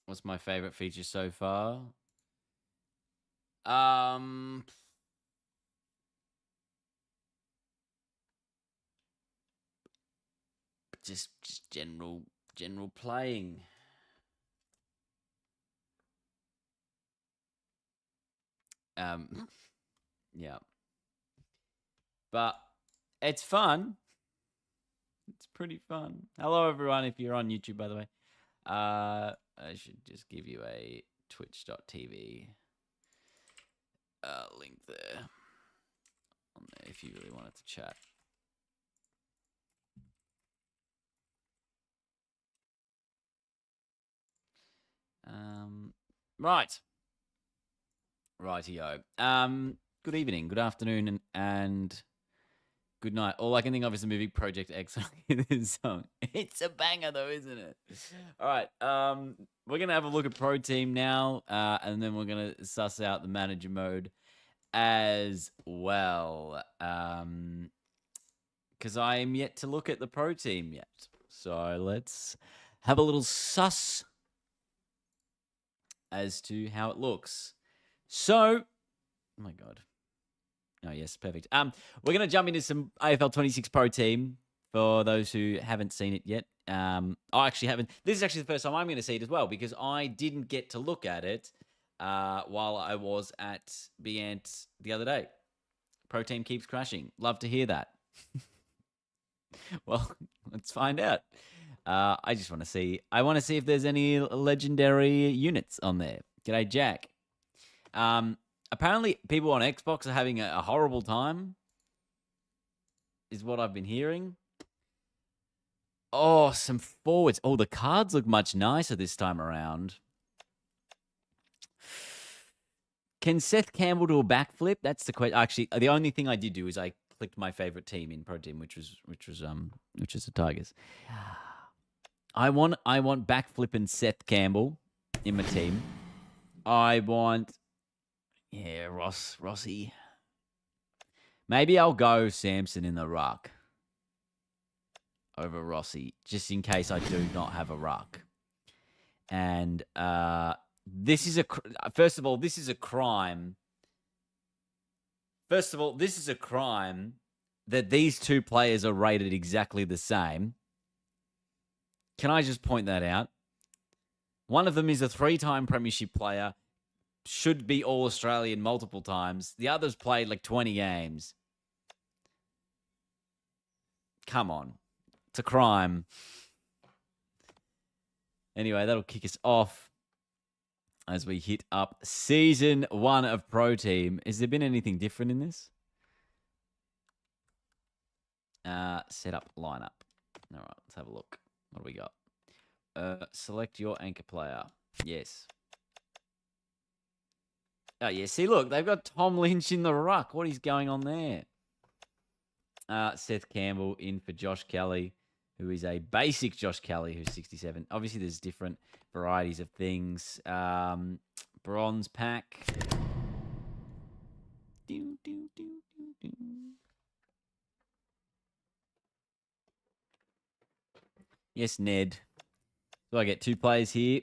What's my favorite feature so far? Um, just general playing. Yeah, but it's fun. It's pretty fun. Hello, everyone. If you're on YouTube, by the way, I should just give you a twitch.tv link there on there if you really wanted to chat. Right. Rightio. Good evening, good afternoon, and good night. All I can think of is the movie Project X. This song. It's a banger, though, isn't it? All right. We're gonna have a look at Pro Team now, and then we're gonna suss out the manager mode as well. Because I am yet to look at the Pro Team yet. So let's have a little suss as to how it looks. So, oh my god. Oh yes, perfect. We're gonna jump into some AFL 26 Pro Team for those who haven't seen it yet. I actually haven't. This is actually the first time I'm going to see it as well because I didn't get to look at it while I was at Beant the other day. Pro Team keeps crashing. Love to hear that. Well, let's find out. I just want to see. I want to see if there's any legendary units on there. G'day, Jack. Apparently, people on Xbox are having a horrible time, is what I've been hearing. Oh, some forwards. Oh, the cards look much nicer this time around. Can Seth Campbell do a backflip? That's the question. Actually, the only thing I did do is I clicked my favorite team in Pro Team, which was the Tigers. I want backflip and Seth Campbell in my team. I want Rossi. Maybe I'll go Samson in the ruck over Rossi, just in case I do not have a ruck. And this is first of all, this is a crime. First of all, this is a crime that these two players are rated exactly the same. Can I just point that out? One of them is a 3-time premiership player, should be All-Australian multiple times. The other's played like 20 games. Come on. It's a crime. Anyway, that'll kick us off as we hit up Season 1 of Pro Team. Has there been anything different in this? Set up lineup. All right, let's have a look. What do we got? Select your anchor player. Yes. Oh, yeah. See, look, they've got Tom Lynch in the ruck. What is going on there? Seth Campbell in for Josh Kelly, who is a basic Josh Kelly, who's 67. Obviously, there's different varieties of things. Bronze pack. Yes, Ned. So I get 2 players here.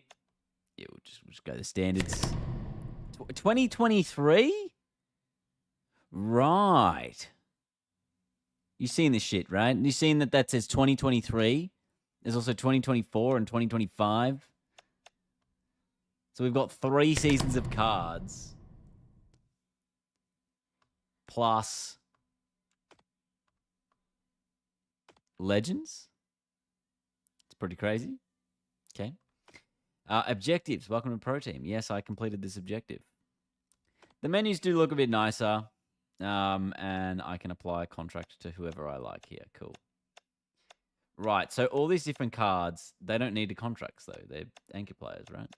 Yeah, we'll just go the standards. 2023? Right. You've seen this shit, right? You've seen that says 2023. There's also 2024 and 2025. So we've got 3 seasons of cards. Plus Legends. It's pretty crazy. Okay. Objectives. Welcome to Pro Team. Yes, I completed this objective. The menus do look a bit nicer. And I can apply a contract to whoever I like here. Cool. Right. So all these different cards, they don't need the contracts, though. They're anchor players, right?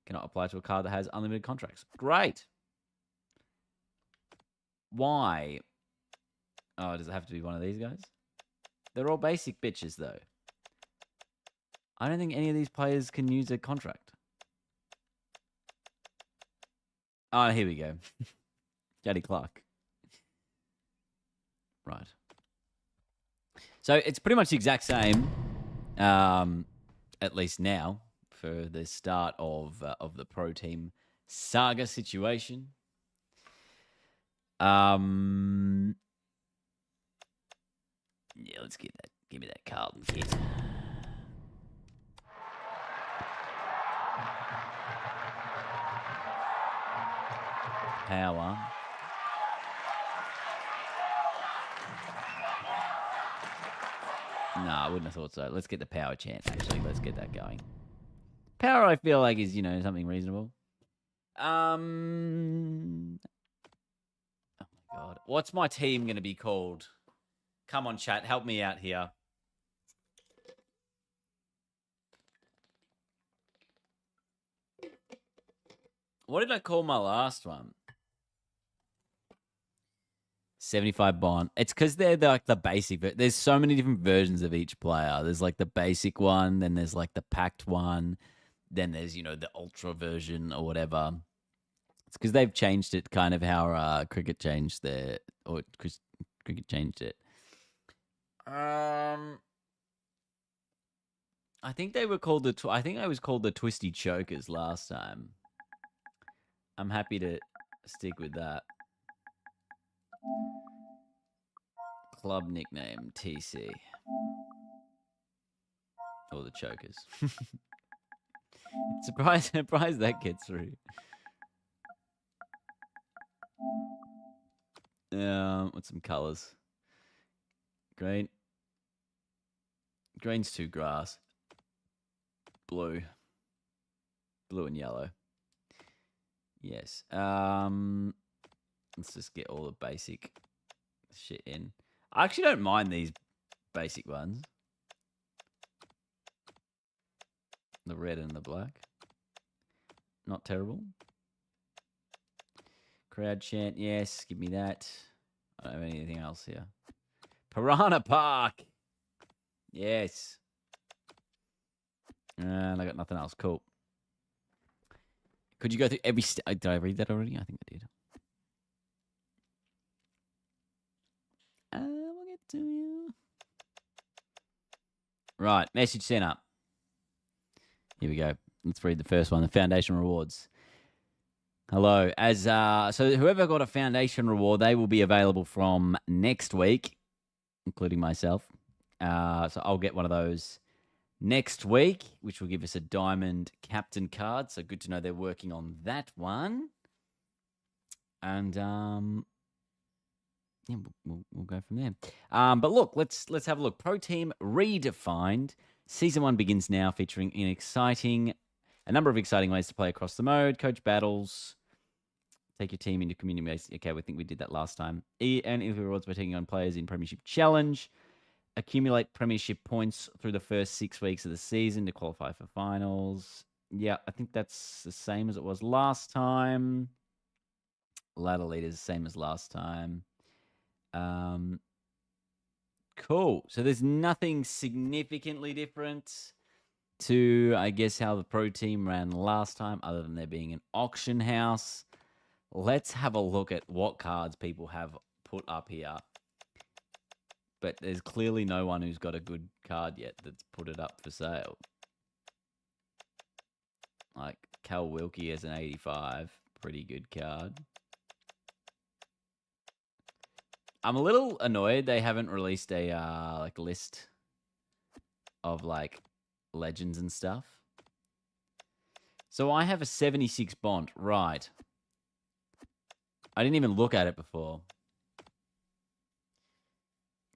Cannot apply to a card that has unlimited contracts. Great. Why? Oh, does it have to be one of these guys? They're all basic bitches, though. I don't think any of these players can use a contract. Oh, here we go. Jaddy Clark. Right. So it's pretty much the exact same, at least now. for the start of the pro team saga situation. Yeah, let's get that. Give me that Carlton kit. Power. No, I wouldn't have thought so. Let's get the power chant, actually. Let's get that going. Power, I feel like, is, something reasonable. Oh, my God. What's my team going to be called? Come on, chat. Help me out here. What did I call my last one? 75 Bond. It's because they're like the basic. There's so many different versions of each player. There's like the basic one, then there's like the packed one, then there's, the ultra version or whatever. It's because they've changed it, kind of how cricket changed cricket changed it. I think they were called I think I was called the Twisty Chokers last time. I'm happy to stick with that. Club nickname TC. Or the Chokers. Surprised that gets through. With some colours. Green. Green's too grass. Blue. Blue and yellow. Yes. Let's just get all the basic shit in. I actually don't mind these basic ones. The red and the black. Not terrible. Crowd chant, yes, give me that. I don't have anything else here. Piranha Park. Yes. And I got nothing else. Cool. Could you go through every... Did I read that already? I think I did. I will get to you. Right, message sent up. Here we go. Let's read the first one, the foundation rewards. Hello. So whoever got a foundation reward, they will be available from next week, including myself. So I'll get one of those next week, which will give us a diamond captain card. So good to know they're working on that one. And yeah, we'll go from there. But look, let's have a look. Pro Team Redefined. Season 1 begins now, featuring a number of exciting ways to play across the mode. Coach battles. Take your team into community base. Okay, I think we did that last time. Earn rewards by taking on players in Premiership Challenge. Accumulate Premiership points through the first 6 weeks of the season to qualify for finals. Yeah, I think that's the same as it was last time. Ladder leaders, same as last time. Cool. So there's nothing significantly different to, I guess, how the pro team ran last time, other than there being an auction house. Let's have a look at what cards people have put up here. But there's clearly no one who's got a good card yet that's put it up for sale. Like Cal Wilkie has an 85. Pretty good card. I'm a little annoyed they haven't released a list of legends and stuff. So I have a 76 Bond, right? I didn't even look at it before.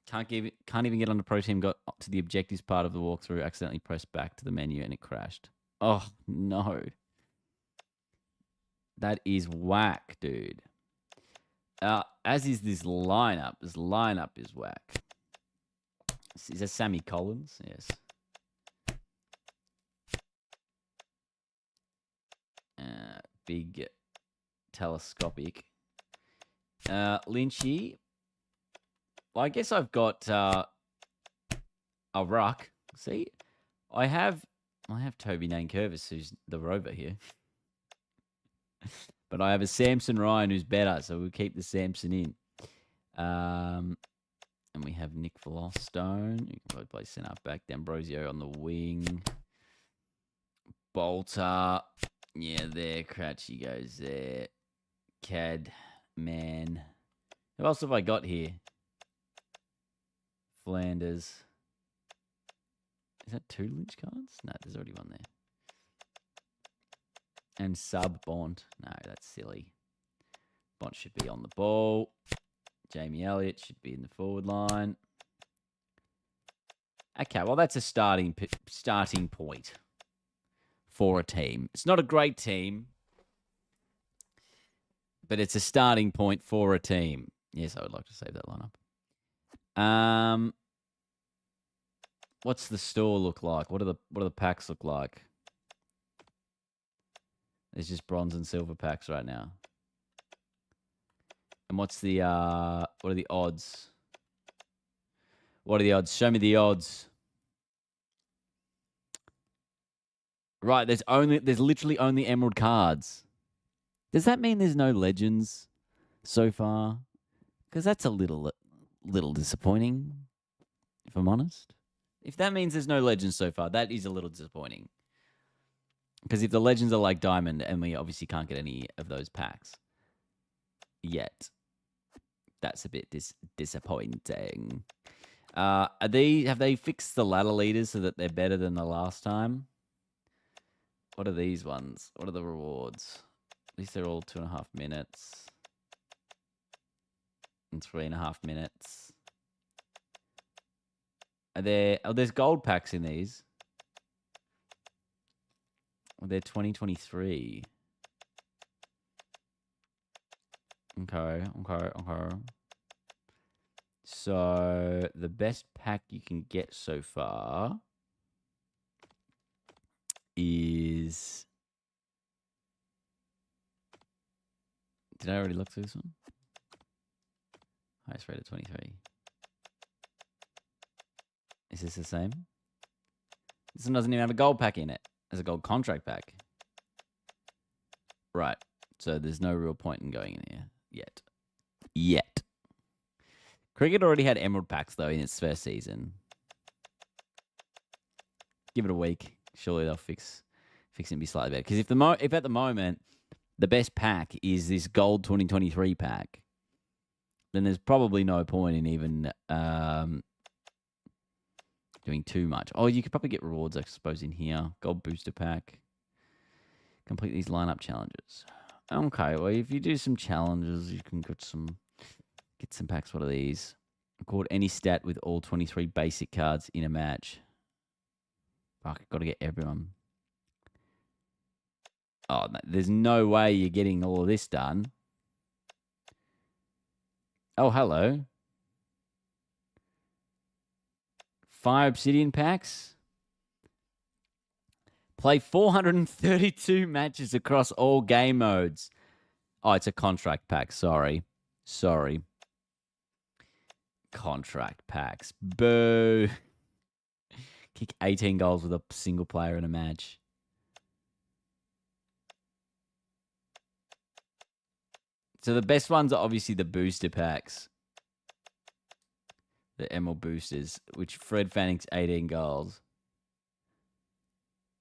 Can't even get on the pro team. Got to the objectives part of the walkthrough. Accidentally pressed back to the menu and it crashed. Oh no, that is whack, dude. As is this lineup. This lineup is whack. Is that Sammy Collins? Yes. Big telescopic. Lynchy. Well, I guess I've got a ruck. See, I have Toby Nankervis, who's the rover here. But I have a Samson Ryan who's better, so we'll keep the Samson in. And we have Nick Stone. You can probably play centre back. D'Ambrosio on the wing. Bolter. Yeah, there. Crouchy goes there. Cad. Man. Who else have I got here? Flanders. Is that 2 Lynch cards? No, there's already one there. And sub Bond. No, that's silly. Bond should be on the ball. Jamie Elliott should be in the forward line. Okay, well, that's a starting point for a team. It's not a great team, but it's a starting point for a team. Yes, I would like to save that lineup. What's the store look like? What do the packs look like? There's just bronze and silver packs right now. And what's the what are the odds? What are the odds? Show me the odds. Right, there's literally only emerald cards. Does that mean there's no legends so far? Because that's a little disappointing, if I'm honest. If that means there's no legends so far, that is a little disappointing. Because if the legends are like diamond, and we obviously can't get any of those packs yet, that's a bit disappointing. Have they fixed the ladder leaders so that they're better than the last time? What are these ones? What are the rewards? At least they're all 2.5 minutes and 3.5 minutes. Are there? Oh, there's gold packs in these. Oh, they're 2023. Okay. So the best pack you can get so far is... Did I already look through this one? Highest rated 23. Is this the same? This one doesn't even have a gold pack in it. There's a gold contract pack. Right. So there's no real point in going in here yet. Cricket already had emerald packs though in its first season. Give it a week. Surely they'll fix it and be slightly better. Because if at the moment the best pack is this gold 2023 pack, then there's probably no point in even doing too much. Oh, you could probably get rewards, I suppose, in here. Gold booster pack. Complete these lineup challenges. Okay, well, if you do some challenges, you can get some packs. What are these? Record any stat with all 23 basic cards in a match. Fuck, got to get everyone. Oh, there's no way you're getting all of this done. Oh, hello. 5 obsidian packs. Play 432 matches across all game modes. Oh, it's a contract pack. Sorry. Contract packs. Boo. Kick 18 goals with a single player in a match. So the best ones are obviously the booster packs. The Emerald boosters, which Fred Fanning's 18 goals.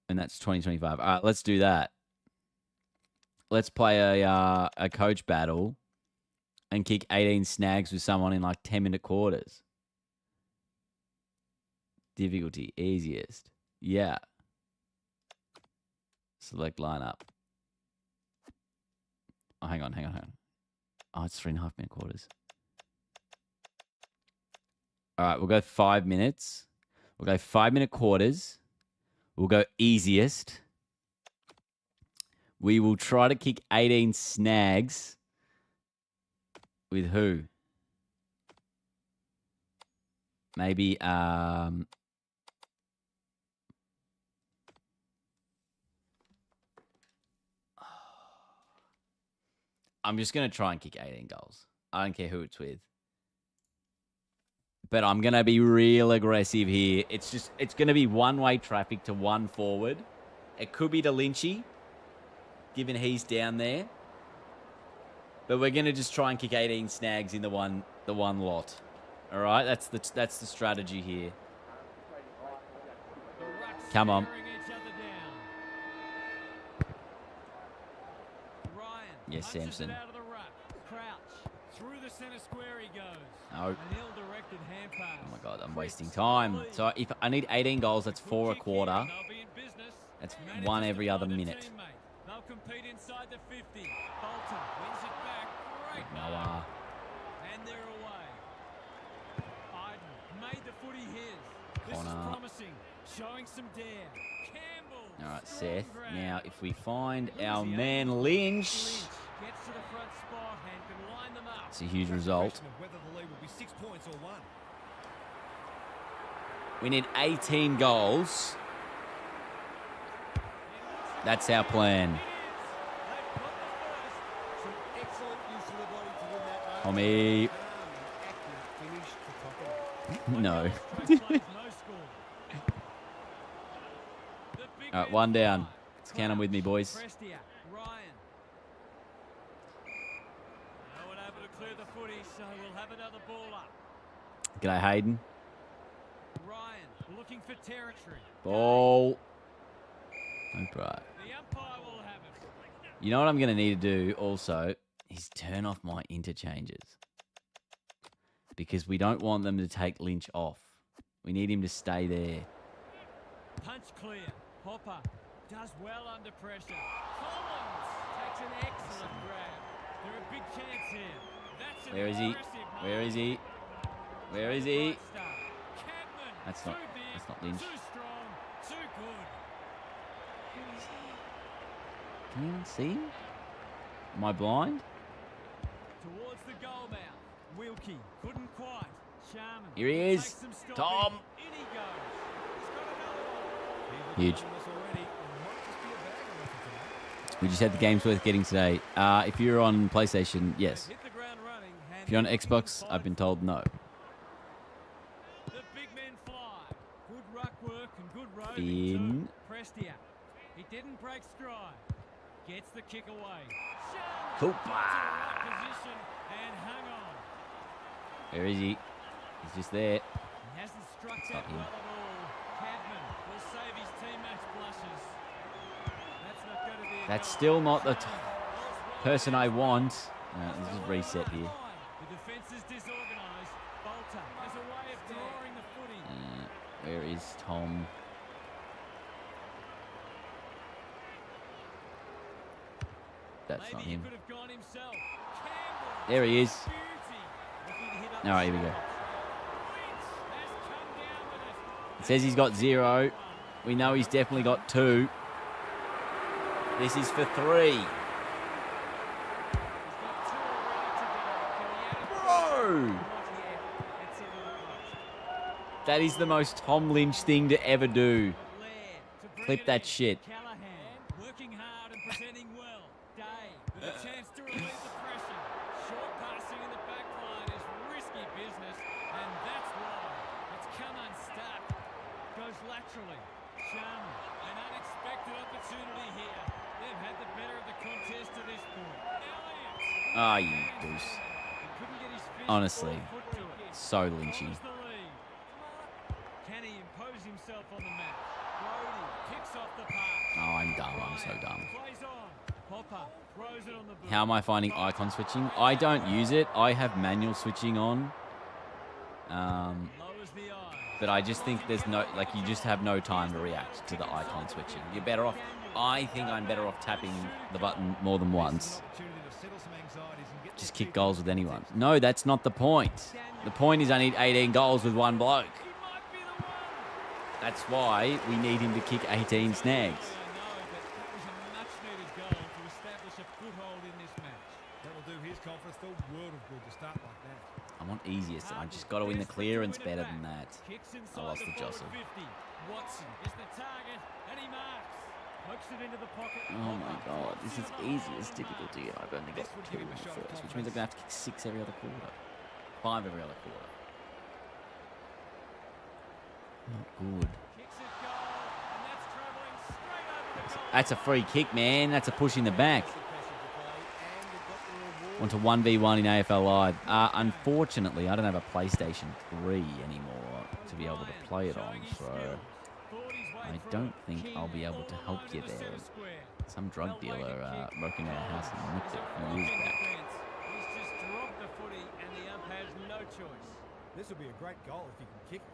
And that's 2025. All right, let's do that. Let's play a coach battle and kick 18 snags with someone in like 10-minute quarters. Difficulty, easiest. Yeah. Select lineup. Oh, hang on. Oh, it's 3.5-minute quarters. All right, we'll go 5 minutes. We'll go 5-minute quarters. We'll go easiest. We will try to kick 18 snags. With who? Maybe, I'm just going to try and kick 18 goals. I don't care who it's with. But I'm going to be real aggressive here. It's going to be one-way traffic to one forward. It could be to Lynchy, given he's down there. But we're going to just try and kick 18 snags in the one lot. All right? That's the strategy here. Come on. Yes, Samson. Out of the ruck. Crouch. Through the center square he goes. No. An ill-directed hand pass. Oh my God, I'm wasting time. So if I need 18 goals, that's 4 a quarter. That's 1 every other minute. They'll compete inside the 50. Bolton wins it back. Great. Noah. And they're away. Iden made the footy his. This is Connor. promising. Showing some dare. Campbell. All right, Seth. Now, if we find our man Lynch, Gets to the front spot and can line them up. it's a huge result. Whether the lead will be 6 points or 1. We need 18 goals. That's our plan. Tommy. No. All right, 1 down. Let's count them with me, boys. G'day, Hayden. Ryan looking for territory. Ball. Right. The umpire will have it. You know what I'm going to need to do also is turn off my interchanges. Because we don't want them to take Lynch off. We need him to stay there. Punch clear. Hopper does well under pressure. Collins takes an excellent grab. They're a big chance here. That's Where is he? Where is he? Where is he? That's not Lynch. Too strong, too good. Can anyone see him? Am I blind? Towards the goal mouth. Wilkie couldn't quite. Sharman. Here he is. Tom. In he goes. He's got another one. Huge. We just had the games worth getting today. If you're on PlayStation, yes. Hit the ground running. If you're on Xbox, I've been told no. The big men fly. Good ruck work and good road. In. Prestia. He didn't break stride. Gets the kick away. Cooper. Position and hung on. Where is he? He's just there. He hasn't struck It's that not him. well at all. Cadman will save his teammates' blushes. That's not going to be. That's still not the person I want. Let's just reset here. The defense is disorganized. Bolter has a way of drawing the footy. Where is Tom? That's not Maybe he him. could have gone himself. Campbell. There he is. Beauty. Looking to hit up All right, here we the go. Lynch has come down with it. It says he's got 0. We know he's definitely got 2. This is for 3. Bro! That is the most Tom Lynch thing to ever do. Clip that shit. Callahan working hard and presenting well. Day with a chance to relieve the pressure. Short passing in the back line is risky business, and that's why it's come unstuck. Goes laterally. Sharman, an unexpected opportunity here. They've had the better of the contest to this point. Elliott. Ah, you goose. He couldn't get his fist Honestly, or foot to it. so lynchy. Follows the lead. Can he impose himself on the match? Brody kicks off the pass. Oh, I'm dumb. I'm so dumb. Plays on. Hopper throws it on the boot. How am I finding icon switching? I don't use it. I have manual switching on. Lowers the eye. But I just think there's no, like, you just have no time to react to the icon switching. You're better off, I think I'm better off tapping the button more than once. Just kick goals with anyone. No, that's not the point. The point is I need 18 goals with one bloke. He might be the one. That's why we need him to kick 18 snags. I know, but that was a much-needed goal to establish a foothold in this match. That will do his conference the world of good to start like that. I want easiest. I just got to win the clearance better than that. Kicks I inside lost the the jostle. 50. Watson is the target, and he marks. Pokes it into the pocket. Oh my god, this is easiest difficulty. I've only got 2 in the first, which means I'm going to have to kick 6 every other quarter. 5 every other quarter. Not good. Kicks it goal, and that's travelling straight over the goal. That's a free kick, man. That's a push in the back. Want to 1v1 in AFL Live. Unfortunately, I don't have a PlayStation 3 anymore to be able to play it on, so I don't think I'll be able to help you there. Some drug dealer broke into our house and nicked it a few years back. He's just dropped the footy and the ump has no choice. This will be a great goal if you can kick it.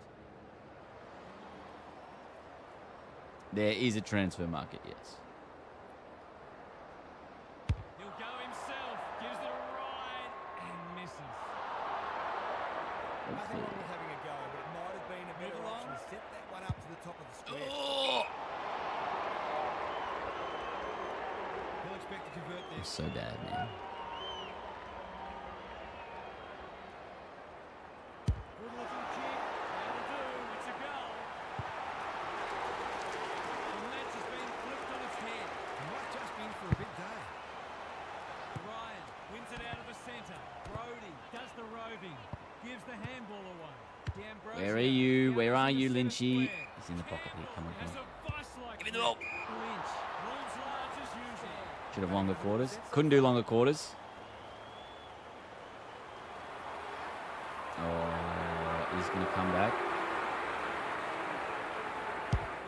There is a transfer market, yes. He'll go himself, gives it a ride and misses. Nothing wrong with having a go, but it might have been a better option to set that one up to the top of the square. Oh, He'll expect to convert I'm this. so bad, man. Good looking kick. That'll do. It's a goal. The match has been flipped on its head. He might just be in for a big day. Ryan wins it out of the centre. Brody does the roving. Gives the handball away. D'Ambrosio Where are you? down Where the are you, centre Lynchy? square. He's in the pocket here. Come on, come Has on. a vice-like Give me the ball. Lynch rules large as usual. Should have longer quarters. Couldn't do longer quarters. Oh, he's going to come back.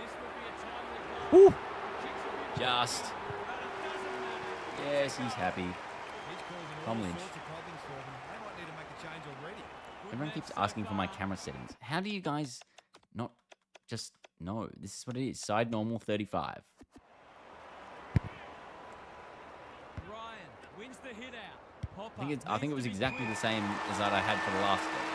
This would be a timely goal. Woo! Kicks a bit, Just. but it doesn't matter. Yes, he's happy. He's causing Tom all Lynch. sorts of problems for them. They might need to make a change already. Everyone keeps asking for my camera settings. How do you guys not just know? This is what it is. Side normal 35. Ryan wins the hit out. I think it was exactly the same as that I had for the last one.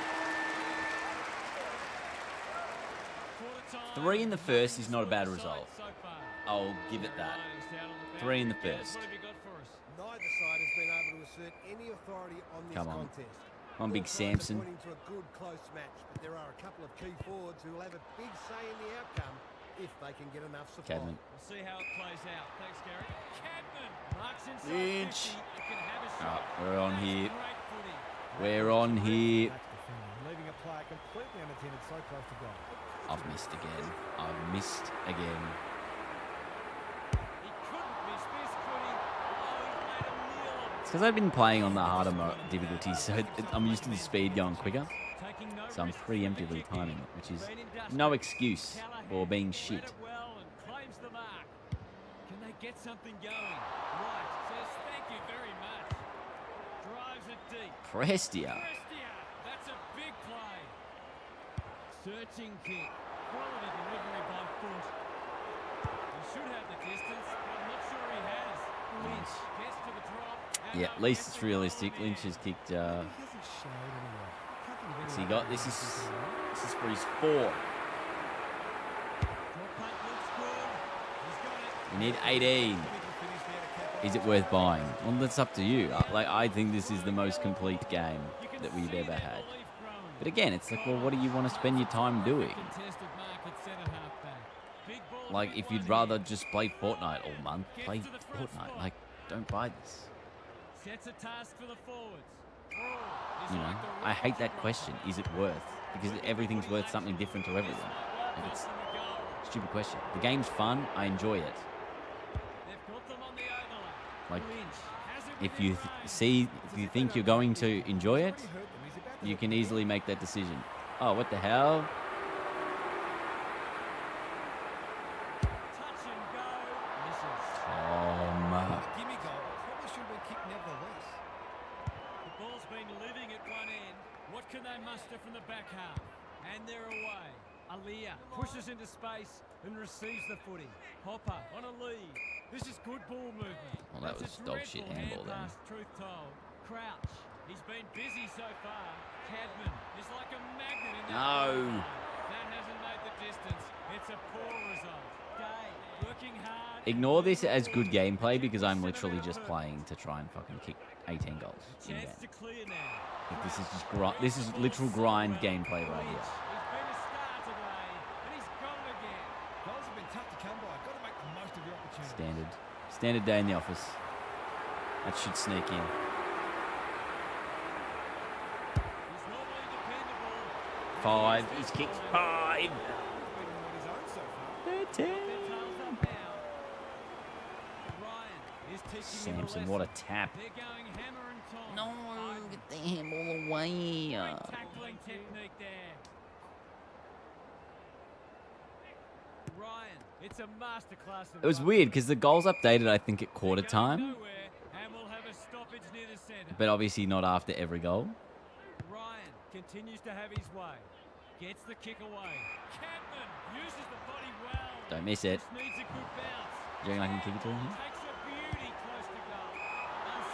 3 in the first is not a bad result. I'll give it that. 3 in the first. What have you got for us? Neither side has been able to assert any authority on this Come on. contest. Come on, Big Both sides are Samson. pointing to a good close match, but there are a couple of key forwards who will have a big say in the outcome if they can get enough supply. Cadman. We'll see how it plays out. Thanks, Gary. Cadman marks inside Lynch. 50 and can have a Oh, shot. we're on That's here. great footy. We're on here. That's defending, leaving a player completely unattended so close to goal. I've missed again. I've missed again. He couldn't miss this, could he? Oh, he's made a meal of it. It's because I've been playing on the harder difficulties, so I'm used to the speed going quicker. Taking no So I'm risks preemptively with the kicking. timing it, which is Been industrious. no excuse Callahan for being read shit. it well and claims the mark. Can they get something going? Right, says thank you very much. Drives it deep. Prestia. Prestia, that's a big play. Searching kick. Quality delivery by foot. He should have the distance, but I'm not sure he has. Lynch gets to the drop. and Yeah, they'll at least get it's the goal realistic. there. Lynch has kicked. He hasn't showed anyway. Can't think of What's he anyone got? This who is has for his 4. Drop punt looks good. He's got it. We need 18. finish there to cap off. Is it worth buying? Well, that's up to you. I think this is the most complete game You can that we've see ever that had. belief growing. But again, it's like, well, what do you want to spend your time doing? Contested mark at centre halfback. Big ball Like, to if one you'd here. rather just play Fortnite all month, play Gets to the front Fortnite. spot. Like, don't buy this. Sets a task for the forwards. Broad is You know, like the I hate rocket that driver. question. Is it worth? Because everything's worth something different to everyone. Like, it's Cost them a goal. a stupid question. The game's fun. I enjoy it. They've got them on the overlap. Like, Lynch has it if within you range. if you think you're going to enjoy it, He's already hurt them. He's about to you hit can them easily make that decision. Oh, what the hell? Touch and go. Misses. Gimme goal. Probably should have been kicked nevertheless. The ball's been living at one end. What can they muster from the back half? And they're away. Aliyah pushes into space and receives the footy. Hopper on a lead. This is good ball movement. Well, that That's was a dog shit dreadful handball then. hand pass, truth told. Crouch. He's been busy so far. Cadman is like a magnet in that No. line. That hasn't made the distance. It's a poor result. Day working hard. Ignore this as good gameplay because I'm literally just playing to try and fucking kick 18 goals in game. Chance to clear now. Like, this is just this is literal grind gameplay right here. He's been a star today, and he's got it again. Goals have been tough to come by. Got to make the most of your opportunity. Standard day in the office. That should sneak in. He's normally dependable. 5. He's kicked 5. He's been on his own so far. 13. Their tails up now. Ryan is teaching him a Samson, what a lesson. tap. They're going hammer and tong. No, Biden, get the handball away. great tackling technique there. Ryan It's a masterclass. It was weird because the goals updated, I think, at quarter time, And we'll have a stoppage near the centre. but obviously not after every goal. Ryan continues to have his way. Gets the kick away. Cadman uses the body well. Don't miss it. Just needs a good bounce. Do you reckon I can kick it to him? Takes a beauty close to goal.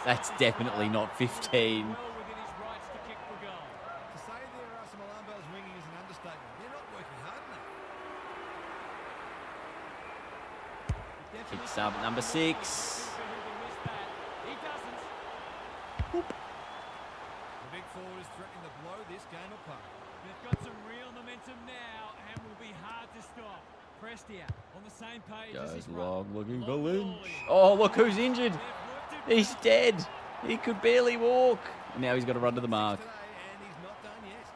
That's definitely not 15. Well within his rights to kick for goal. To say there are some alarm bells ringing is an understatement. They're not working hard enough. Kicks up at number 6. He doesn't. The big forward is threatening to blow this game apart. They've got some real momentum now and will be hard to stop. Prestia on the same page as his Goes run. long, looking for Long Lynch. ball in. Oh, look who's injured. They've worked it He's dead. He could barely walk. And now he's got to run to the mark. Today, and he's not done yet.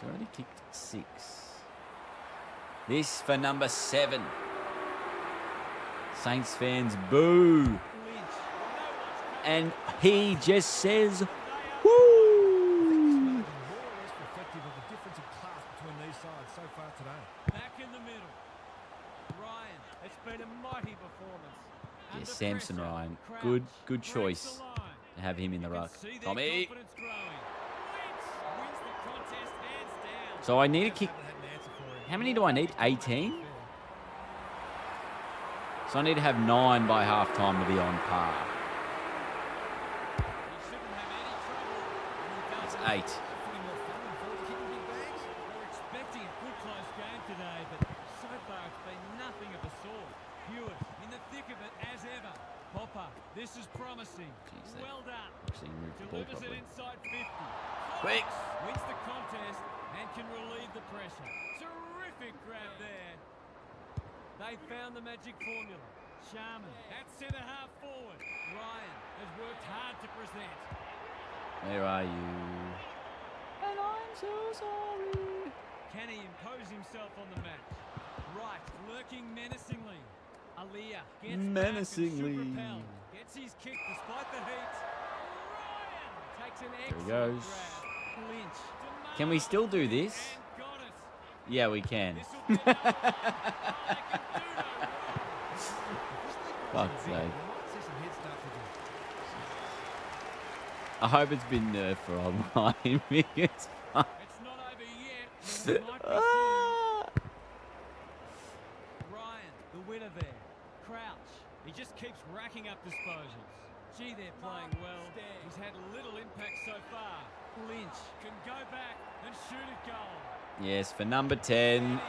He's already kicked 6. This for number 7. Saints fans boo. Lynch. And he just says, woo. More or less reflective of the difference in class between these sides so far today. Back in the middle. Ryan, it's been a mighty performance. Yeah, Under Samson pressure, Ryan. Crouch Good breaks choice the line. to have him in the You can ruck. see their Tommy. confidence growing. Lynch wins the contest hands down. So I need to kick. Haven't had an answer for him. How many do I need? 18? So I need to have 9 by half time to be on par. He shouldn't have any trouble. And he It's doesn't. 8. Hopefully more fun than forward kicking big bags. We're expecting a good close game today, but so far it's been nothing of the sort. Hewitt in the thick of it as ever. Hopper, this is promising. Jeez, they Well done. Actually moved the ball Delivers it properly. inside 50. Quick. Wins the contest and can relieve the pressure. Terrific grab there. They found the magic formula. Sharman at centre half forward. Ryan has worked hard to present. Where are you? And I'm so sorry. Can he impose himself on the match? Right, lurking menacingly. Aliyah gets Menacingly. back and should repel. Gets his kick despite the heat. Ryan takes an he excellent goes. grab. Lynch. Can we still do this? And got it. Yeah, we can. This will be another one. Oh, they can do no wrong. Fuck's sake. We might see some head start to do. I hope it's been nerfed for online because It's not over yet. but it might be soon. Ah! Ryan, the winner there. Crouch. He just keeps racking up disposals. Gee, they're playing well. He's had little impact so far. Lynch can go back and shoot a goal. Yes, for number 10.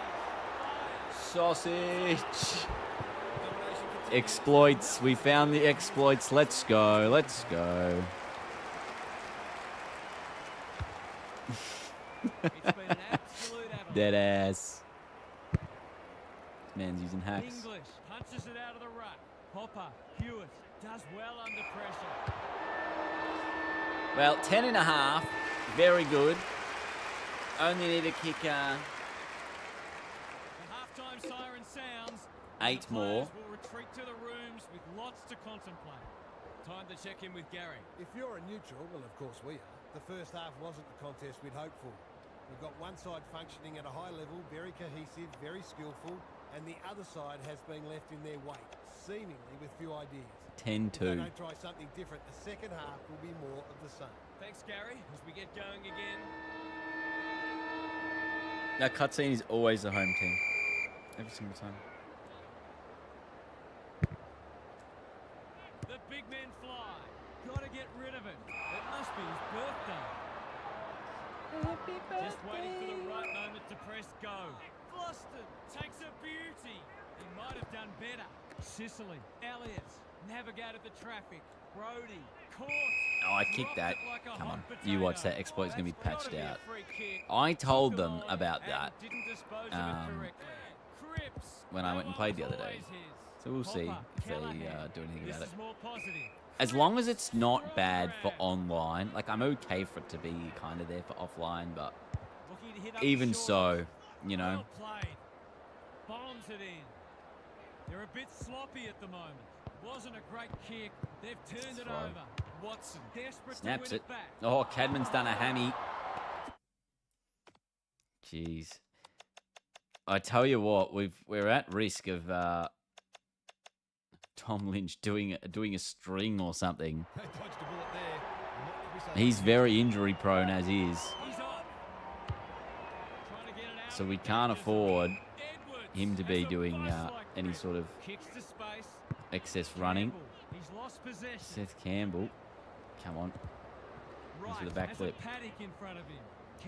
Sausage. Exploits. We found the exploits. Let's go. Let's go. It's been an absolute avalanche. Dead ass. This man's using hacks. English punches it out of the ruck. Hopper, Hewitt does well under pressure. Well, 10 and a half. Very good. Only need to kick The halftime siren sounds. 8 The more. players will retreat to the rooms with lots to contemplate. Time to check in with Gary. If you're a neutral, well, of course we are. The first half wasn't the contest we'd hoped for. We've got one side functioning at a high level, very cohesive, very skillful, and the other side has been left in their wake, seemingly with few ideas. If they 10-2. don't try something different, the second half will be more of the same. Thanks, Gary. As we get going again. That cutscene is always the home team. Every single time. The big men fly. Gotta get rid of it. It must be his birthday. Just waiting for the right moment to press go. Boston takes a beauty. He might have done better. Sicily, Elliott navigated the traffic. Brody, caught. Oh, I kicked that. Dropped it like a Come hot on. You watch potato. that exploit's going to be That's patched gotta be a out. free kick. I told Took a them line about and that didn't dispose of it correctly. Cripps, when I went and played the other day. always his. So we'll see Hopper, if they Callahan. do anything This about it. is more positive. As long as it's not Strong bad for grab. online. Like, I'm okay for it to be kind of there for offline, but Looking to hit up the even short. so, you know. Well played. Bombs it in. They're a bit sloppy at the moment. Wasn't a great kick. They've turned it throw. over. Watson desperate Snaps to win it. it back. Oh, Cadman's done a hammy. Jeez. I tell you what, we're at risk of Tom Lynch doing a string or something. They dodged a bullet there. Not to be so He's lucky. very injury prone as is, He's off. Trying to get it out so of we the can't dangers afford zone. Edwards him to has be a doing vice-like any grip. sort of Kicks to space. excess running. Campbell, he's lost possession. Seth Campbell, come on. Right, the back has flip. a paddock in front of him.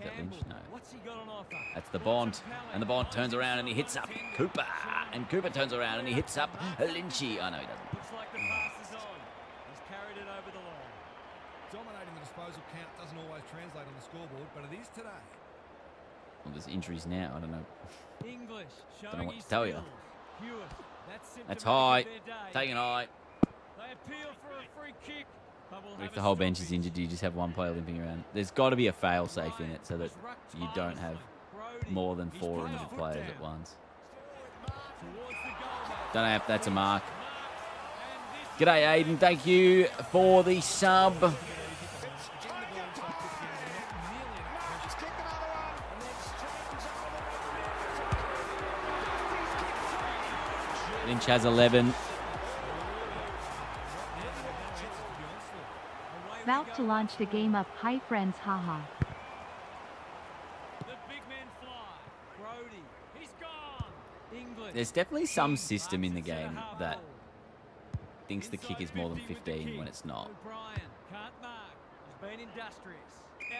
that Lynch? Campbell, No. what's he got on offer? That's the Bond, and the Bond turns around and he hits up Cooper, and Cooper turns around and he hits up Lynchy. Oh no, he doesn't. Looks like the pass is on. He's carried it over the line. Dominating the disposal count doesn't always translate on the scoreboard, but it is today. Well, there's injuries now. I don't know. English showing Don't know what his to tell you. skills. Hewitt, That's symptomatic high. of their day. Taking high. They appeal for a free kick. But we'll If have the a whole bench is stoppage. injured, you just have one player limping around. There's got to be a fail-safe in it so that you don't have more than 4 injured players at once. Towards the goal. Don't know if that's a mark. G'day, Aiden. Thank you for the sub. Lynch has 11. About to launch the game up. Hi friends, haha. The big men fly. Brody, he's gone. English. There's definitely some system in the game that thinks the kick is more than 15 when it's not. O'Brien can't mark. He's been industrious.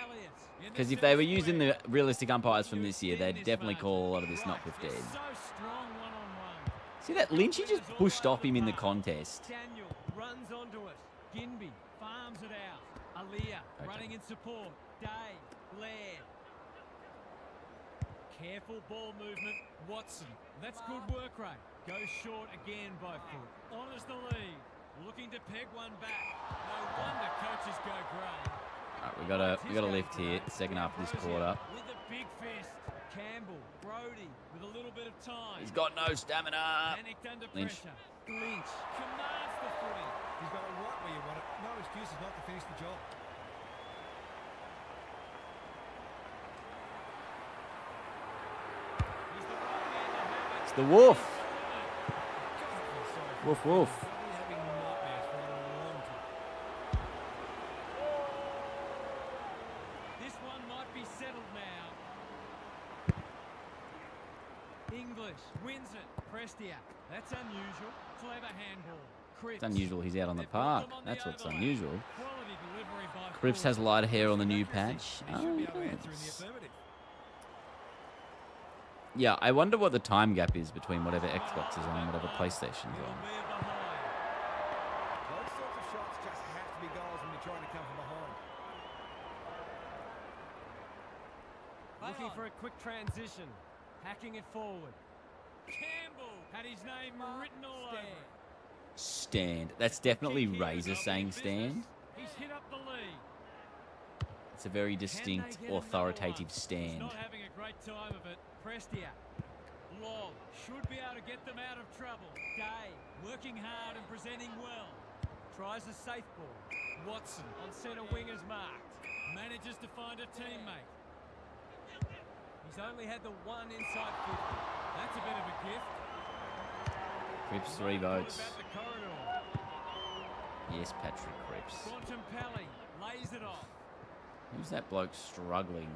Elliott. Because if they were using the realistic umpires from this year, they'd definitely call a lot of this not 15. So strong one-on-one. See that Lynchy just pushed off him in the contest. Daniel runs onto it. Ginby farms it out. Aliyah running in support. Day, Laird. Careful ball movement. Watson. That's good work rate. Goes short again by foot. Honours the lead. Looking to peg one back. No wonder coaches go grey. Alright, we got a lift here. Second half of this quarter. With a big fist. Campbell, Brody with a little bit of time. He's got no stamina. Panicked under Lynch. pressure. Lynch commands the footy. He's got it right where you want it. No excuses not to finish the job. He's the right man to have it. It's the Wolf. God, I feel sorry for Woof, him. woof. He's probably having nightmares for a long time. This one might be settled now. English wins it. Prestia. That's unusual. Clever handball. Cripps. It's unusual he's out on the They've put park. them on the That's what's overlap. unusual. Quality delivery by Cripps has Fuller. lighter hair on the new patch. He should be able to Oh, answer in the yes. affirmative. Yeah, I wonder what the time gap is between whatever Xbox is on and whatever PlayStation's Will on. be a behind. Those sorts of shots just have to be goals when you're trying to come from behind. Looking for a quick transition. Hacking it forward. Campbell had his name written all over it. Stand. That's definitely Kick here, Razor got saying big stand. business. He's hit up the lead. It's a very Can they distinct, get another authoritative one? He's stand. not having a great time of it. Prestia. Long should be able to get them out of trouble. Day working hard and presenting well. Tries a safe ball. Watson on centre wing is marked. Manages to find a teammate. He's only had the one inside 50. That's a bit of a gift. Cripps, 3 votes. About the corridor. Yes, Patrick Cripps. Bontempelli lays it off. Who's that bloke struggling?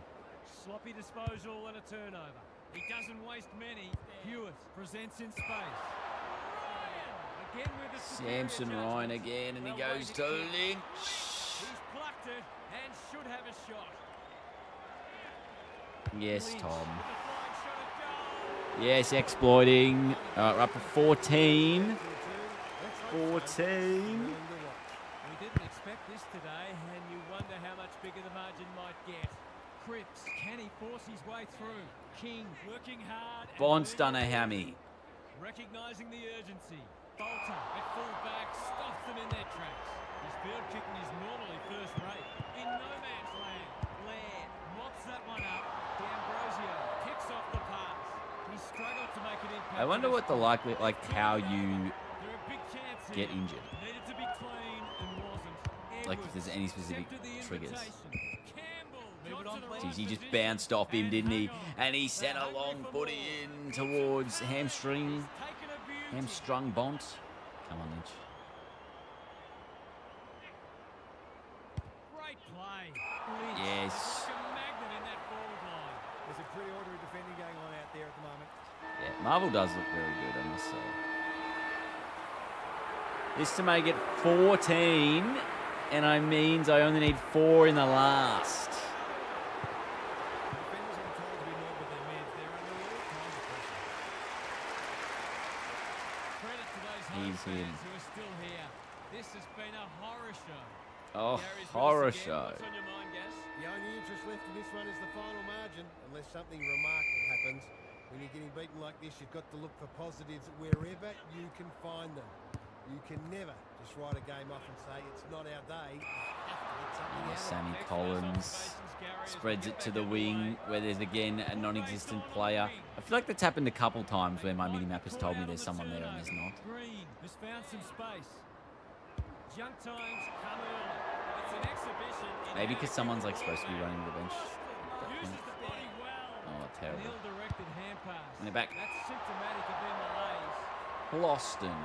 Sloppy disposal and a turnover. He doesn't waste many. Hewitt presents in space. Again with the superior Samson judgment. Ryan again, and he Well goes weighted to kick. Lynch. He's plucked it and should have a shot. Yes, Lynch Tom. with a flying shot at goal. Yes, exploiting. We're up to 14. 14. We didn't expect this today, and you wonder how much bigger the margin might get. Cripps, can he force his way through? King working hard. and Bond's leading done a the hammy. Recognising the urgency. Bolter at full back stops them in their tracks. His field kicking is normally first rate. In no man's land, Laird mops that one up. D'Ambrosio kicks off the pass. He struggled to make an impact. I wonder on his what the squad. likely, like how you There are big chances get here. injured. Needed to be clean and wasn't. Like if there's any specific Accepted the triggers. invitation. Campbell got Jeez, he just bounced off him, didn't he? And he sent a long footy in towards hamstrung Bont. Come on, Lynch. Great play. Yes. Like a magnet in that forward line. There's a pretty orderly defending going on out there at the moment. Yeah, Marvel does look very good, I must say. This to make it 14, and I means I only need 4 in the last. The defenders are told to be more with their mids. They're under all kinds of pressure. Credit to those home He's fans in. who are still here. This has been a horror show. Oh, Gary's with us horror again. show. What's on your mind, Gas? The only interest left in this one is the final margin. Unless something remarkable happens, when you're getting beaten like this, you've got to look for positives wherever you can find them. You can never just write a game off and say it's not our day. You have to get something out of it. Sammy Next Collins observations, Gary, as we spreads get it to back the underway. wing where there's again a non-existent player. I feel like that's happened a couple times where my mini map has told me there's someone there and there's not. Green has found some space. Junk times come early. It's an exhibition. in Maybe because how someone's like good supposed to be ball running the bench. play. Uses the body well. Oh, terrible. An ill-directed hand pass. And they're back. That's symptomatic of their malaise. Loston.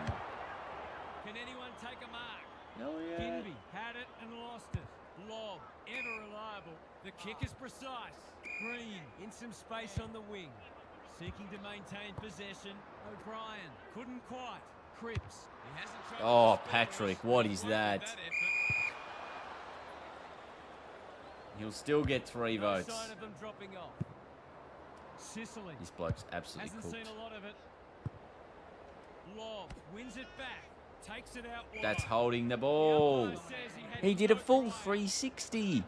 Can anyone take a mark? Oh, yeah. Kinby had it and lost it. Lob, ever reliable. The kick is precise. Green in some space on the wing. Seeking to maintain possession. O'Brien couldn't quite. Cripps. He hasn't trouble Oh, with the scorers. Patrick, what is Won with that? effort. He'll still get 3 No votes. sign of them dropping off. Sicily This bloke's absolutely hasn't cooked. seen a lot of it. Lob wins it back. Takes it out wide. That's holding the The ball. umpire says had He to did a go full right. 360.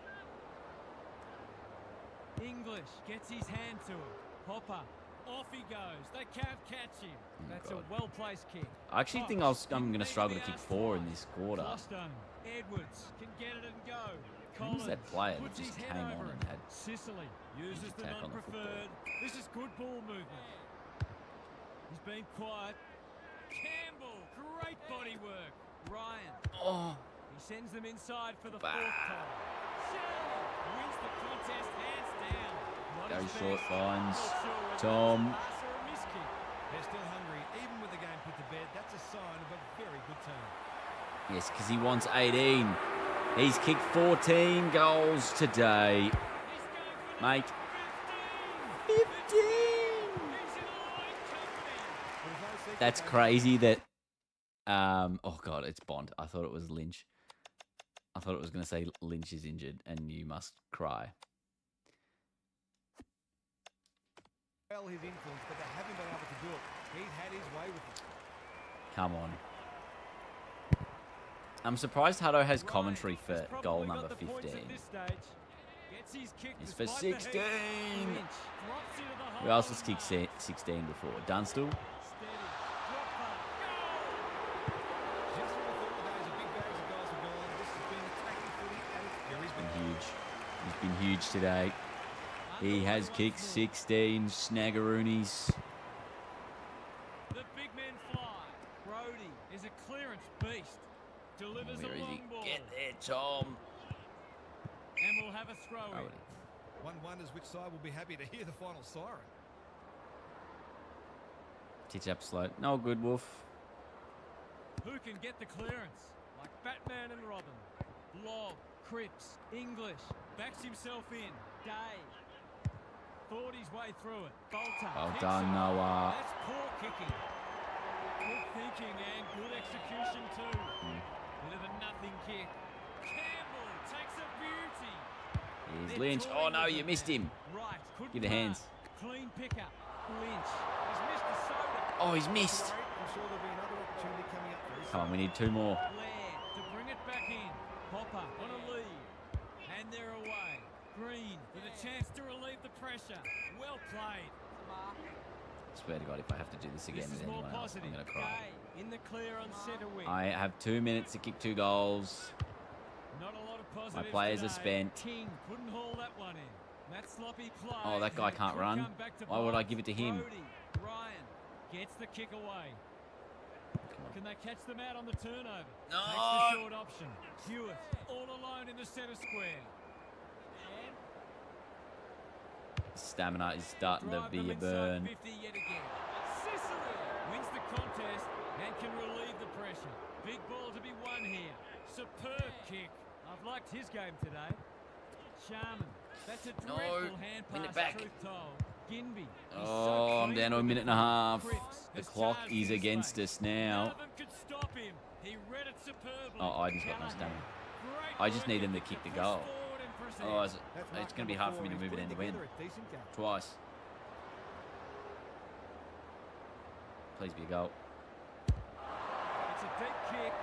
English gets his hand to it. Hopper. Off he goes. They can't catch him. That's God. a well-placed kick. I actually think Cox I'm going to made struggle the to kick outside. 4 in this quarter. Boston. Edwards can get it and go. Who's that Collins player that puts just his came head on over and it. had Sicily uses the attack on the football? non-preferred. This is good ball movement. He's been quiet. Campbell, great body work. Ryan, Oh, he sends them inside for the Bah. 4th time. Shell wins the contest hands down. Not Gary his Short best. finds Not sure whether Tom. it's a pass or a miss kick. They're still hungry. Even with the game put to bed, that's a sign of a very good team. yes, because he wants 18. He's kicked 14 goals today. He's going for Mate. 15. 15! He's in line company. There's no secret That's they- crazy that... oh, God, it's Bond. I thought it was Lynch. I thought it was going to say Lynch is injured and you must cry. Well, his influence, but they haven't been able to do it. He's had his way with it. Come on. I'm surprised Hutto has commentary Ryan for has goal probably number got the points 15. at this stage. Gets his kick He's for despite the heat. 16. Lynch drops into the Who hole else has and kicked marks. 16 before? Dunstall? Steady. Drop back. Just when we thought the days of big bags of goals were gone, this has been attacking footy at its very Been best. huge. He's been huge today. He has kicked 16 snaggeroonies. The big men fly. Brody is a clearance beast. Delivers Where a is long he? ball. Get there, Tom. And we'll have a throw in. Brody. One wonders which side will be happy to hear the final siren. Titch up slow. No good, Wolf. Who can get the clearance? Like Batman and Robin. Lob, Cripps, English, backs himself in. Day. Thought his way through it. Bolter. Well picks done, it up. Noah. That's poor kicking. Good thinking and good execution too. Bit of a nothing kick. Campbell takes a beauty. Here's They're Lynch. Oh, toying no, with you it missed now. him. Right, couldn't Give the mark. hands. Clean pickup. Lynch. He's missed a soda. Oh, he's missed. Great. I'm sure there'll be another opportunity coming up very soon. Come on, we need 2 more. Blair to bring it back in. Hopper on a lead. And they're away. Green with a chance to relieve the pressure. Well played. Swear to God, if I have to do this again This with is more anyone else, I'm positive. going to cry. Gay in the clear on centre wing. I have 2 minutes to kick 2 goals. Not a lot of positives players are today. spent. King couldn't haul that one in. That sloppy play. Oh, that guy can't could run. come back to Why would I bite. give it to him? Brody, Ryan gets the kick away. Come on. Can they catch them out on the turnover? No. Takes the short option. Hewitt all alone in the centre square. Stamina is starting to Drive be them a inside burn. 50 yet again. Sicily wins the contest and can relieve the pressure. Big ball to be won here. Superb kick. I've liked his game today. Sharman. That's a No, dreadful hand win it pass, back. truth told. Ginby. Oh, I'm down to a minute and a half. The clock is against us now. None of them could stop him. He read it superbly. Oh, Iden's got no stamina. Great I just need work them to effort kick the push goal. forward and present. Oh, it's That's going mark to be number hard for me 4. to He's move it end to putting end. together a decent game. Twice. Please be a goal. It's a deep kick.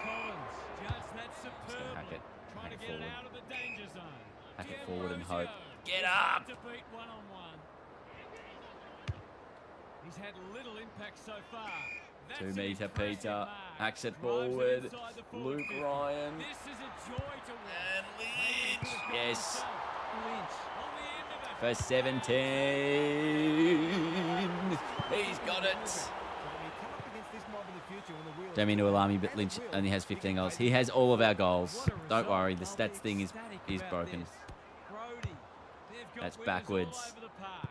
Collins judged that superbly. hack it. Trying Hack to it get it forward. out of the danger zone. Hack it forward and hope. D'Ambrosio Get is up! hard to beat one-on-one. He's had little impact so far. That's 2 an metre impressive Peter. mark. Hacks it Drives forward. inside the forward Luke 50. Ryan. This is a joy to watch. And Maybe he could have gone Yes. himself. Lynch on the end of it. For 17. He's got it. Don't mean to alarm you, but Lynch only has 15 goals. He has all of our goals. What a Don't result. worry, the I'll stats be thing is ecstatic about broken. this. Brody, they've got That's winners backwards. all over the park.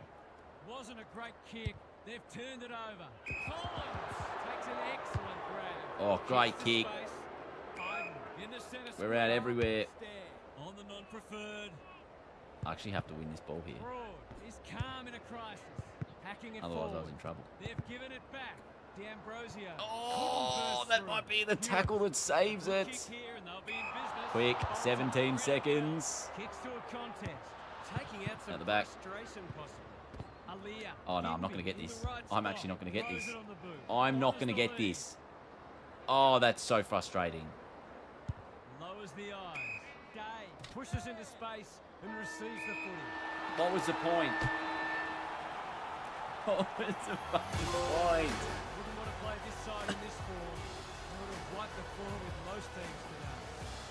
Wasn't a great kick. They've turned it over. Collins takes an excellent grab. Oh, great Kicks to kick. space. Biden in the centre We're out square. everywhere. Stare on the non-preferred. I actually have to win this ball here. Broad is calm in a crisis. Hacking it Otherwise, I forward. was in trouble. They've given it back. D'Ambrosio. Oh, that might be the tackle that saves Kick it. here and they'll be in business. Quick, Ball's 17 up, seconds. Kicks to a contest. Taking out some At the back. frustration possibly. Aaliyah. Oh, no, I'm not Ginby going to get in this. the right I'm spot. actually not going to get Throws this. it on the boot. I'm not Lowers going to the get lead. this. Oh, that's so frustrating. Lowers the eyes. Day pushes into space and receives the footy. What was the point? What was the fucking point? Wouldn't want to play this side in this form. They would have wiped the floor with most teams today.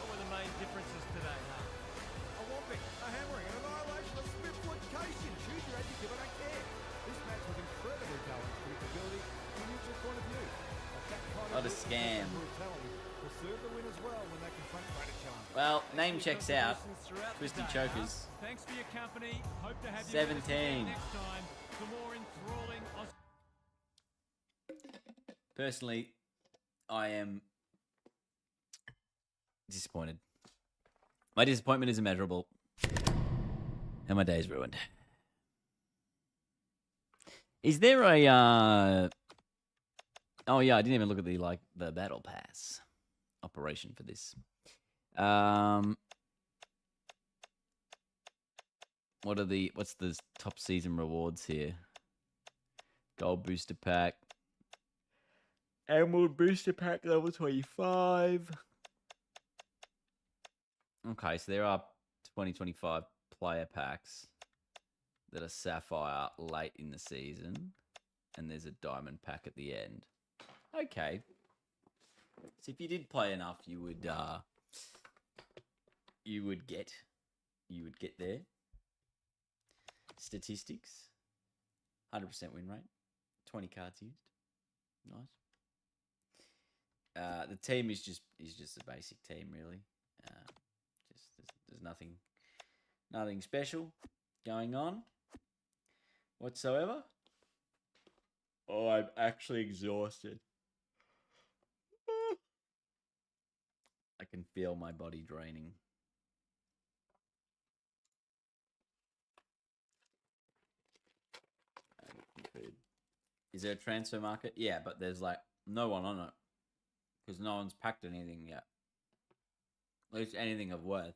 What were the main differences today, huh? A whopping, a hammering, an annihilation, a split-foot-cation. Choose your adjective, I don't care. This match was incredibly dull in predictability from a neutral point of view. But that kind What a of scam. brutality will serve the winners well when they confront greater challenges. Well, name checks out. Contributions throughout the Twisted day, Chokers. huh? Thanks for your company. Hope to have you 17. with us again next time for more enthralling Personally, I am disappointed. My disappointment is immeasurable. And my day is ruined. Is there a oh yeah, I didn't even look at the battle pass operation for this. What's the top season rewards here? Gold booster pack. Emerald booster pack level 25. Okay, so there are 2025 player packs that are sapphire late in the season, and there's a diamond pack at the end. Okay. So if you did play enough, you would get there. Statistics. 100% win rate. 20 cards used. Nice. The team is just a basic team, really. There's nothing special going on whatsoever. Oh, I'm actually exhausted. I can feel my body draining. Is there a transfer market? Yeah, but there's no one on it because no one's packed anything yet. At least anything of worth.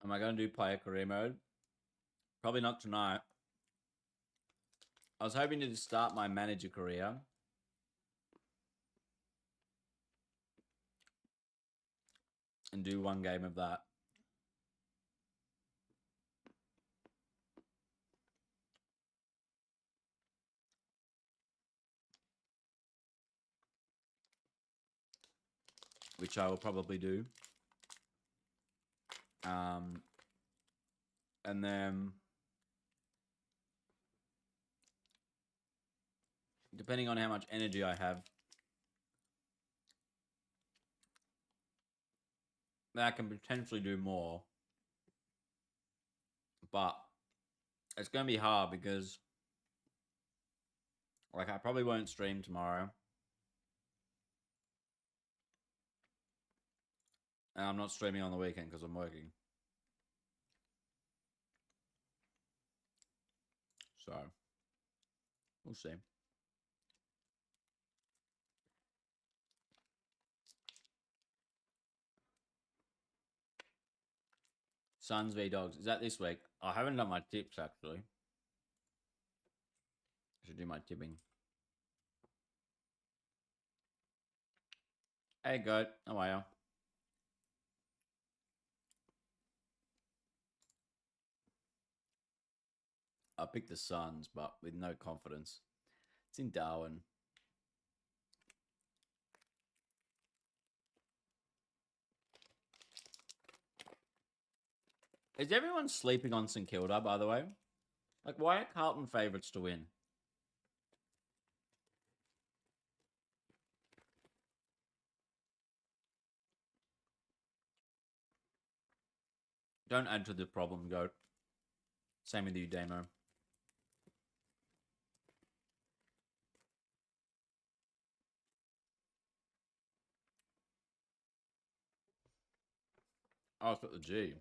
Am I going to do player career mode? Probably not tonight. I was hoping to start my manager career and do one game of that. Which I will probably do. And then, depending on how much energy I have, I can potentially do more. But it's going to be hard because, like, I probably won't stream tomorrow. And I'm not streaming on the weekend because I'm working. So, we'll see. Suns v Dogs. Is that this week? I haven't done my tips, actually. I should do my tipping. Hey, Goat. How are you? I picked the Suns, but with no confidence. It's in Darwin. Is everyone sleeping on St Kilda, by the way? Like, why are Carlton favourites to win? Don't add to the problem, Goat. Same with you, Damo. Oh, it's got the G.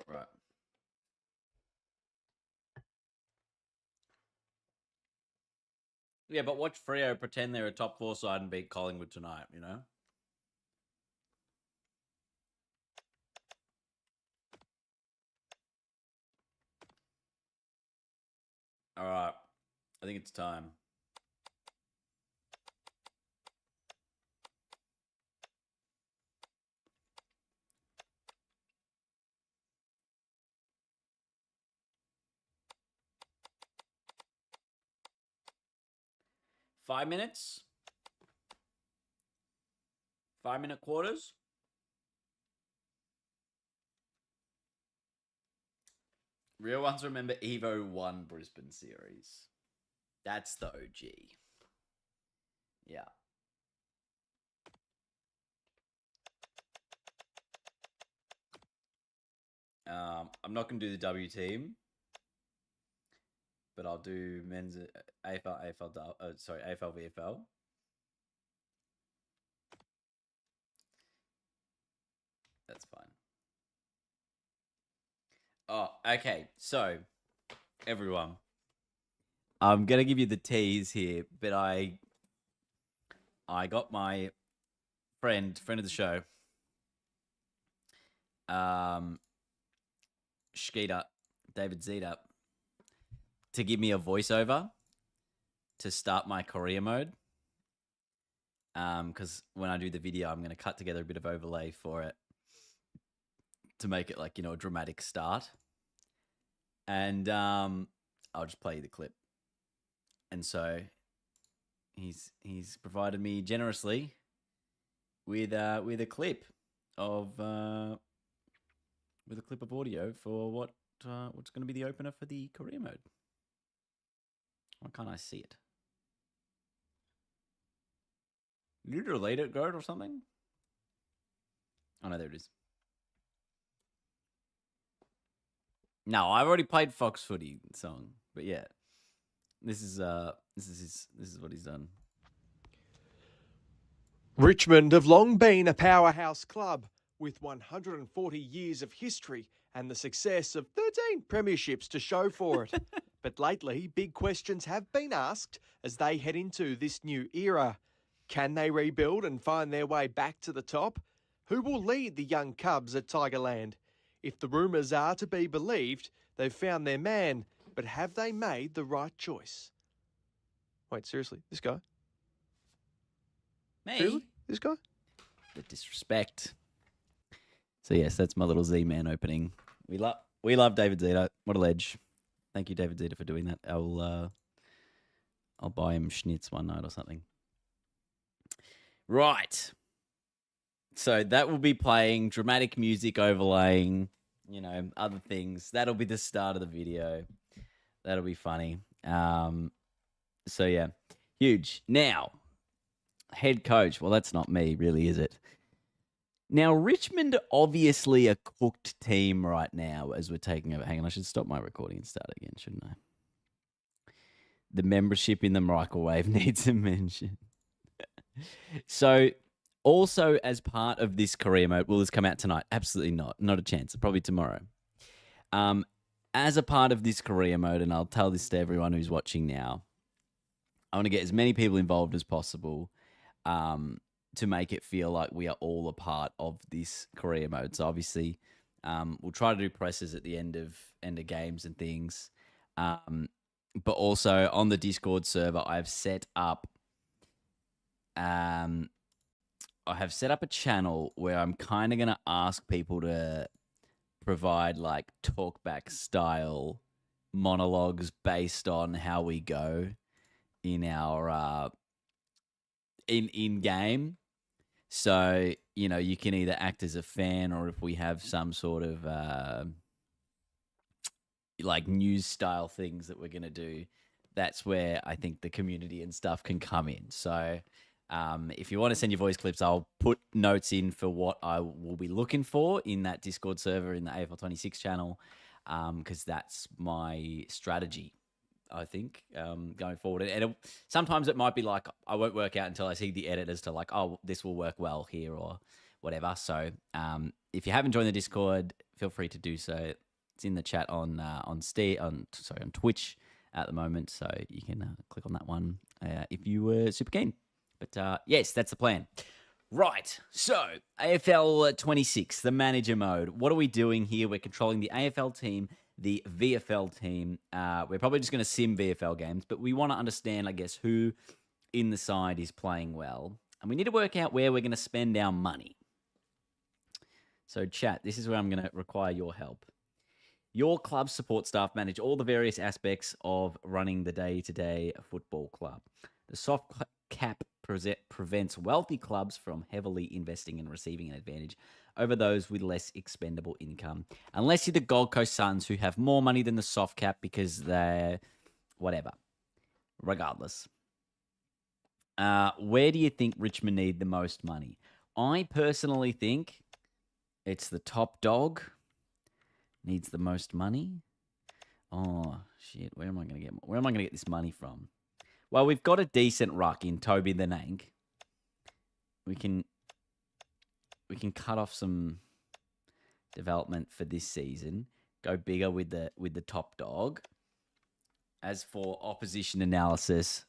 Right. Yeah, but watch Freo pretend they're a top 4 side and beat Collingwood tonight, you know? All right. I think it's time. Five minutes? 5-minute quarters? Real ones remember Evo 1 Brisbane series. That's the OG. Yeah. I'm not going to do the W team, but I'll do men's AFL, AFL VFL. That's fine. Oh, okay. So, everyone, I'm gonna give you the tease here, but I got my friend of the show, Skeeter, David Zeta, to give me a voiceover to start my career mode. Because when I do the video, I'm gonna cut together a bit of overlay for it to make it like, you know, a dramatic start. And I'll just play you the clip. And so he's provided me generously with a clip of audio for what's going to be the opener for the career mode. Why can't I see it? You delete it, Gert, or something? Oh no, there it is. No, I've already played Fox Footy song, but yeah, this is what he's done. Richmond have long been a powerhouse club with 140 years of history and the success of 13 premierships to show for it. But lately, big questions have been asked as they head into this new era. Can they rebuild and find their way back to the top? Who will lead the young Cubs at Tigerland? If the rumours are to be believed, they've found their man, but have they made the right choice? Wait, seriously, this guy? Me? Seriously, this guy? The disrespect. So yes, that's my little Z-Man opening. We love David Zeta. What a ledge. Thank you, David Zeta, for doing that. I'll buy him schnitz one night or something. Right. So that will be playing dramatic music overlaying, other things. That'll be the start of the video. That'll be funny. So yeah, huge. Now, head coach. Well, that's not me, really, is it? Now, Richmond obviously a cooked team right now as we're taking over. Hang on, I should stop my recording and start again, shouldn't I? The membership in the microwave needs a mention. So, also as part of this career mode, will this come out tonight? Absolutely not. Not a chance. Probably tomorrow. As a part of this career mode, and I'll tell this to everyone who's watching now, I want to get as many people involved as possible to make it feel like we are all a part of this career mode. So obviously, we'll try to do presses at the end of games and things. But also on the Discord server, I've set up a channel where I'm kind of going to ask people to provide like talkback style monologues based on how we go in our in game. So, you can either act as a fan, or if we have some sort of like news style things that we're going to do, that's where I think the community and stuff can come in. So if you want to send your voice clips, I'll put notes in for what I will be looking for in that Discord server in the AFL 26 channel, because that's my strategy, I think, going forward. And sometimes it might be like I won't work out until I see the edit as to like, oh, this will work well here or whatever. So if you haven't joined the Discord, feel free to do so. It's in the chat on Twitch at the moment, so you can click on that one if you were super keen. But yes, that's the plan. Right, so AFL 26, the manager mode. What are we doing here? We're controlling the AFL team, the VFL team. We're probably just going to sim VFL games, but we want to understand, I guess, who in the side is playing well. And we need to work out where we're going to spend our money. So chat, this is where I'm going to require your help. Your club support staff manage all the various aspects of running the day-to-day football club. The soft cap prevents wealthy clubs from heavily investing and receiving an advantage over those with less expendable income. Unless you're the Gold Coast Suns, who have more money than the soft cap because they're whatever. Regardless. Where do you think Richmond need the most money? I personally think it's the top dog needs the most money. Oh shit! Where am I going to get this money from? Well, we've got a decent ruck in Toby the Nank. We can cut off some development for this season. Go bigger with the top dog. As for opposition analysis,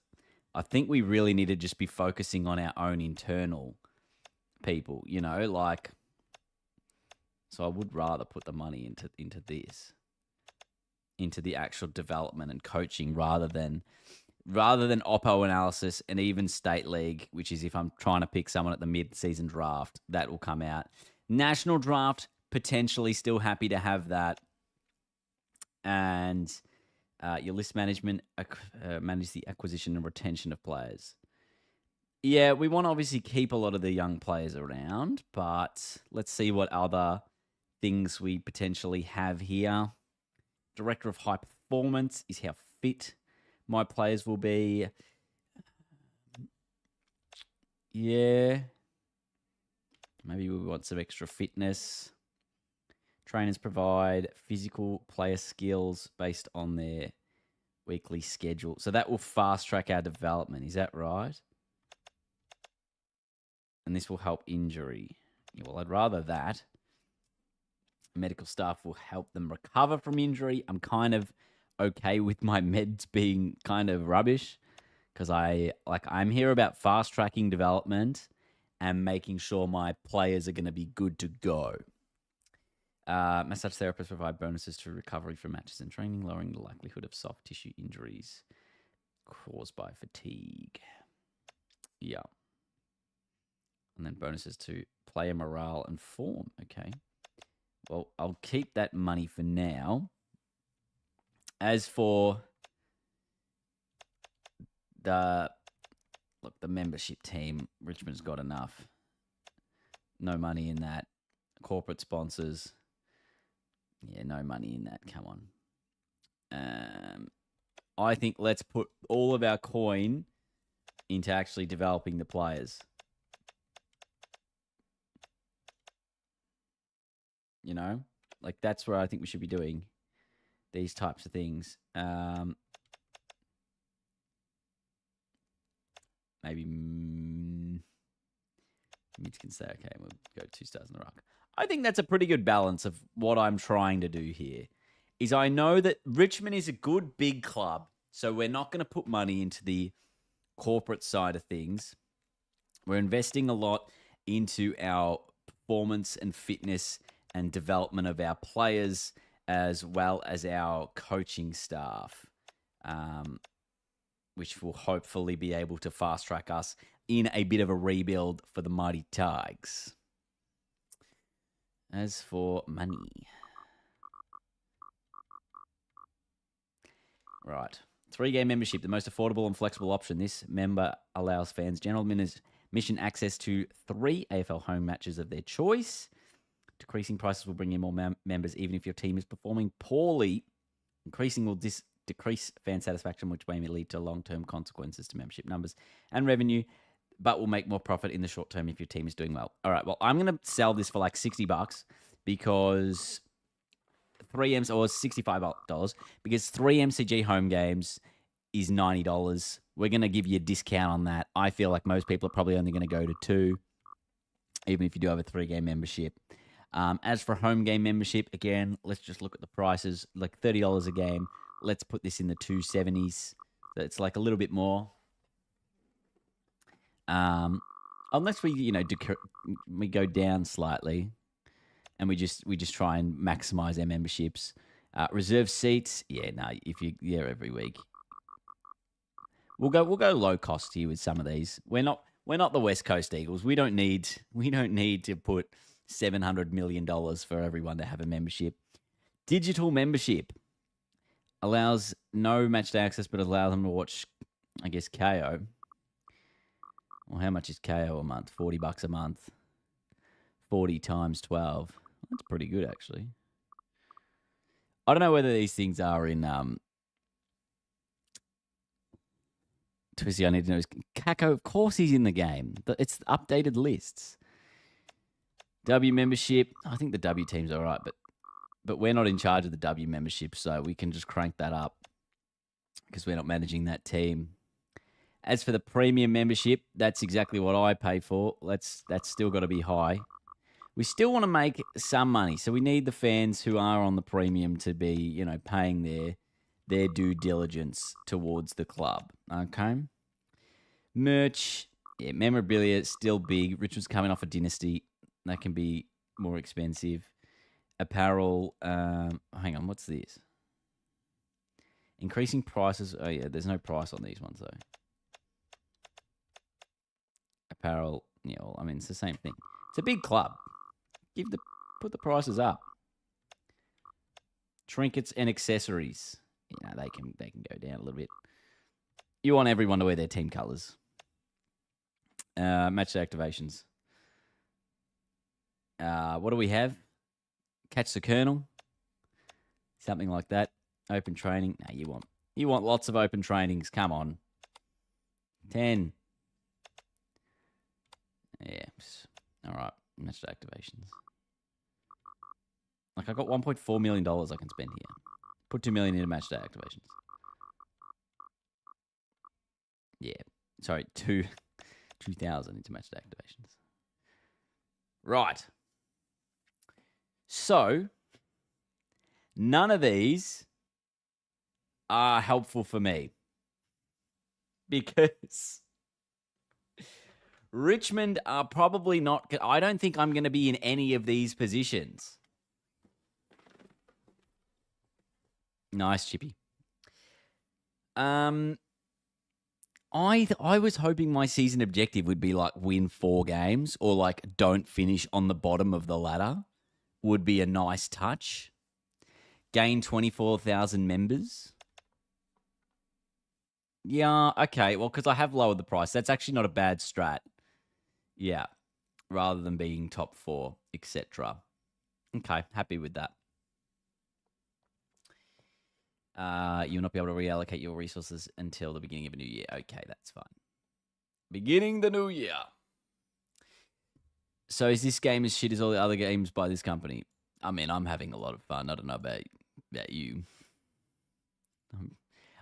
I think we really need to just be focusing on our own internal people. So I would rather put the money into this, into the actual development and coaching, rather than Oppo analysis and even State League, which is if I'm trying to pick someone at the mid-season draft, that will come out. National draft, potentially still happy to have that. And your list management, manage the acquisition and retention of players. Yeah, we want to obviously keep a lot of the young players around, but let's see what other things we potentially have here. Director of High Performance is how fit my players will be. Yeah. Maybe we want some extra fitness. Trainers provide physical player skills based on their weekly schedule. So that will fast track our development. Is that right? And this will help injury. Yeah, well, I'd rather that. Medical staff will help them recover from injury. I'm kind of okay with my meds being kind of rubbish because I'm here about fast tracking development and making sure my players are going to be good to go. Massage therapists provide bonuses to recovery from matches and training, lowering the likelihood of soft tissue injuries caused by fatigue. Yeah. And then bonuses to player morale and form. Okay. Well, I'll keep that money for now. As for the membership team, Richmond's got enough. No money in that. Corporate sponsors. Yeah, no money in that. Come on. I think let's put all of our coin into actually developing the players. You know? Like, that's where I think we should be doing these types of things. Maybe Mitch can say, okay, we'll go 2 stars in the ruck. I think that's a pretty good balance of what I'm trying to do here. Is I know that Richmond is a good big club, so we're not going to put money into the corporate side of things. We're investing a lot into our performance and fitness and development of our players, as well as our coaching staff, which will hopefully be able to fast track us in a bit of a rebuild for the Mighty Tigers. As for money. Right. 3-game membership, the most affordable and flexible option. This member allows fans general admission access to 3 AFL home matches of their choice. Decreasing prices will bring in more members, even if your team is performing poorly. Increasing will decrease fan satisfaction, which may lead to long-term consequences to membership numbers and revenue, but will make more profit in the short term if your team is doing well. All right, well, I'm going to sell this for like $60 because 3M's or $65 because 3 MCG home games is $90. We're going to give you a discount on that. I feel like most people are probably only going to go to 2, even if you do have a 3-game membership. As for home game membership, again, let's just look at the prices, like $30 a game. Let's put this in the 270s. That's like a little bit more. Unless we, we go down slightly, and we just try and maximize our memberships. Reserve seats, every week. We'll go low cost here with some of these. We're not the West Coast Eagles. We don't need to put $700 million for everyone to have a membership. Digital membership allows no matchday access, but allows them to watch, I guess, KO. Well, how much is KO a month? $40 a month. 40 times 12. That's pretty good, actually. I don't know whether these things are in... Twisty, I need to know. Kako, of course he's in the game. It's updated lists. W membership. I think the W team's all right, but we're not in charge of the W membership, so we can just crank that up because we're not managing that team. As for the premium membership, that's exactly what I pay for. That's still got to be high. We still want to make some money, so we need the fans who are on the premium to be, paying their due diligence towards the club. Okay. Merch, memorabilia, still big. Richmond's coming off a dynasty. That can be more expensive. Apparel, hang on, what's this? Increasing prices. Oh, yeah, there's no price on these ones, though. Apparel, it's the same thing. It's a big club. Put the prices up. Trinkets and accessories. They can go down a little bit. You want everyone to wear their team colours. Match activations. What do we have? Catch the Colonel. Something like that. Open training. No, you want lots of open trainings. Come on. 10. Yeah. All right. Match activations. Like, I've got $1.4 million I can spend here. Put $2 million into match day activations. Yeah. Sorry, 2,000 into match day activations. Right. So, none of these are helpful for me. Because Richmond are probably not... I don't think I'm going to be in any of these positions. Nice, Chippy. I was hoping my season objective would be like win 4 games or like don't finish on the bottom of the ladder. Would be a nice touch. Gain 24,000 members. Yeah, okay. Well, because I have lowered the price. That's actually not a bad strat. Yeah. Rather than being top 4, etc. Okay, happy with that. You'll not be able to reallocate your resources until the beginning of a new year. Okay, that's fine. Beginning the new year. So is this game as shit as all the other games by this company? I mean, I'm having a lot of fun. I don't know about you.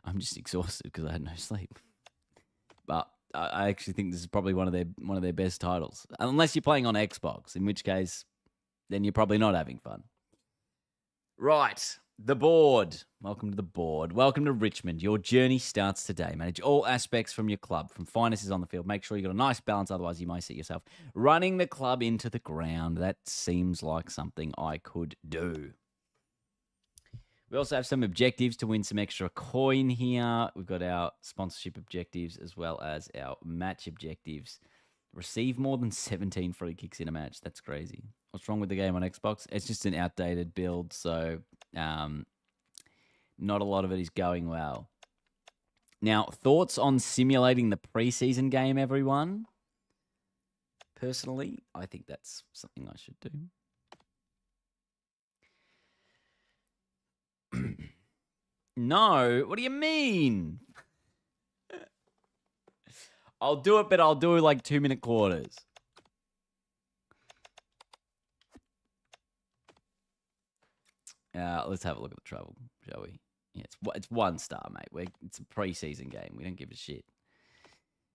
I'm just exhausted because I had no sleep. But I actually think this is probably one of their best titles. Unless you're playing on Xbox, in which case, then you're probably not having fun. Right. The board. Welcome to the board. Welcome to Richmond. Your journey starts today. Manage all aspects from your club, from finances on the field. Make sure you got a nice balance, otherwise you might see yourself running the club into the ground. That seems like something I could do. We also have some objectives to win some extra coin here. We've got our sponsorship objectives as well as our match objectives. Receive more than 17 free kicks in a match. That's crazy. What's wrong with the game on Xbox? It's just an outdated build, so not a lot of it is going well. Now, thoughts on simulating the preseason game, everyone? Personally, I think that's something I should do. No, what do you mean? I'll do it, but I'll do like 2-minute quarters. Let's have a look at the travel, shall we? Yeah, it's 1 star, mate. It's a preseason game. We don't give a shit.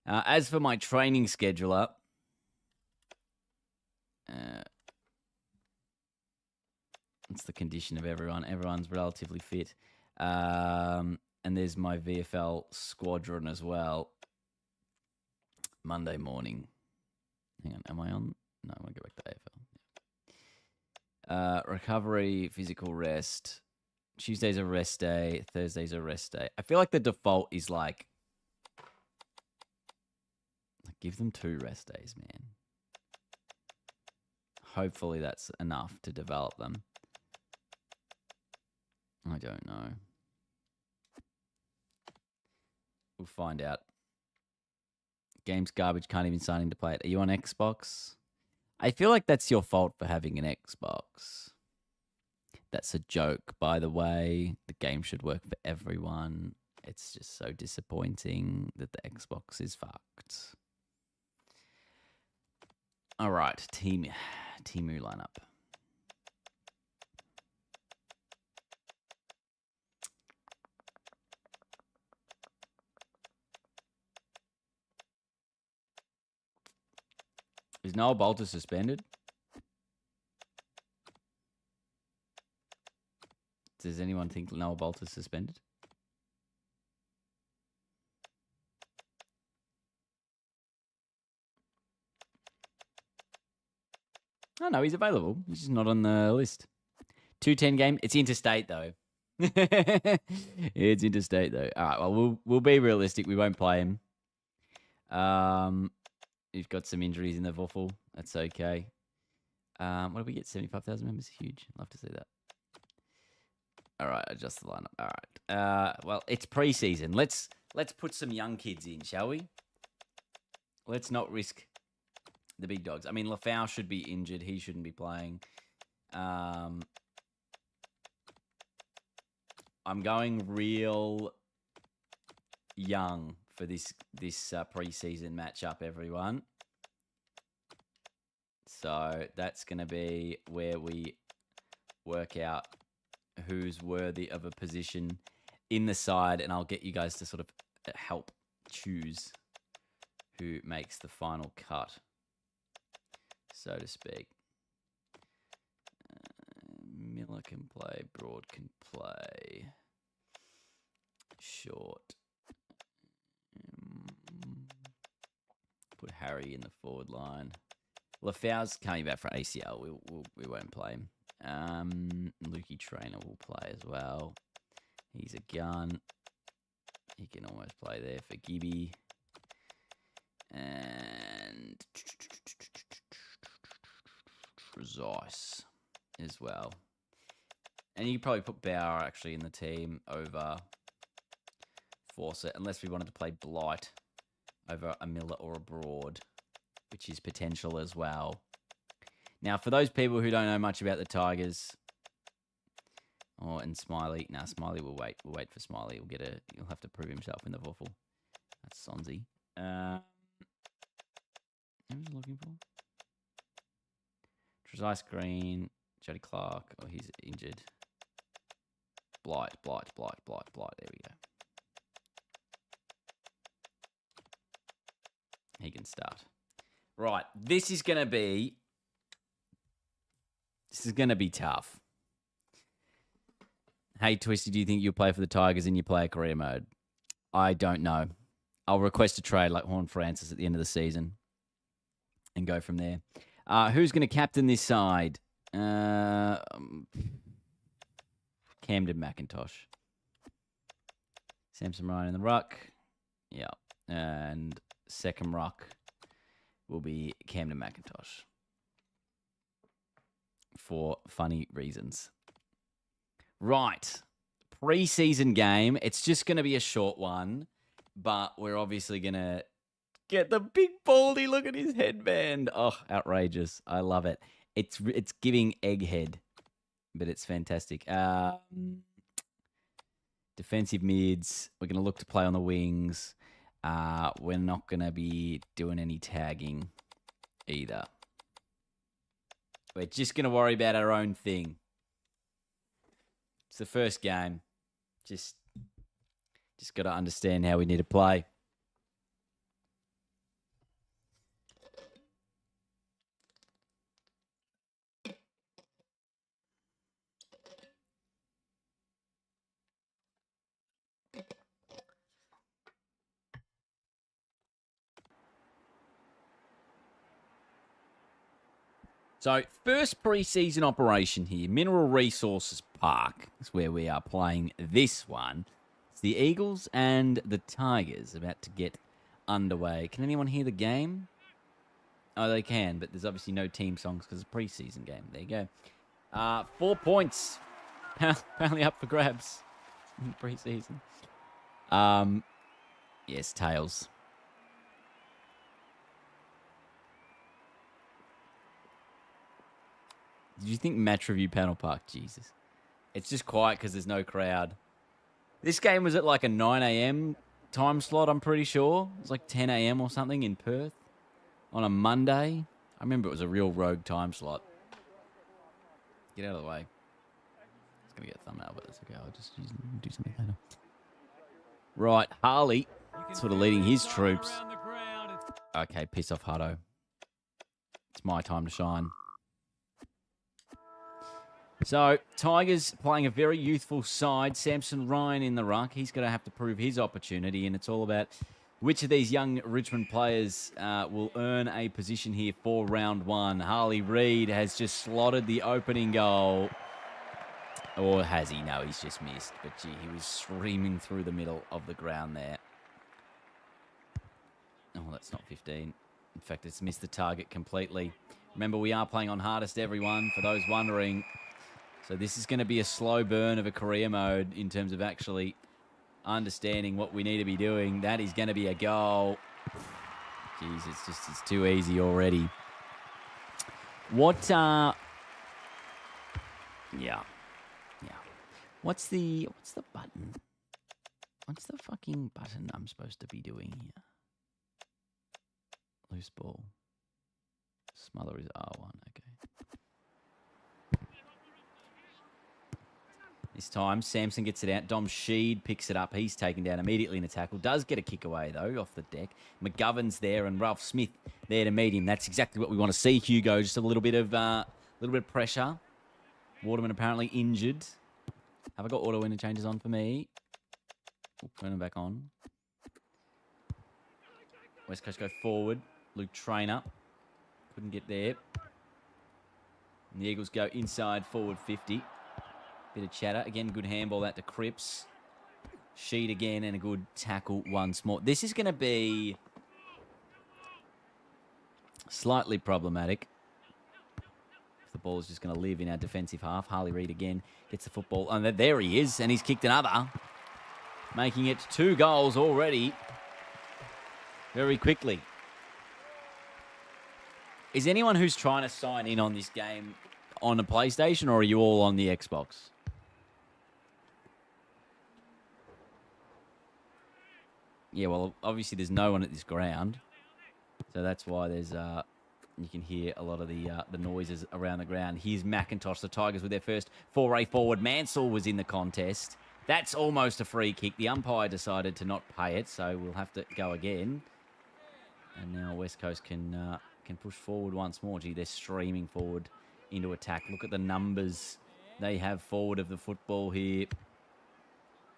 As for my training scheduler, it's the condition of everyone. Everyone's relatively fit. And there's my VFL squadron as well. Monday morning. Hang on, am I on? No, I want to go back to AFL. Recovery, physical rest. Tuesday's a rest day. Thursday's a rest day. I feel like the default is like give them 2 rest days, man. Hopefully that's enough to develop them. I don't know. We'll find out. Game's garbage, can't even sign in to play it. Are you on Xbox? I feel like that's your fault for having an Xbox. That's a joke, by the way. The game should work for everyone. It's just so disappointing that the Xbox is fucked. All right, Timu lineup. Is Noah Bolter suspended? Does anyone think Noah Bolter's suspended? Oh, no, he's available. He's just not on the list. 2-10 game. It's interstate, though. It's interstate, though. All right, well, we'll be realistic. We won't play him. You've got some injuries in the Vuffle. That's okay. What did we get? 75,000 members? Huge. Love to see that. All right, adjust the lineup. All right. Well, it's preseason. Let's put some young kids in, shall we? Let's not risk the big dogs. I mean, Lafau should be injured. He shouldn't be playing. I'm going real young for this preseason matchup, everyone. So that's going to be where we work out who's worthy of a position in the side, and I'll get you guys to sort of help choose who makes the final cut, so to speak. Miller can play, Broad can play, Short. Put Harry in the forward line. Lafau's coming back for ACL. We won't play him. Lukey Trainer will play as well. He's a gun. He can almost play there for Gibby. And Zeiss as well. And you could probably put Bauer actually in the team over Fawcett, unless we wanted to play Blight over a Miller or a Broad, which is potential as well. Now, for those people who don't know much about the Tigers, and Smiley, Smiley will wait. We'll wait for Smiley. He'll have to prove himself in the Waffle. That's Sonzy. Who was I looking for? Trezise Green, Jody Clark. Oh, he's injured. Blight. There we go. He can start. Right, this is going to be tough. Hey, Twisty, do you think you'll play for the Tigers in your player career mode? I don't know. I'll request a trade like Horn Francis at the end of the season and go from there. Who's going to captain this side? Camden McIntosh. Samson Ryan in the ruck. Yeah. And second ruck will be Camden McIntosh. For funny reasons. Right. Preseason game. It's just going to be a short one, but we're obviously going to get the big baldy. Look at his headband. Oh, outrageous. I love it. It's giving egghead, but it's fantastic. Defensive mids. We're going to look to play on the wings. We're not going to be doing any tagging either. We're just going to worry about our own thing. It's the first game. Just got to understand how we need to play. So, first preseason operation here, Mineral Resources Park is where we are playing this one. It's the Eagles and the Tigers about to get underway. Can anyone hear the game? Oh, they can, but there's obviously no team songs because it's a preseason game. There you go. 4 points. Apparently up for grabs in preseason. Yes, tails. Did you think match review panel park? Jesus. It's just quiet because there's no crowd. This game was at like a 9 a.m. time slot, I'm pretty sure. It was like 10 a.m. or something in Perth on a Monday. I remember it was a real rogue time slot. Get out of the way. It's going to get a thumbnail, but that's okay. I'll just do something later. Right, Harley sort of leading his troops. Okay, piss off, Hutto. It's my time to shine. So, Tigers playing a very youthful side. Samson Ryan in the ruck. He's going to have to prove his opportunity, and it's all about which of these young Richmond players will earn a position here for round one. Harley Reid has just slotted the opening goal. Or has he? No, he's just missed. But, gee, he was streaming through the middle of the ground there. Oh, that's not 15. In fact, it's missed the target completely. Remember, we are playing on hardest everyone, for those wondering. So this is going to be a slow burn of a career mode in terms of actually understanding what we need to be doing. That is going to be a goal. Jeez, it's too easy already. Yeah. What's the button? What's the fucking button I'm supposed to be doing here? Loose ball. Smother is R1, okay. This time, Samson gets it out. Dom Sheed picks it up. He's taken down immediately in a tackle. Does get a kick away, though, off the deck. McGovern's there and Ralph Smith there to meet him. That's exactly what we want to see, Hugo. Just a little bit of pressure. Waterman apparently injured. Have I got auto interchanges on for me? We'll turn them back on. West Coast go forward. Luke Traynor. Couldn't get there. And the Eagles go inside, forward 50. Bit of chatter. Again, good handball out to Cripps. Sheet again and a good tackle once more. This is going to be slightly problematic. The ball is just going to live in our defensive half. Harley Reid again gets the football. And there he is, and he's kicked another. Making it 2 goals already very quickly. Is anyone who's trying to sign in on this game on a PlayStation, or are you all on the Xbox? Yeah, well, obviously there's no one at this ground. So that's why there's... you can hear a lot of the noises around the ground. Here's McIntosh. The Tigers with their first foray forward. Mansell was in the contest. That's almost a free kick. The umpire decided to not pay it, so we'll have to go again. And now West Coast can push forward once more. Gee, they're streaming forward into attack. Look at the numbers they have forward of the football here.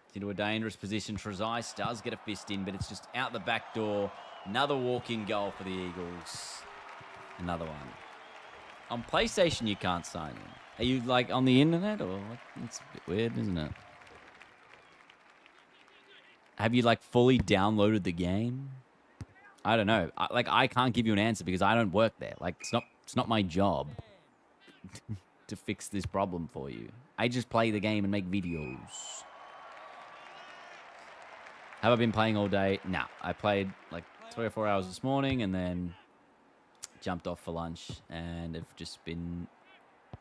It's into a dangerous position. Trezise does get a fist in, but it's just out the back door. Another walk-in goal for the Eagles. Another one. On PlayStation, you can't sign in. Are you, like, on the internet, or what? It's a bit weird, isn't it? Have you, like, fully downloaded the game? I don't know. I can't give you an answer because I don't work there. Like, it's not my job to fix this problem for you. I just play the game and make videos. Have I been playing all day? No. I played, like, 3 or 4 hours this morning and then jumped off for lunch and have just been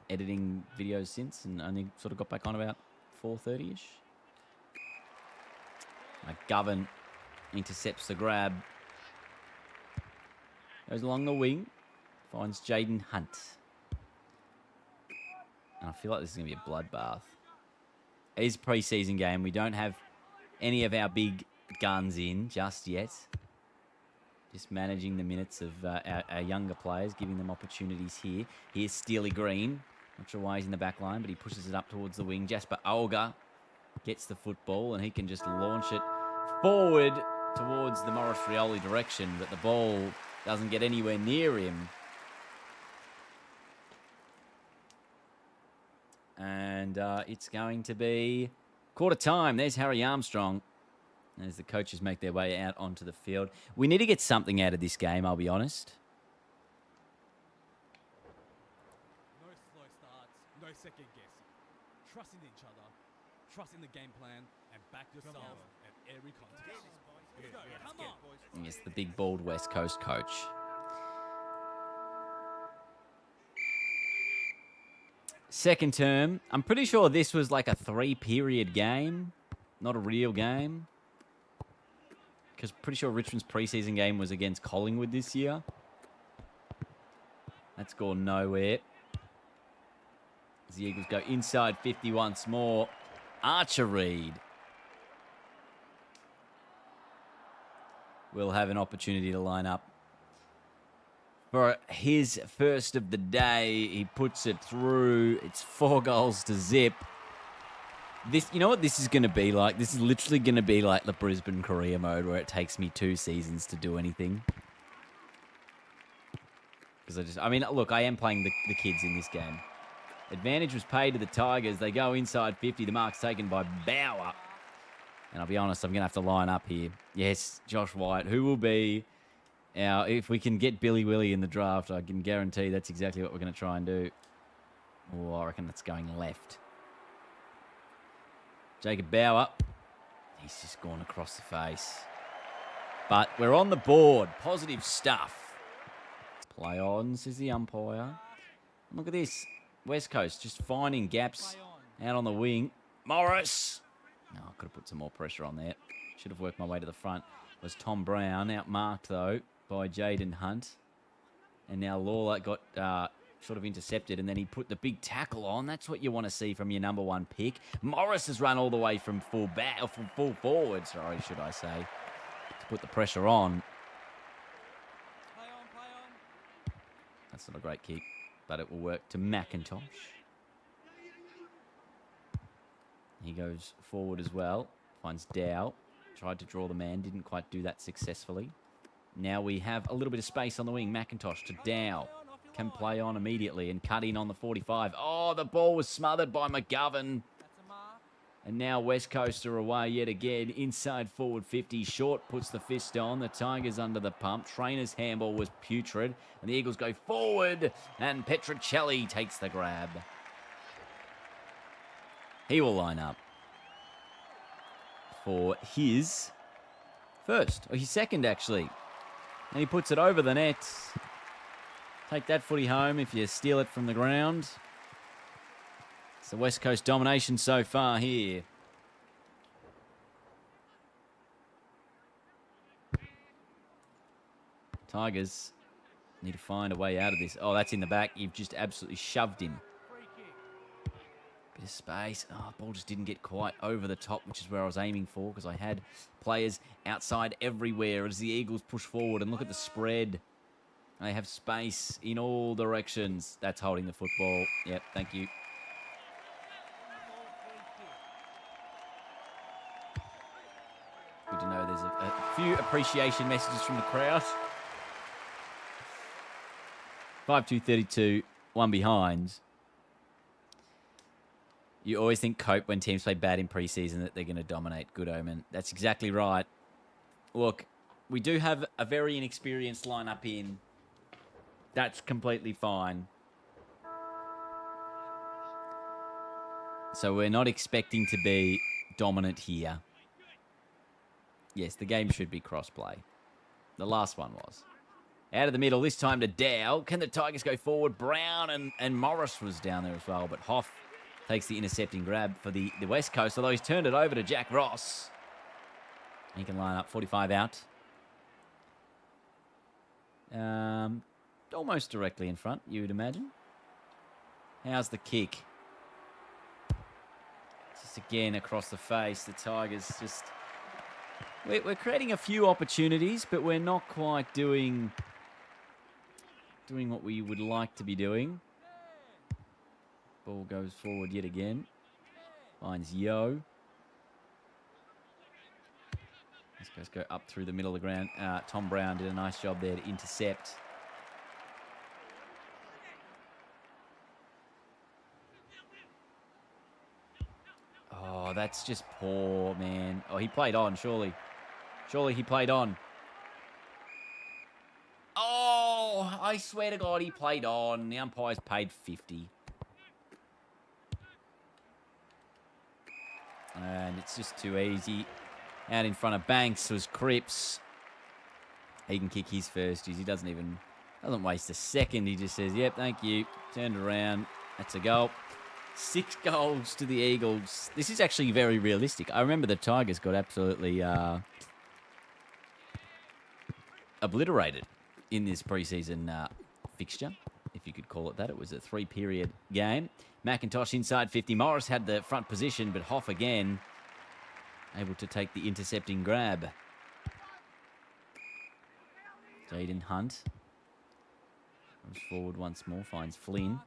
editing videos since and only sort of got back on about 4:30ish. McGovern intercepts the grab. Goes along the wing. Finds Jaden Hunt. And I feel like this is going to be a bloodbath. It is a preseason game. We don't have any of our big guns in just yet. Just managing the minutes of our younger players, giving them opportunities here. Here's Steely Green. Not sure why he's in the back line, but he pushes it up towards the wing. Jasper Olga gets the football, and he can just launch it forward towards the Morris Rioli direction, but the ball doesn't get anywhere near him. And it's going to be quarter time. There's Harry Armstrong as the coaches make their way out onto the field. We need to get something out of this game, I'll be honest. No slow starts, no second guessing. Trust in each other, trust in the game plan, and back yourself at every contest. Let's go, come on. Yes, the big, bald West Coast coach. Second term. I'm pretty sure this was like a 3-period game, not a real game. Because pretty sure Richmond's preseason game was against Collingwood this year. That's gone nowhere. As the Eagles go inside 50 once more. Archer Reid will have an opportunity to line up for his first of the day. He puts it through. It's 4 goals to zip. This, you know what this is going to be like? This is literally going to be like the Brisbane career mode where it takes me 2 seasons to do anything. Because I mean, look, I am playing the kids in this game. Advantage was paid to the Tigers. They go inside 50. The mark's taken by Bauer. And I'll be honest, I'm going to have to line up here. Yes, Josh White, who will be if we can get Billy Willie in the draft, I can guarantee that's exactly what we're going to try and do. Oh, I reckon that's going left. Jacob Bauer. He's just gone across the face. But we're on the board. Positive stuff. Play on, says the umpire. Look at this. West Coast just finding gaps out on the wing. Morris. No, I could have put some more pressure on there. Should have worked my way to the front. It was Tom Brown. Outmarked, though, by Jaden Hunt. And now Lawler got sort of intercepted, and then he put the big tackle on. That's what you want to see from your number 1 pick. Morris has run all the way from full forward, sorry, should I say, to put the pressure on. That's not a great kick, but it will work to McIntosh. He goes forward as well. Finds Dow. Tried to draw the man. Didn't quite do that successfully. Now we have a little bit of space on the wing. McIntosh to Dow. Can play on immediately and cut in on the 45. Oh, the ball was smothered by McGovern. And now West Coast are away yet again. Inside forward 50. Short puts the fist on. The Tigers under the pump. Trainer's handball was putrid. And the Eagles go forward. And Petrocelli takes the grab. He will line up for his first. Or his second, actually. And he puts it over the net. Take that footy home if you steal it from the ground. It's the West Coast domination so far here. Tigers need to find a way out of this. Oh, that's in the back. You've just absolutely shoved him. Bit of space. Oh, ball just didn't get quite over the top, which is where I was aiming for because I had players outside everywhere as the Eagles push forward. And look at the spread. They have space in all directions. That's holding the football. Yep, thank you. Good to know there's a few appreciation messages from the crowd. 5-2-32, one behind. You always think cope when teams play bad in preseason that they're going to dominate. Good omen. That's exactly right. Look, we do have a very inexperienced lineup in. That's completely fine. So we're not expecting to be dominant here. Yes, the game should be cross-play. The last one was. Out of the middle, this time to Dow. Can the Tigers go forward? Brown and Morris was down there as well, but Hoff takes the intercepting grab for the West Coast, although he's turned it over to Jack Ross. He can line up 45 out. Almost directly in front, you would imagine. How's the kick? Just again across the face. The Tigers just... We're creating a few opportunities, but we're not quite doing what we would like to be doing. Ball goes forward yet again. Finds Yo. These guys go up through the middle of the ground. Tom Brown did a nice job there to intercept. Oh, that's just poor, man. Oh, he played on, surely. Surely he played on. Oh, I swear to God he played on. The umpires paid 50. And it's just too easy. Out in front of Banks was Cripps. He can kick his first. He doesn't waste a second. He just says, yep, thank you. Turned around. That's a goal. 6 goals to the Eagles. This is actually very realistic. I remember the Tigers got absolutely obliterated in this preseason fixture, if you could call it that. It was a 3-period game. McIntosh inside 50. Morris had the front position, but Hoff again able to take the intercepting grab. Jaden Hunt comes forward once more, finds Flynn.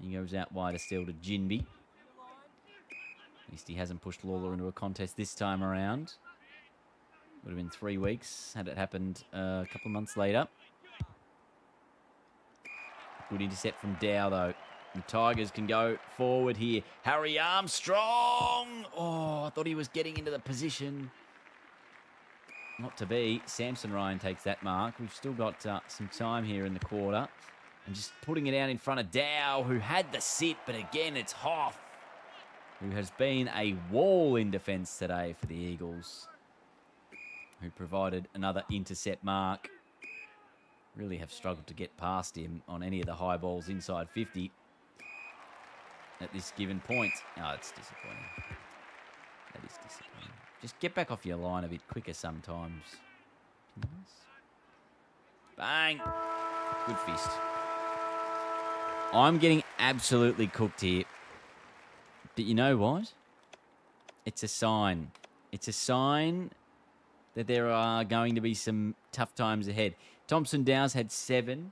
He goes out wider still to Jinby. At least he hasn't pushed Lawler into a contest this time around. Would have been 3 weeks had it happened a couple of months later. Good intercept from Dow, though. The Tigers can go forward here. Harry Armstrong! Oh, I thought he was getting into the position. Not to be. Samson Ryan takes that mark. We've still got some time here in the quarter. And just putting it out in front of Dow, who had the sit, but again, it's Hoff, who has been a wall in defence today for the Eagles, who provided another intercept mark. Really have struggled to get past him on any of the high balls inside 50 at this given point. Oh, it's disappointing. That is disappointing. Just get back off your line a bit quicker sometimes. Bang! Good fist. I'm getting absolutely cooked here. But you know what? It's a sign. It's a sign that there are going to be some tough times ahead. Thompson Dow's had 7.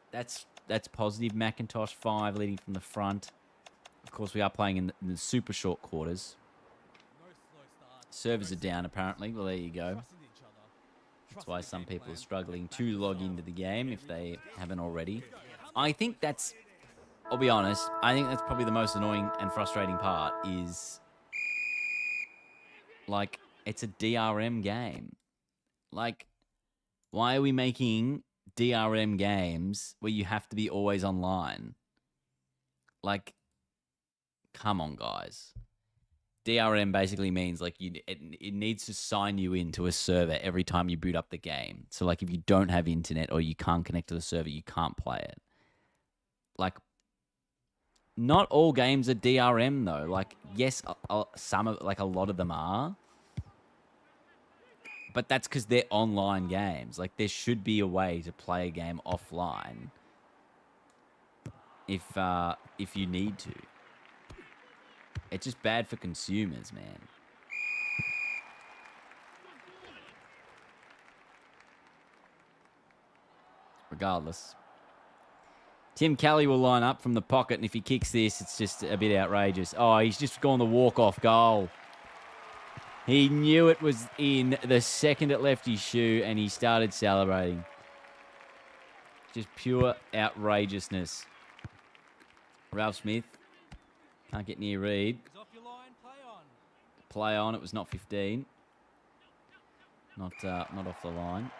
That's positive. McIntosh 5, leading from the front. Of course, we are playing in the super short quarters. Servers are down, apparently. Well, there you go. That's why some people are struggling to log into the game if they haven't already. I think that's... I'll be honest, I think that's probably the most annoying and frustrating part is Like, it's a DRM game. Like, why are we making DRM games where you have to be always online? Like, come on, guys. DRM basically means like it needs to sign you into a server every time you boot up the game. So like if you don't have internet or you can't connect to the server, you can't play it. Like, not all games are DRM though. Like, yes, some of like a lot of them are, but that's because they're online games. Like, there should be a way to play a game offline if you need to. It's just bad for consumers, man. Regardless. Tim Kelly will line up from the pocket, and if he kicks this, it's just a bit outrageous. Oh, he's just gone the walk-off goal. He knew it was in the second it left his shoe, and he started celebrating. Just pure outrageousness. Ralph Smith can't get near Reed. Play on. It was not 15. Not off the line.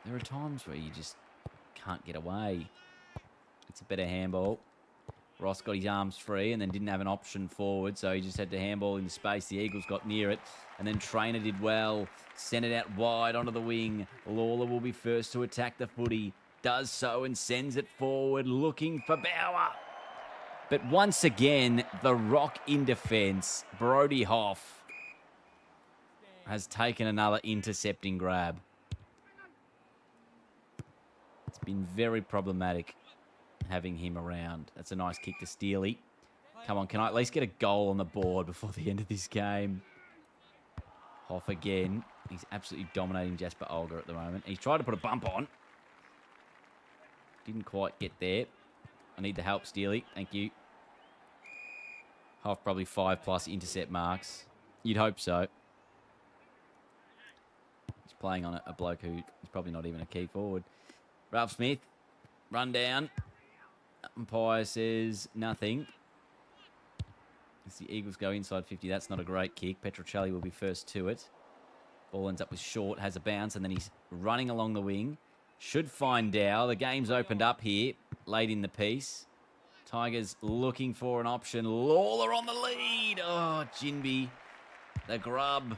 There are times where you just can't get away. It's a better handball. Ross got his arms free and then didn't have an option forward, so he just had to handball in space. The Eagles got near it, and then Trainer did well. Sent it out wide onto the wing. Lawler will be first to attack the footy. Does so and sends it forward, looking for Bauer. But once again, the rock in defence, Brody Hoff, has taken another intercepting grab. It's been very problematic having him around. That's a nice kick to Steely. Come on, can I at least get a goal on the board before the end of this game? Hoff again. He's absolutely dominating Jasper Olga at the moment. He's tried to put a bump on. Didn't quite get there. I need the help, Steely. Thank you. Hoff probably 5+ intercept marks. You'd hope so. He's playing on a bloke who is probably not even a key forward. Ralph Smith, run down. Umpire says nothing. As the Eagles go inside 50, that's not a great kick. Petrocelli will be first to it. Ball ends up with Short, has a bounce, and then he's running along the wing. Should find Dow. The game's opened up here, late in the piece. Tigers looking for an option. Lawler on the lead. Oh, Jinby, the grub,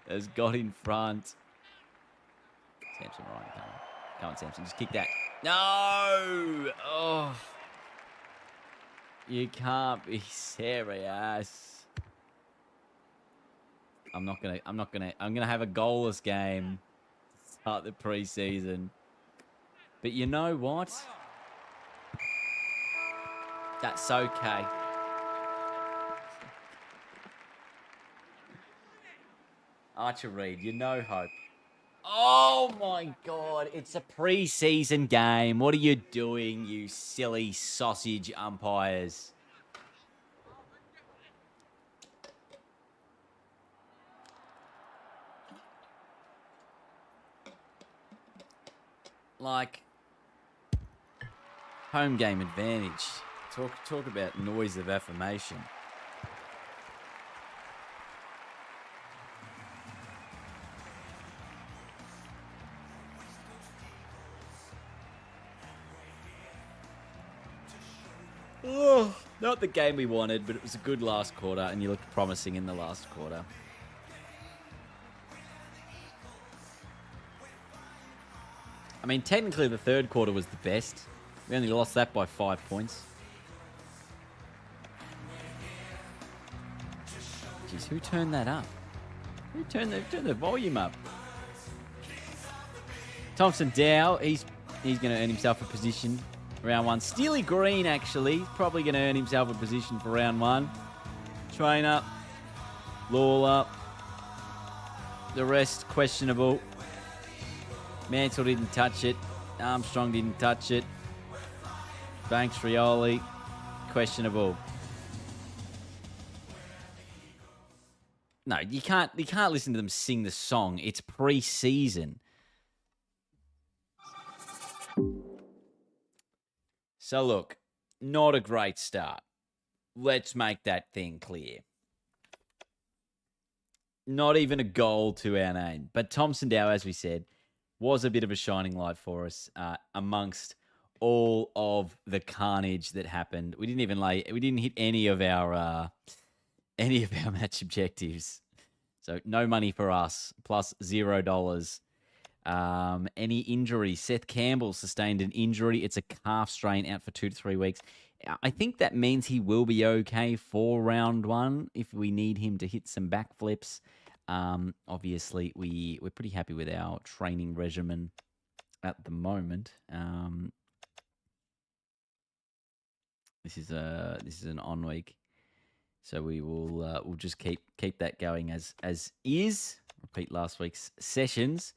has got in front. Samson, right? Come on, Samson. Just kick that. No! Oh. You can't be serious. I'm gonna have a goalless game to start the preseason. But you know what? That's okay. Archer Reed, you know hope. Oh my God, it's a preseason game. What are you doing, you silly sausage umpires? Like, home game advantage. Talk about noise of affirmation. Oh, not the game we wanted, but it was a good last quarter, and you looked promising in the last quarter. I mean, technically the third quarter was the best. We only lost that by 5 points. Jeez, who turned that up? Who turned the volume up? Thompson Dow, he's going to earn himself a position round one. Steely Green, actually, probably going to earn himself a position for round one. Trainer, Lawler, the rest questionable. Mansell didn't touch it. Armstrong didn't touch it. Banks, Rioli, questionable. No, you can't listen to them sing the song. It's pre-season. So look, not a great start. Let's make that thing clear. Not even a goal to our name. But Thompson Dow, as we said, was a bit of a shining light for us amongst all of the carnage that happened. We didn't hit any of our match objectives. So no money for us, plus $0. Any injury? Seth Campbell sustained an injury. It's a calf strain, out for 2 to 3 weeks. I think that means he will be okay for round 1 if we need him to hit some backflips. Obviously, we're pretty happy with our training regimen at the moment. This is an on week, so we will we'll just keep that going as is. Repeat last week's sessions.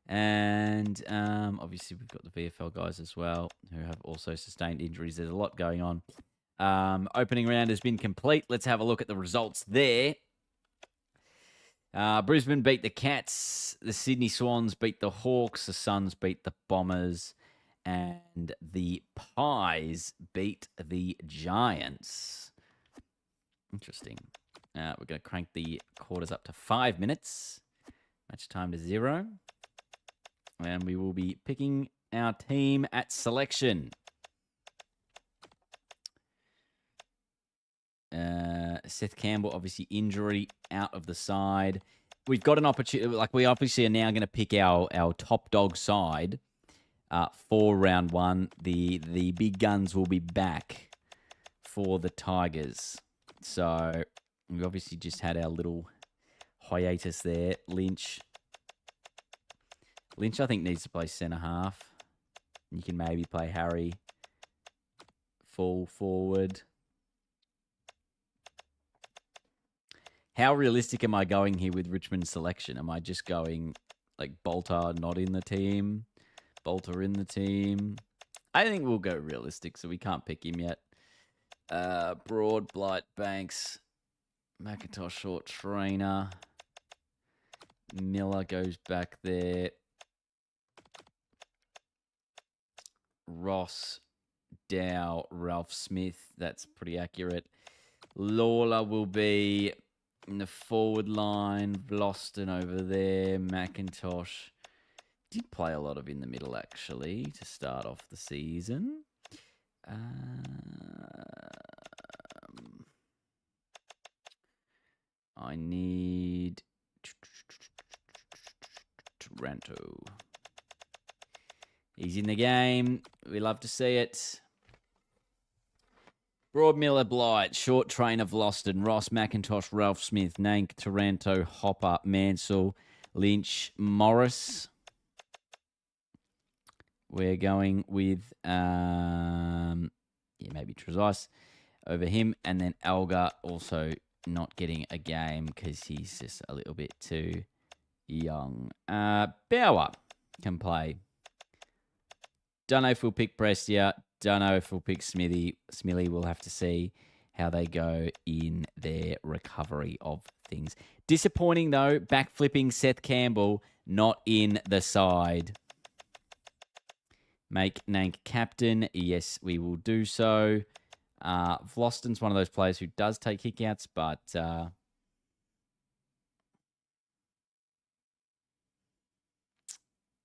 And obviously, we've got the VFL guys as well who have also sustained injuries. There's a lot going on. Opening round has been complete. Let's have a look at the results there. Brisbane beat the Cats. The Sydney Swans beat the Hawks. The Suns beat the Bombers. And the Pies beat the Giants. Interesting. We're going to crank the quarters up to 5 minutes. Match time to 0. And we will be picking our team at selection. Seth Campbell, obviously injury, out of the side. We've got an opportunity, we obviously are now going to pick our top dog side for round 1. The big guns will be back for the Tigers. So we obviously just had our little hiatus there. Lynch, I think, needs to play centre half. You can maybe play Harry full forward. How realistic am I going here with Richmond's selection? Am I just going Bolter not in the team, Bolter in the team? I think we'll go realistic, so we can't pick him yet. Broad, Blight, Banks, McIntosh, short trainer. Miller goes back there. Ross, Dow, Ralph Smith. That's pretty accurate. Lawler will be in the forward line. Vlosten over there. McIntosh did play a lot of in the middle, actually, to start off the season. I need Toronto. He's in the game. We love to see it. Broad, Miller, Blight, short trainer, Vlosten, Ross, McIntosh, Ralph Smith, Nank, Taranto, Hopper, Mansell, Lynch, Morris. We're going with, maybe Trezise over him. And then Alga also not getting a game because he's just a little bit too young. Bauer can play. Don't know if we'll pick Brescia. Don't know if we'll pick Smithy. Smilly will have to see how they go in their recovery of things. Disappointing, though, backflipping Seth Campbell not in the side. Make Nank captain. Yes, we will do so. Vlosten's one of those players who does take kickouts, but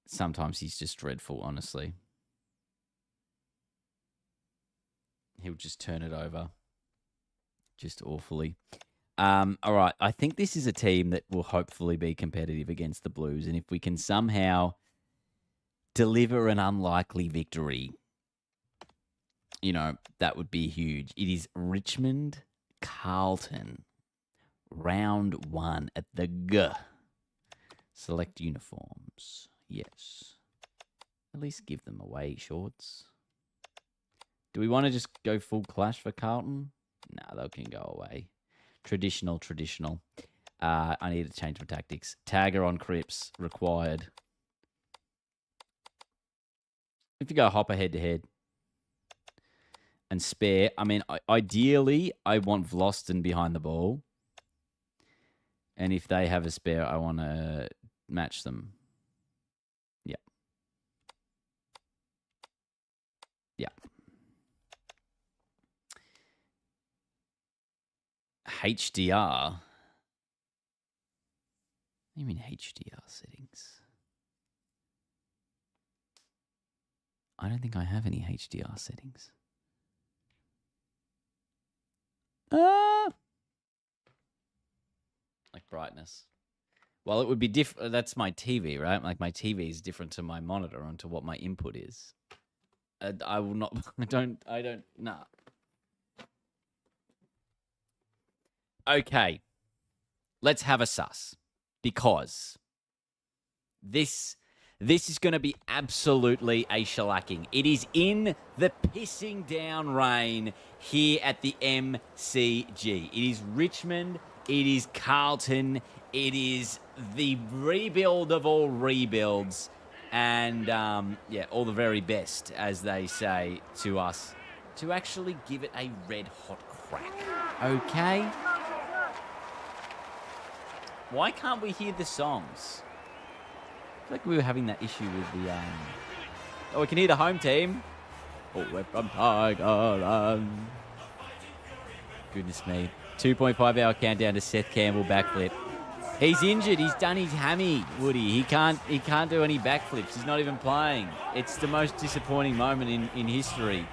sometimes he's just dreadful, honestly. He'll just turn it over just awfully. All right, I think this is a team that will hopefully be competitive against the Blues. And if we can somehow deliver an unlikely victory, that would be huge. It is Richmond Carlton, round 1 at the G. Select uniforms. Yes. At least give them away shorts. Do we want to just go full clash for Carlton? No, they can go away. Traditional. I need to change my tactics. Tagger on Cripps required. If you go Hopper head-to-head and spare, ideally, I want Vlosten behind the ball. And if they have a spare, I want to match them. Yeah. HDR. What do you mean HDR settings? I don't think I have any HDR settings. Like brightness. Well, it would be different. That's my TV, right? Like my TV is different to my monitor and to what my input is. I will not. I don't. Nah. Okay. Let's have a sus, because this is going to be absolutely a shellacking. It is in the pissing down rain here at the MCG. It is Richmond. It is Carlton. It is the rebuild of all rebuilds. And, all the very best, as they say to us, to actually give it a red-hot crack. Okay? Why can't we hear the songs? I feel like we were having that issue with the... Oh, we can hear the home team. Oh, we're from Tigerland. Goodness me. 2.5 hour countdown to Seth Campbell backflip. He's injured. He's done his hammy, Woody. He can't do any backflips. He's not even playing. It's the most disappointing moment in history.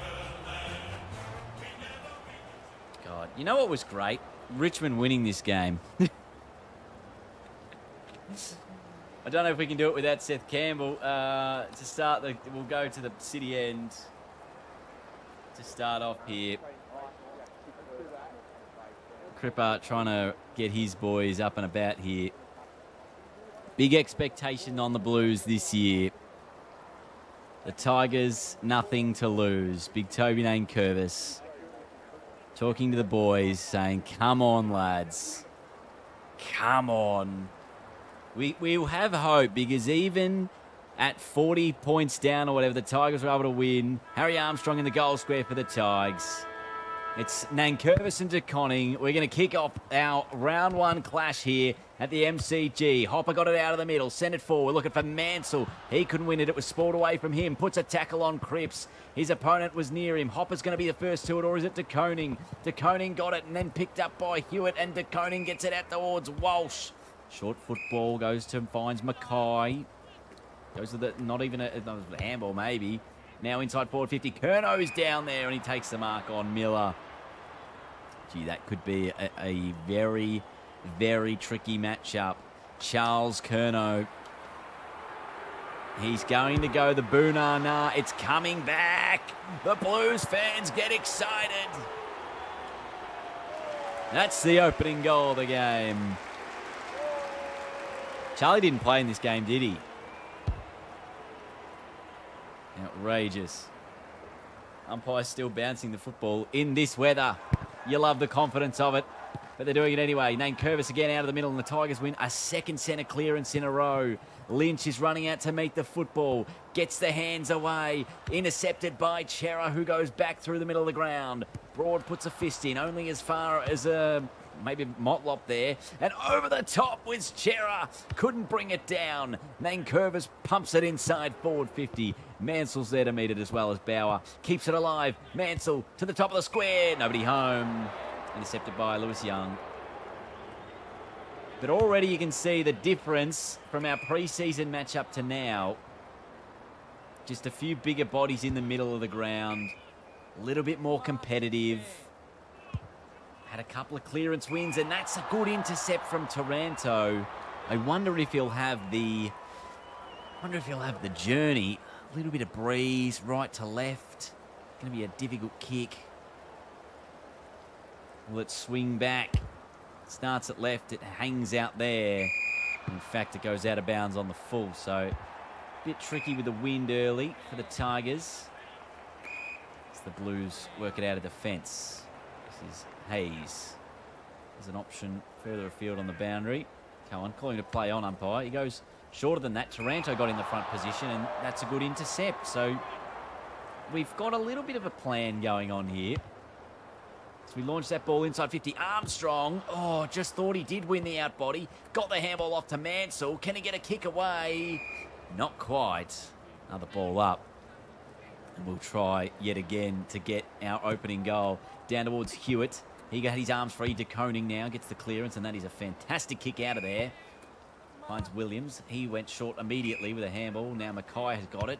God. You know what was great? Richmond winning this game. I don't know if we can do it without Seth Campbell. To start, we'll go to the city end to start off here. Cripper trying to get his boys up and about here. Big expectation on the Blues this year. The Tigers, nothing to lose. Big Toby Nankervis talking to the boys, saying, come on, lads. Come on. We'll have hope, because even at 40 points down or whatever, the Tigers were able to win. Harry Armstrong in the goal square for the Tigers. It's Nankervis and De Koning. We're going to kick off our round one clash here at the MCG. Hopper got it out of the middle, sent it forward, looking for Mansell. He couldn't win it. It was spoiled away from him. Puts a tackle on Cripps. His opponent was near him. Hopper's going to be the first to it, or is it De Koning? De Koning got it and then picked up by Hewitt, and De Koning gets it out towards Walsh. Short football goes to, finds Mackay. Goes to the, not even a handball maybe. Now inside forward 50. Curno's down there and he takes the mark on Miller. Gee, that could be a very, very tricky matchup. Charles Curnow. He's going to go the Boonana. It's coming back. The Blues fans get excited. That's the opening goal of the game. Charlie didn't play in this game, did he? Outrageous. Umpire's still bouncing the football in this weather. You love the confidence of it, but they're doing it anyway. Nankervis again out of the middle, and the Tigers win a second centre clearance in a row. Lynch is running out to meet the football. Gets the hands away. Intercepted by Chera, who goes back through the middle of the ground. Broad puts a fist in, only as far as maybe Motlop there. And over the top was Chera. Couldn't bring it down. Nankervis pumps it inside forward 50. Mansell's there to meet it, as well as Bauer. Keeps it alive. Mansell to the top of the square. Nobody home. Intercepted by Lewis Young. But already you can see the difference from our pre-season matchup to now. Just a few bigger bodies in the middle of the ground. A little bit more competitive. Had a couple of clearance wins, and that's a good intercept from Taranto. I wonder if he'll have the journey. A little bit of breeze, right to left. Going to be a difficult kick. Will it swing back? Starts at left, it hangs out there. In fact, it goes out of bounds on the full, so a bit tricky with the wind early for the Tigers. As the Blues work it out of defence. This is Hayes. There's an option further afield on the boundary. Cohen calling to play on, umpire. He goes shorter than that. Taranto got in the front position, and that's a good intercept. So we've got a little bit of a plan going on here. So we launched that ball inside 50. Armstrong, just thought he did win the out body. Got the handball off to Mansell. Can he get a kick away? Not quite. Another ball up. And we'll try yet again to get our opening goal. Down towards Hewitt. He got his arms free. De Koning now gets the clearance, and that is a fantastic kick out of there. Finds Williams. He went short immediately with a handball. Now Mackay has got it.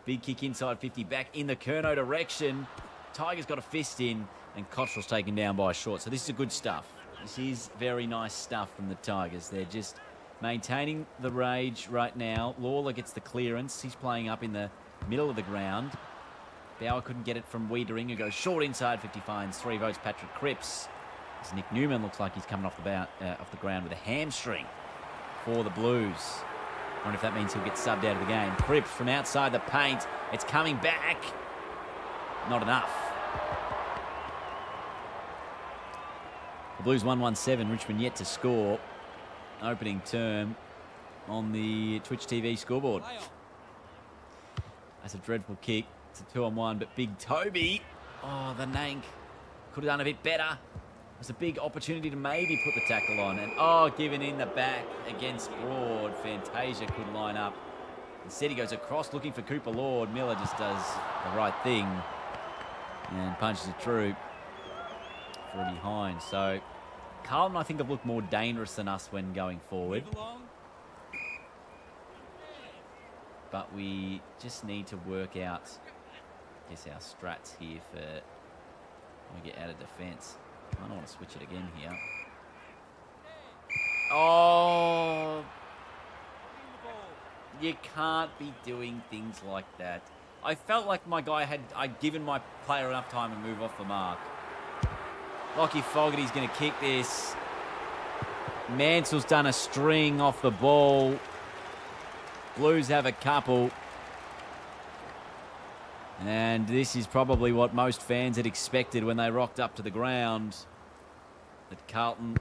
Big kick inside 50, back in the Curnow direction. Tigers got a fist in, and Cottrell's taken down by a short. So this is a good stuff. This is very nice stuff from the Tigers. They're just maintaining the rage right now. Lawler gets the clearance. He's playing up in the middle of the ground. Bauer couldn't get it from Wiedering, who goes short inside 50, finds 3 votes. Patrick Cripps. As Nick Newman looks like he's coming off the ground with a hamstring for the Blues. I wonder if that means he'll get subbed out of the game. Cripps from outside the paint. It's coming back. Not enough. The Blues 1-1-7. Richmond yet to score. Opening term on the Twitch TV scoreboard. That's a dreadful kick. It's a 2-on-1, but Big Toby. Oh, the Nank. Could have done a bit better. It was a big opportunity to maybe put the tackle on. And, given in the back against Broad. Fantasia could line up. Instead, he goes across looking for Cooper Lord. Miller just does the right thing and punches it through for a behind. So, Carlton, I think, have looked more dangerous than us when going forward. But we just need to work out, I guess, our strats here for when we get out of defence. I don't want to switch it again here. Oh, you can't be doing things like that. I felt like my guy I'd given my player enough time to move off the mark. Lockie Fogarty's going to kick this. Mansell's done a string off the ball. Blues have a couple. And this is probably what most fans had expected when they rocked up to the ground. That Carlton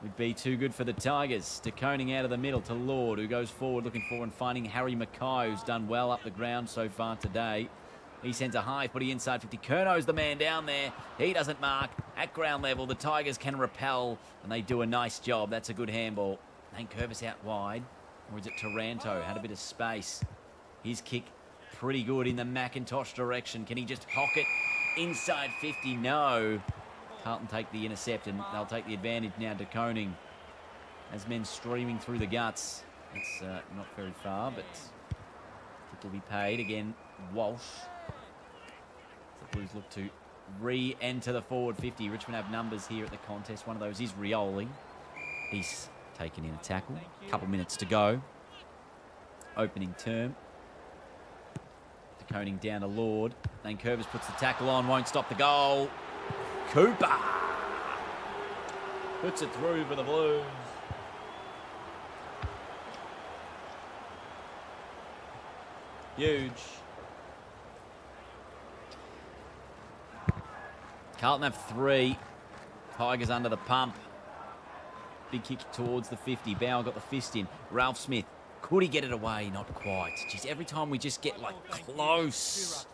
would be too good for the Tigers. De Koning out of the middle to Lord, who goes forward looking for and finding Harry Mackay, who's done well up the ground so far today. He sends a high footy inside 50. Curnow's the man down there. He doesn't mark. At ground level, the Tigers can repel, and they do a nice job. That's a good handball. Curvis out wide. Or is it Taranto? Had a bit of space. His kick pretty good in the McIntosh direction. Can he just hock it inside 50? No. Carlton take the intercept, and they'll take the advantage now. De Koning has men streaming through the guts. It's not very far, but it will be paid. Again, Walsh. The Blues look to re-enter the forward 50. Richmond have numbers here at the contest. One of those is Rioli. He's taken in a tackle. A couple minutes to go. Opening term. De Koning down to Lord. Then Curvis puts the tackle on. Won't stop the goal. Cooper puts it through for the Blues. Huge. Carlton have 3. Tigers under the pump. Big kick towards the 50. Bauer got the fist in. Ralph Smith. Could he get it away? Not quite. Jeez, every time we just get close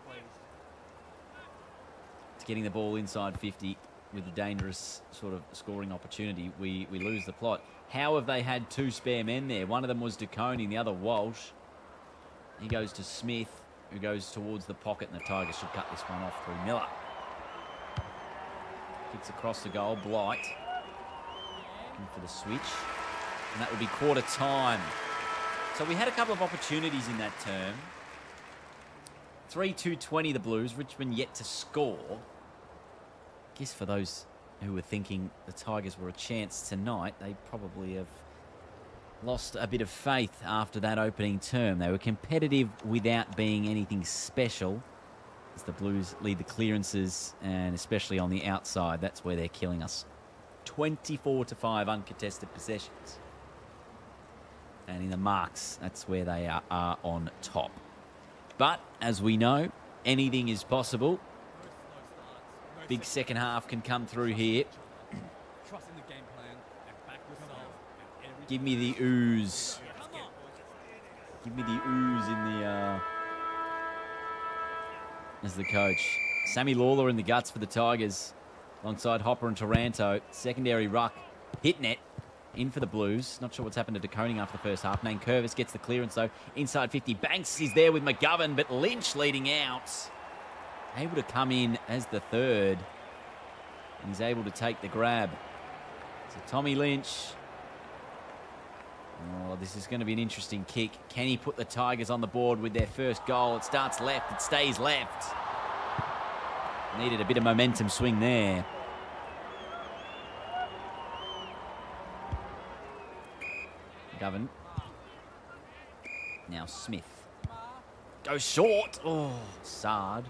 to getting the ball inside 50 with a dangerous sort of scoring opportunity, we lose the plot. How have they had 2 spare men there? One of them was De Koning, the other Walsh. He goes to Smith, who goes towards the pocket, and the Tigers should cut this one off through Miller. Kicks across the goal. Blight looking for the switch. And that would be quarter time. So we had a couple of opportunities in that term. 3-2-20 the Blues. Richmond yet to score. I guess for those who were thinking the Tigers were a chance tonight, they probably have lost a bit of faith after that opening term. They were competitive without being anything special. As the Blues lead the clearances, and especially on the outside, that's where they're killing us. 24-5 uncontested possessions. And in the marks, that's where they are on top. But, as we know, anything is possible. Big second half can come through here. Give me the ooze. Give me the ooze in the... as the coach. Sammy Lawler in the guts for the Tigers. Alongside Hopper and Taranto. Secondary ruck. Hit net. In for the Blues. Not sure what's happened to De Koning after the first half. Curvis gets the clearance though. Inside 50. Banks is there with McGovern, but Lynch leading out. Able to come in as the third. And he's able to take the grab. So Tommy Lynch. Oh, this is going to be an interesting kick. Can he put the Tigers on the board with their first goal? It starts left. It stays left. Needed a bit of momentum swing there. McGovern. Now Smith. Goes short. Oh, Sard.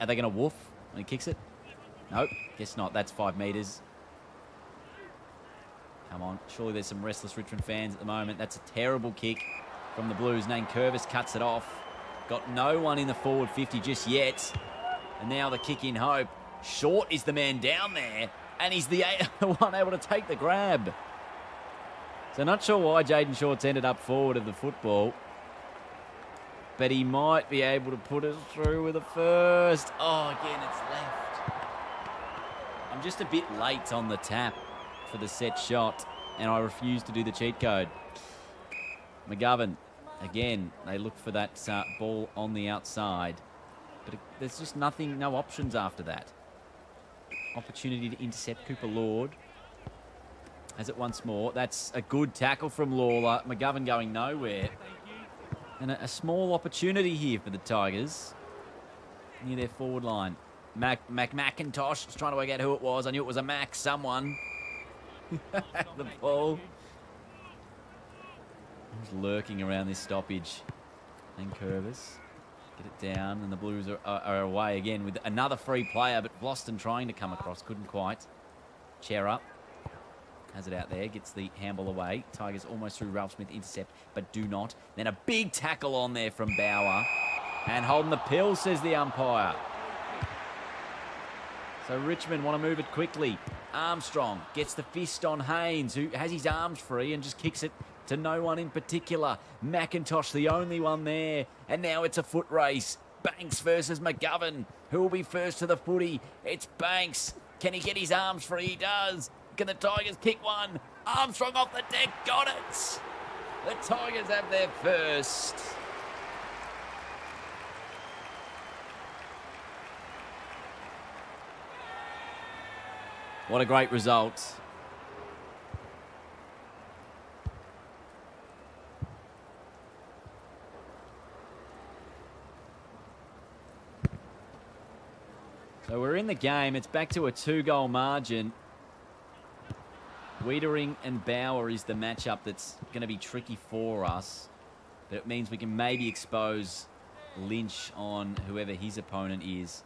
Are they going to woof when he kicks it? Nope, guess not. That's 5 metres. Come on. Surely there's some restless Richmond fans at the moment. That's a terrible kick from the Blues. Nane Curvis cuts it off. Got no one in the forward 50 just yet. And now the kick in hope. Short is the man down there. And he's the one able to take the grab. So not sure why Jaden Short's ended up forward of the football. But he might be able to put it through with a first. Oh, again, it's left. I'm just a bit late on the tap for the set shot, and I refuse to do the cheat code. McGovern, again, they look for that ball on the outside. But there's just nothing, no options after that. Opportunity to intercept Cooper Lord. Has it once more. That's a good tackle from Lawler. McGovern going nowhere. And a small opportunity here for the Tigers near their forward line. McIntosh was trying to work out who it was. I knew it was a Mac, someone. The ball. Who's lurking around this stoppage? And Curvis. Get it down, and the Blues are away again with another free player, but Vlosten trying to come across. Couldn't quite. Chair up. Has it out there, gets the handball away. Tigers almost through Ralph Smith, intercept, but do not. Then a big tackle on there from Bauer. And holding the pill, says the umpire. So Richmond want to move it quickly. Armstrong gets the fist on Haynes, who has his arms free and just kicks it to no one in particular. McIntosh, the only one there. And now it's a foot race. Banks versus McGovern. Who will be first to the footy? It's Banks. Can he get his arms free? He does. Can the Tigers kick one? Armstrong off the deck, got it! The Tigers have their first. What a great result. So we're in the game. It's back to a 2-goal margin. Wiedering and Bauer is the matchup that's going to be tricky for us. But it means we can maybe expose Lynch on whoever his opponent is.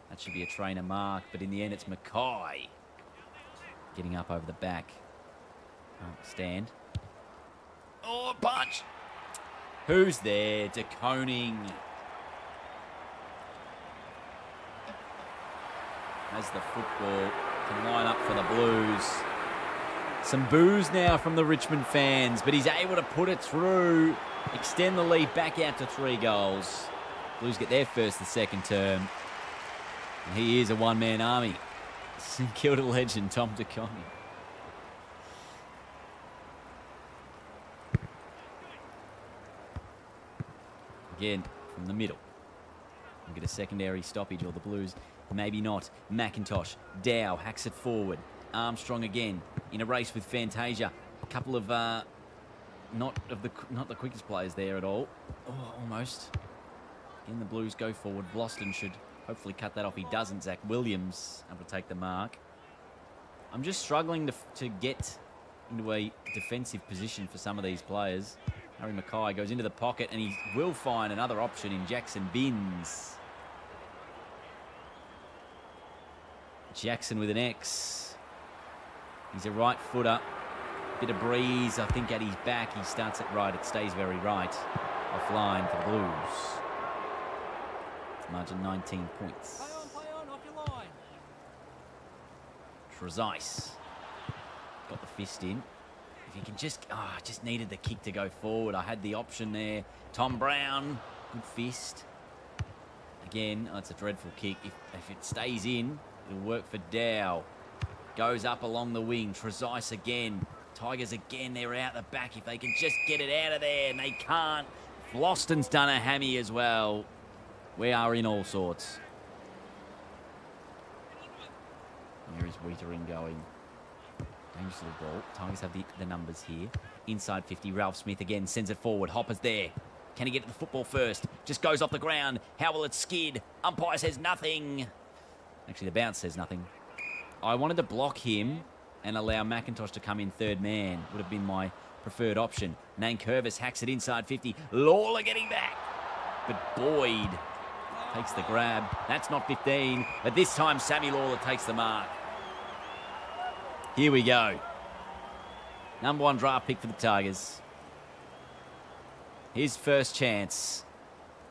That should be a trainer mark. But in the end, it's Mackay getting up over the back. Stand. Oh, a punch. Who's there? De Koning. As the football can line up for the Blues. Some boos now from the Richmond fans, but he's able to put it through, extend the lead back out to 3 goals. Blues get their first and second term. And he is a one-man army. St Kilda legend, Tom De Koning. Again, from the middle. We'll get a secondary stoppage, or the Blues, maybe not. McIntosh, Dow hacks it forward. Armstrong again in a race with Fantasia. A couple of not the quickest players there at all. Oh, almost. Again, the Blues go forward. Vlosten should hopefully cut that off. He doesn't. Zach Williams able to take the mark. I'm just struggling to get into a defensive position for some of these players. Harry Mackay goes into the pocket, and he will find another option in Jackson Binns. Jackson with an X. He's a right footer. Bit of breeze, I think, at his back. He starts it right. It stays very right. Offline for the Blues. Margin 19 points. Play on, off your line. Trezise. Got the fist in. If he can just needed the kick to go forward. I had the option there. Tom Brown. Good fist. Again, it's a dreadful kick. If it stays in, it'll work for Dow. Goes up along the wing. Trezise again. Tigers again. They're out the back. If they can just get it out of there, and they can't. Vlosten's done a hammy as well. We are in all sorts. Here is Wiedering going. Dangerous little ball. Tigers have the numbers here. Inside 50. Ralph Smith again sends it forward. Hopper's there. Can he get to the football first? Just goes off the ground. How will it skid? Umpire says nothing. Actually, the bounce says nothing. I wanted to block him and allow McIntosh to come in third man. Would have been my preferred option. Nankervis hacks it inside 50. Lawler getting back. But Boyd takes the grab. That's not 15. But this time, Sammy Lawler takes the mark. Here we go. Number 1 draft pick for the Tigers. His first chance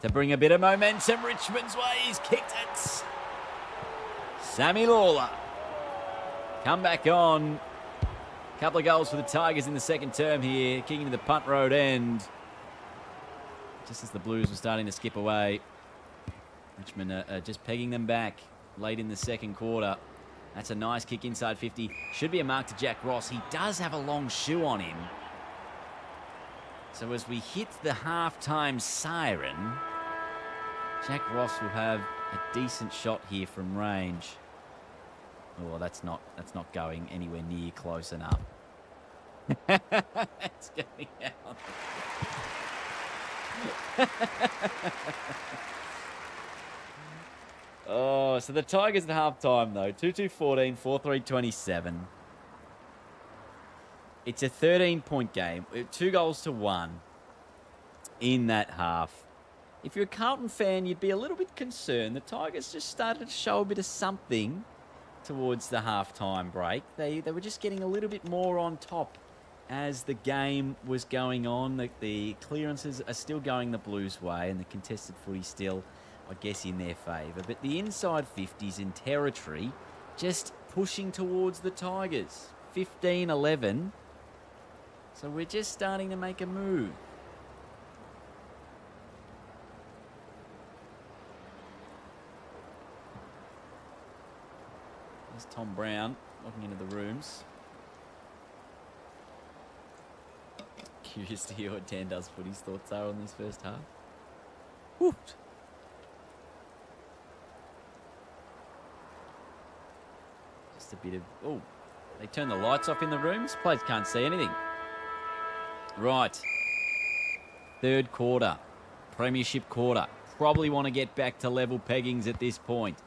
to bring a bit of momentum Richmond's way. He's kicked it. Sammy Lawler. Come back on. Couple of goals for the Tigers in the second term here. Kicking to the punt road end. Just as the Blues were starting to skip away. Richmond are just pegging them back late in the second quarter. That's a nice kick inside 50. Should be a mark to Jack Ross. He does have a long shoe on him. So as we hit the halftime siren, Jack Ross will have a decent shot here from range. Oh, that's not going anywhere near close enough. It's going out. Oh, so the Tigers at halftime though, 2-2-14, 4-3-27. It's a 13-point game, 2 goals to 1 in that half. If you're a Carlton fan, you'd be a little bit concerned. The Tigers just started to show a bit of something towards the halftime break. They were just getting a little bit more on top as the game was going on. The clearances are still going the Blues' way and the contested footy still, I guess, in their favour. But the inside 50s in territory just pushing towards the Tigers. 15-11. So we're just starting to make a move. There's Tom Brown walking into the rooms. Curious to hear what Dan does footy's thoughts are on this first half. Woo. Just a bit of... Oh, they turn the lights off in the rooms. Players can't see anything. Right. Third quarter. Premiership quarter. Probably want to get back to level peggings at this point.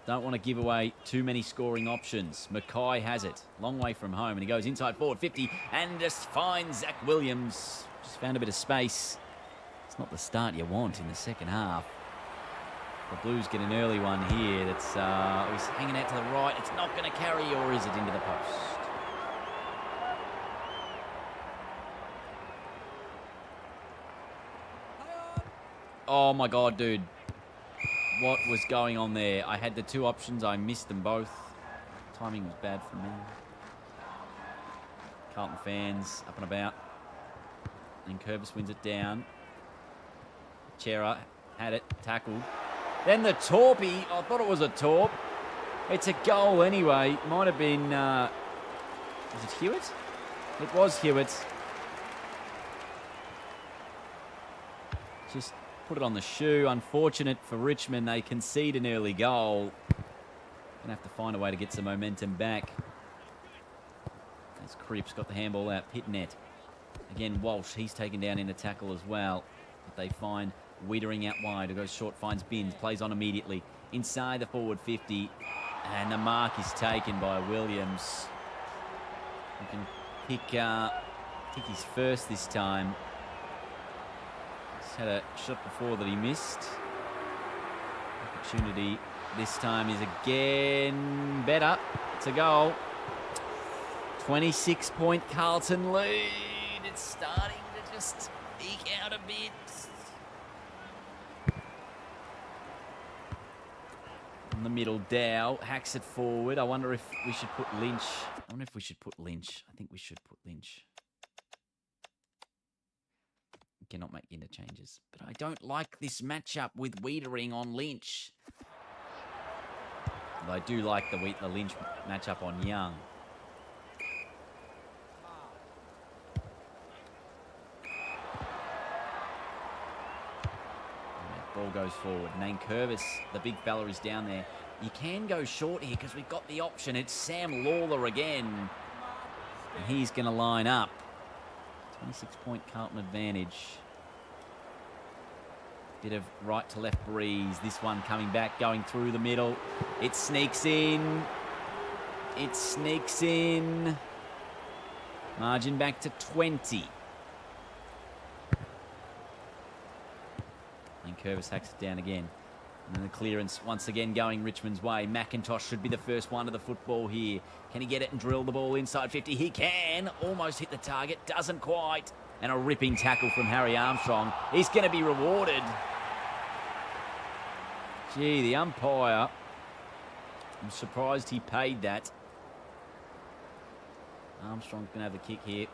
Don't want to give away too many scoring options. Mackay has it. Long way from home. And he goes inside forward 50 and just finds Zach Williams. Just found a bit of space. It's not the start you want in the second half. The Blues get an early one here. That's he's hanging out to the right. It's not going to carry, or is it into the post? Oh my God, dude. What was going on there? I had the 2 options. I missed them both. Timing was bad for me. Carlton fans up and about. And Curvis wins it down. Chera had it, tackled. Then the torpy. I thought it was a torp. It's a goal anyway. Might have been... was it Hewitt? It was Hewitt. Just put it on the shoe. Unfortunate for Richmond. They concede an early goal. Gonna have to find a way to get some momentum back. As Cripps got the handball out. Pitnet. Again, Walsh. He's taken down in a tackle as well. But they find Wiedering out wide. Who goes short, finds Binns. Plays on immediately. Inside the forward 50. And the mark is taken by Williams. He can pick his first this time. He's had a shot before that he missed. Opportunity this time is again better. It's a goal. 26-point Carlton lead. It's starting to just eke out a bit. In the middle, Dow hacks it forward. I wonder if we should put Lynch. I think we should put Lynch. Cannot make interchanges. But I don't like this matchup with Wiedering on Lynch. But I do like the Lynch matchup on Young. Ball goes forward. Nankervis, the big fella, is down there. You can go short here because we've got the option. It's Sam Lawler again. And he's going to line up. 26-point Carlton advantage. Bit of right to left breeze. This one coming back, going through the middle. It sneaks in. It sneaks in. Margin back to 20. And Curvis hacks it down again. And then the clearance once again going Richmond's way. McIntosh should be the first one to the football here. Can he get it and drill the ball inside 50? He can. Almost hit the target. Doesn't quite. And a ripping tackle from Harry Armstrong. He's going to be rewarded. Gee, the umpire. I'm surprised he paid that. Armstrong's going to have the kick here.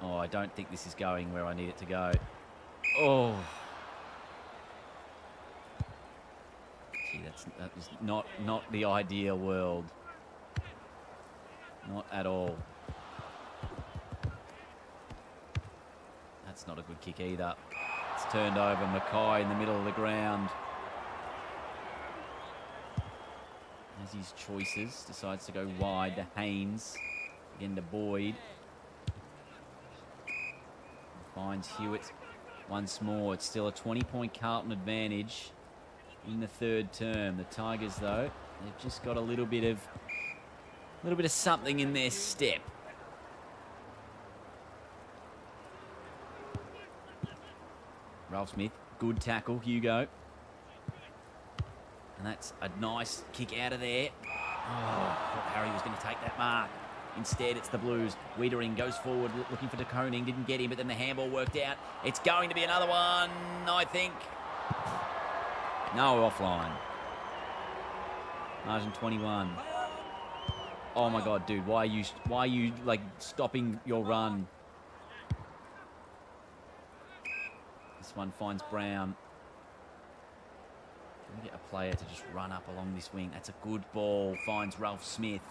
Oh, I don't think this is going where I need it to go. Oh. That is not the ideal world. Not at all. That's not a good kick either. It's turned over. Mackay in the middle of the ground. Has his choices. Decides to go wide to Haynes. Again to Boyd. Finds Hewitt once more. It's still a 20-point Carlton advantage in the third term. The Tigers, though, they've just got a little bit of something in their step. Ralph Smith, good tackle, Hugo. And that's a nice kick out of there. Oh, thought Harry was going to take that mark. Instead, it's the Blues. Wiedering goes forward, looking for De Koning. Didn't get him, but then the handball worked out. It's going to be another one, I think. No, offline. Margin 21. Oh my God, dude! Why are you like stopping your run? This one finds Brown. Can we get a player to just run up along this wing? That's a good ball. Finds Ralph Smith.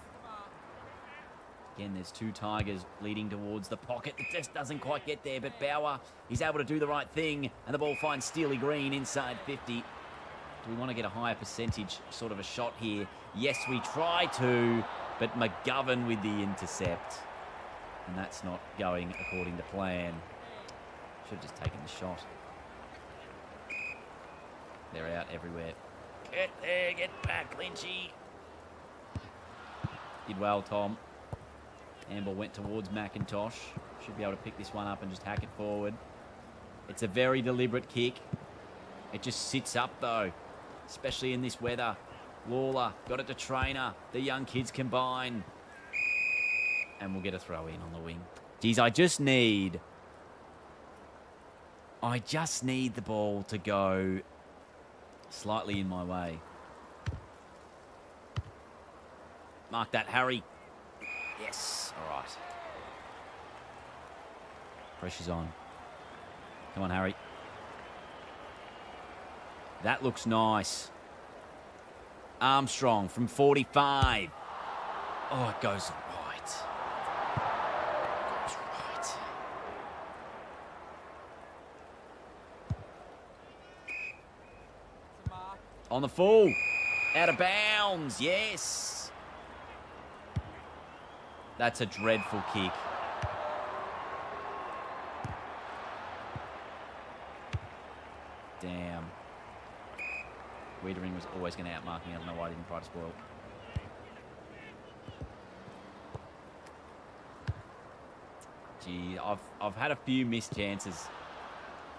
Again, there's two Tigers leading towards the pocket. It just doesn't quite get there, but Bauer, he's able to do the right thing, and the ball finds Steely Green inside 50. Do we want to get a higher percentage sort of a shot here? Yes, we try to, but McGovern with the intercept. And that's not going according to plan. Should have just taken the shot. They're out everywhere. Get there, get back, Lynchy. Did well, Tom. Handball went towards McIntosh. Should be able to pick this one up and just hack it forward. It's a very deliberate kick. It just sits up, though. Especially in this weather. Lawler got it to Trainer. The young kids combine. And we'll get a throw in on the wing. Geez, I just need the ball to go slightly in my way. Mark that, Harry. Yes, all right. Pressure's on. Come on, Harry. That looks nice. Armstrong from 45. Oh, it goes right. It goes right. On the full. Out of bounds. Yes. That's a dreadful kick. Damn. Wiedering was always going to outmark me. I don't know why I didn't try to spoil. Gee, I've had a few missed chances.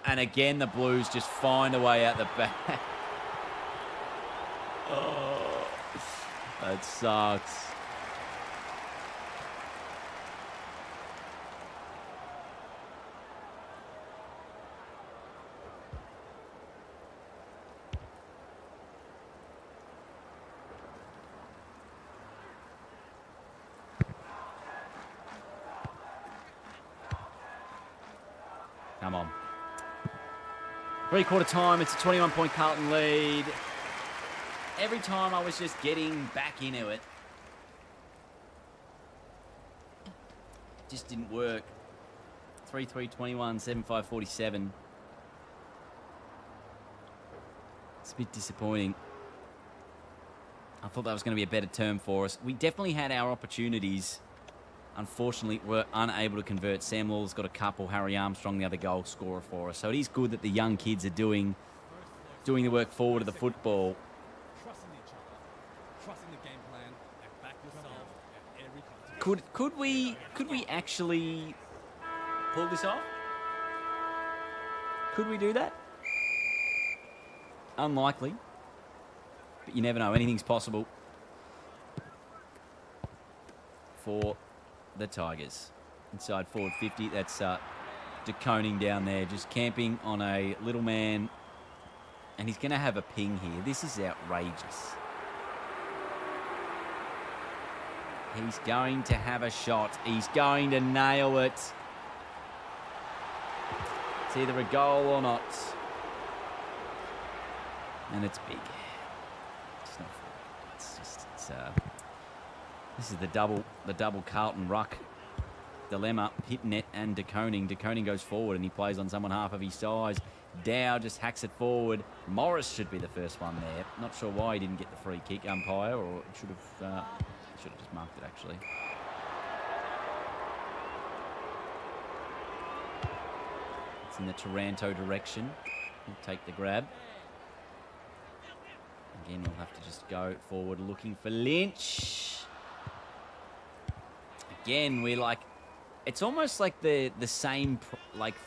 And again, the Blues just find a way out the back. Oh, that sucks. Come on. Three-quarter time, it's a 21-point Carlton lead. Every time I was just getting back into it. Just didn't work. 3-3-21, 7-5-47. It's a bit disappointing. I thought that was going to be a better term for us. We definitely had our opportunities. Unfortunately, we're unable to convert. Sam Lawler's got a couple. Harry Armstrong, the other goal scorer for us. So it is good that the young kids are doing the work forward of the football. Trusting each other, trusting the game plan, and back yourself at every contest. Could we actually pull this off? Could we do that? Unlikely. But you never know. Anything's possible for the Tigers. Inside forward 50. That's De Koning down there, just camping on a little man. And he's going to have a ping here. This is outrageous. He's going to have a shot. He's going to nail it. It's either a goal or not. And it's big. It's not forward. It's just this is the double Carlton ruck dilemma. Hit net and De Koning. De Koning goes forward and he plays on someone half of his size. Dow just hacks it forward. Morris should be the first one there. Not sure why he didn't get the free kick, umpire, or should have just marked it actually. It's in the Taranto direction. He'll take the grab. Again, he'll have to just go forward looking for Lynch. Again, we're like, it's almost like the same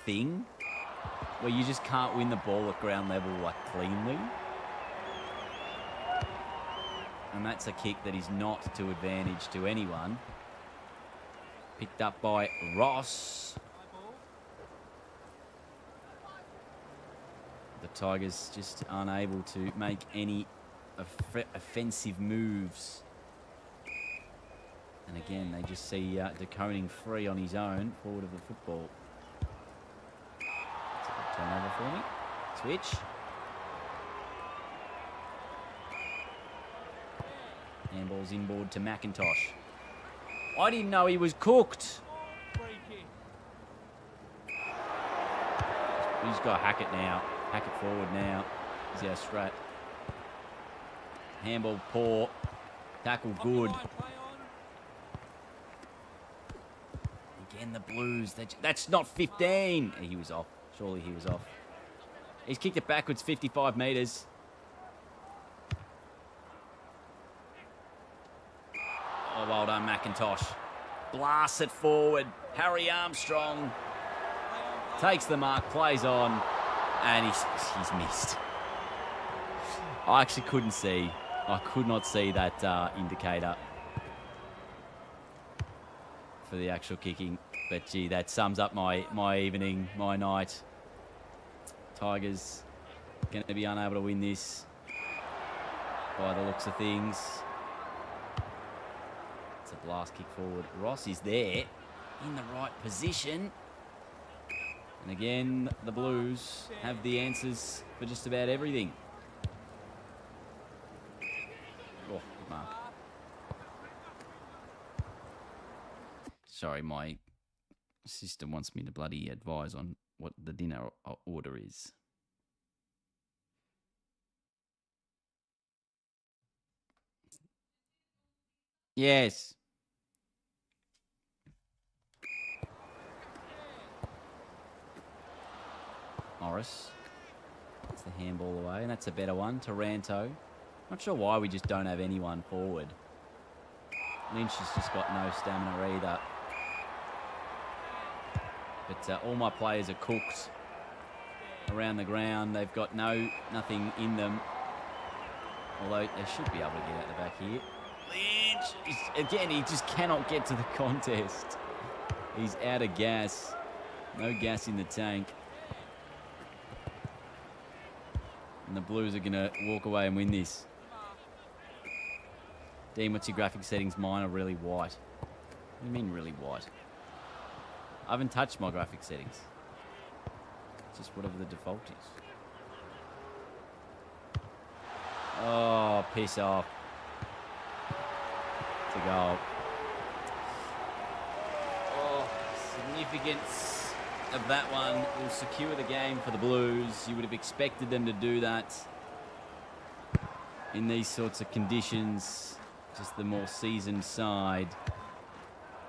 thing where you just can't win the ball at ground level cleanly. And that's a kick that is not to advantage to anyone. Picked up by Ross. The Tigers just unable to make any offensive moves. And again, they just see De Koning free on his own, forward of the football. That's a good turnover for me. Switch. Handball's inboard to McIntosh. I didn't know he was cooked. He's got to hack it now. Hack it forward now. Is our strat. Handball poor. Tackle good. Again, the Blues. That's not 15. He was off. Surely he was off. He's kicked it backwards 55 metres. Oh, well done, McIntosh. Blasts it forward. Harry Armstrong takes the mark, plays on, and he's missed. I actually couldn't see. I could not see that indicator for the actual kicking. But, gee, that sums up my evening, my night. Tigers going to be unable to win this by the looks of things. It's a blast kick forward. Ross is there in the right position. And again, the Blues have the answers for just about everything. Oh, good mark. Sorry, my system wants me to bloody advise on what the dinner order is. Yes. Morris. That's the handball away, and that's a better one. Taranto. Not sure why we just don't have anyone forward. Lynch has just got no stamina either. But all my players are cooked around the ground. They've got nothing in them. Although they should be able to get out the back here. Lynch, again, he just cannot get to the contest. He's out of gas. No gas in the tank. And the Blues are going to walk away and win this. Dean, what's your graphic settings? Mine are really white. What do you mean really white? I haven't touched my graphic settings. It's just whatever the default is. Oh, piss off. It's a goal. Oh, significance of that one will secure the game for the Blues. You would have expected them to do that. in these sorts of conditions, just the more seasoned side.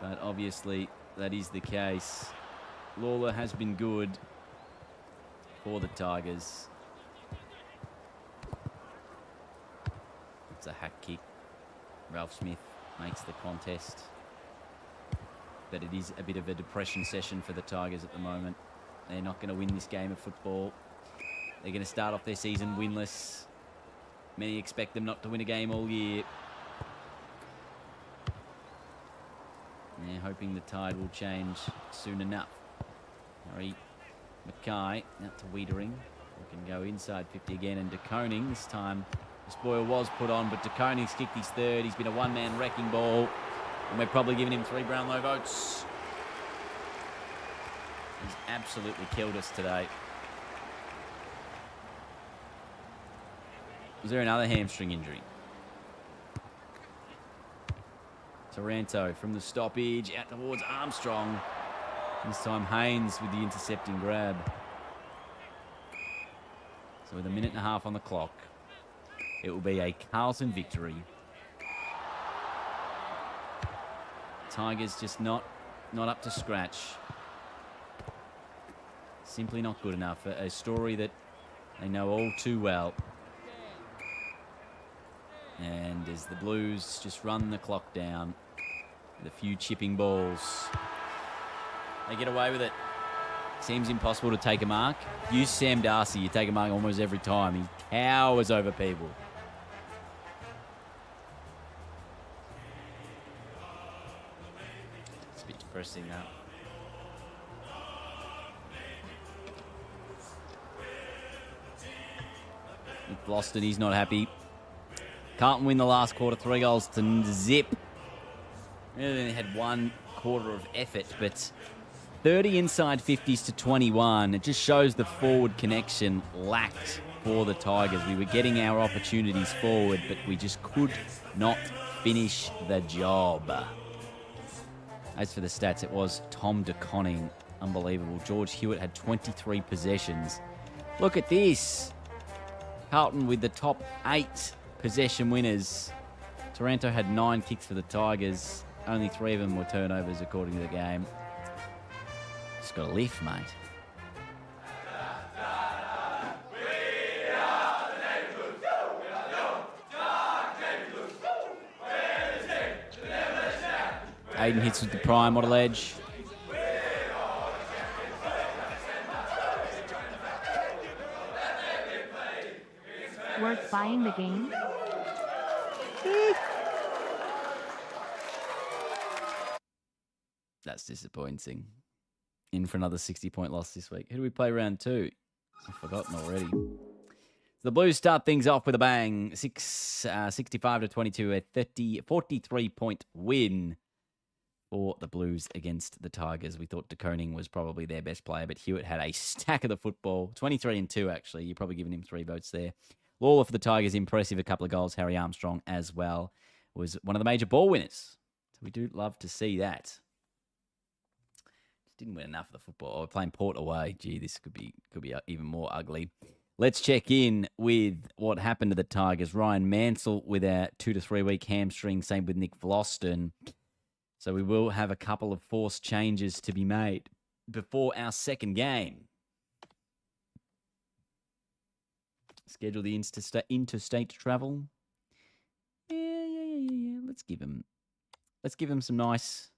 But obviously, that is the case. Lawler has been good for the Tigers. It's a hack kick. Ralph Smith makes the contest. But it is a bit of a depression session for the Tigers at the moment. They're not going to win this game of football. They're going to start off their season winless. Many expect them not to win a game all year. They're hoping the tide will change soon enough. Harry Mackay out to Wiedering. We can go inside 50 again, and De Koning this time. The spoil was put on, but De Koning's kicked his third. He's been a one-man wrecking ball, and we're probably giving him 3 Brownlow votes. He's absolutely killed us today. Was there another hamstring injury? Taranto from the stoppage out towards Armstrong. This time Haynes with the intercepting grab. So with a minute and a half on the clock, it will be a Carlton victory. Tigers just not up to scratch. Simply not good enough. A story that they know all too well. And as the Blues just run the clock down with a few chipping balls, they get away with it. Seems impossible to take a mark. Use Sam Darcy. You take a mark almost every time. He towers over people. It's a bit depressing now. With Boston, he's not happy. Carlton win the last quarter, 3 goals to zip. Really only had 1 quarter of effort, but 30 inside 50s to 21. It just shows the forward connection lacked for the Tigers. We were getting our opportunities forward, but we just could not finish the job. As for the stats, it was Tom De Koning. Unbelievable. George Hewitt had 23 possessions. Look at this. Carlton with the top 8 possession winners. Taranto had 9 kicks for the Tigers. Only 3 of them were turnovers according to the game. Just got a lift, mate. Aiden hits with the prime, what a ledge. Worth buying the game? That's disappointing. In for another 60-point loss this week. Who do we play round 2? I've forgotten already. The Blues start things off with a bang. 65 to 22, a 43-point win for the Blues against the Tigers. We thought De Koning was probably their best player, but Hewitt had a stack of the football. 23-2, actually. You're probably giving him 3 votes there. Lawler for the Tigers, impressive. A couple of goals. Harry Armstrong as well was one of the major ball winners. So we do love to see that. Just didn't win enough of the football. Oh, we're playing Port away. Gee, this could be even more ugly. Let's check in with what happened to the Tigers. Ryan Mansell with a 2 to 3 week hamstring. Same with Nick Vlosten. So we will have a couple of forced changes to be made before our second game. Schedule the interstate travel. Yeah. Let's give him some nice.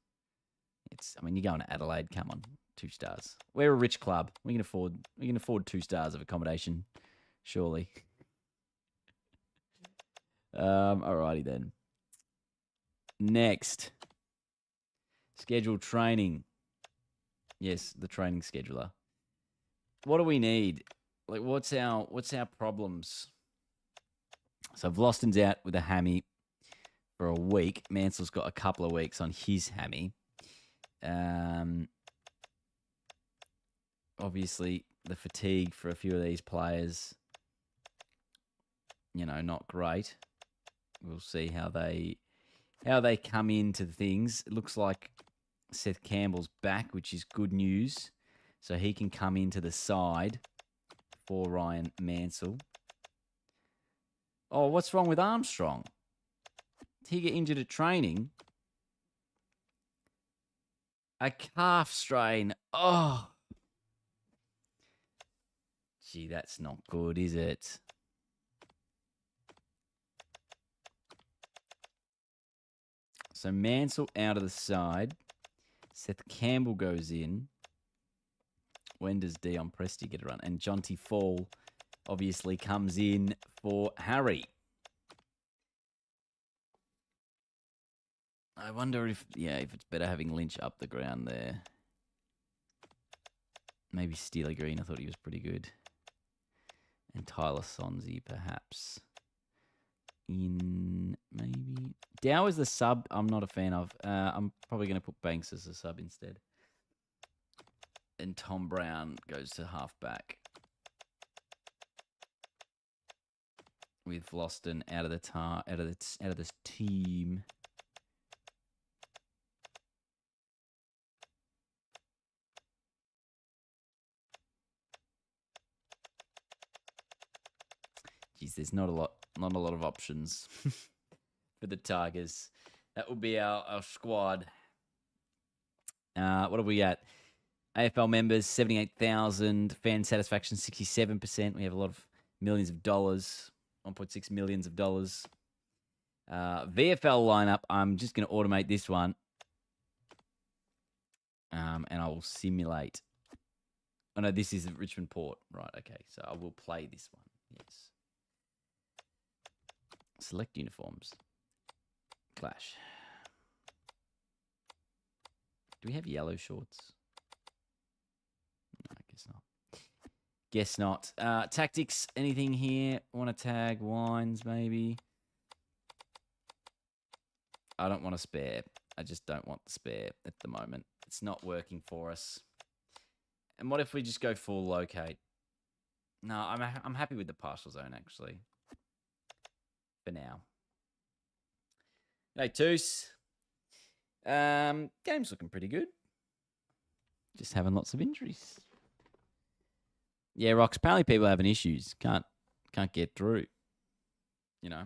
You're going to Adelaide. Come on, 2 stars. We're a rich club. We can afford 2 stars of accommodation, surely. Alrighty then. Next, scheduled training. Yes, the training scheduler. What do we need? Like, what's our problems? So Vlosten's out with a hammy for a week. Mansell's got a couple of weeks on his hammy. Obviously, the fatigue for a few of these players, not great. We'll see how they come into things. It looks like Seth Campbell's back, which is good news. So he can come into the side for Ryan Mansell. Oh, what's wrong with Armstrong? Did he get injured at training? A calf strain. Oh. Gee, that's not good, is it? So Mansell out of the side. Seth Campbell goes in. When does Dion Presti get a run? And Jonty Fall obviously comes in for Harry. I wonder if it's better having Lynch up the ground there. Maybe Steely Green. I thought he was pretty good. And Tyler Sonzi, perhaps. In maybe. Dow is the sub I'm not a fan of. I'm probably going to put Banks as a sub instead. And Tom Brown goes to halfback. With Vlosten out of this team. Geez, there's not a lot of options for the Tigers. That will be our squad. What are we at? AFL members, 78,000. Fan satisfaction, 67%. We have a lot of millions of dollars, 1.6 millions of dollars. VFL lineup, I'm just going to automate this one. And I will simulate. Oh, no, this is Richmond Port. Right, okay. So I will play this one. Yes. Select uniforms. Clash. Do we have yellow shorts? No, I guess not. Guess not. Tactics, anything here? Want to tag Wines, maybe? I don't want a spare. I just don't want the spare at the moment. It's not working for us. And what if we just go full locate? No, I'm happy with the partial zone, actually. For now. Hey, Toos. Game's looking pretty good. Just having lots of injuries. Yeah, Rox, apparently people are having issues. Can't get through. You know.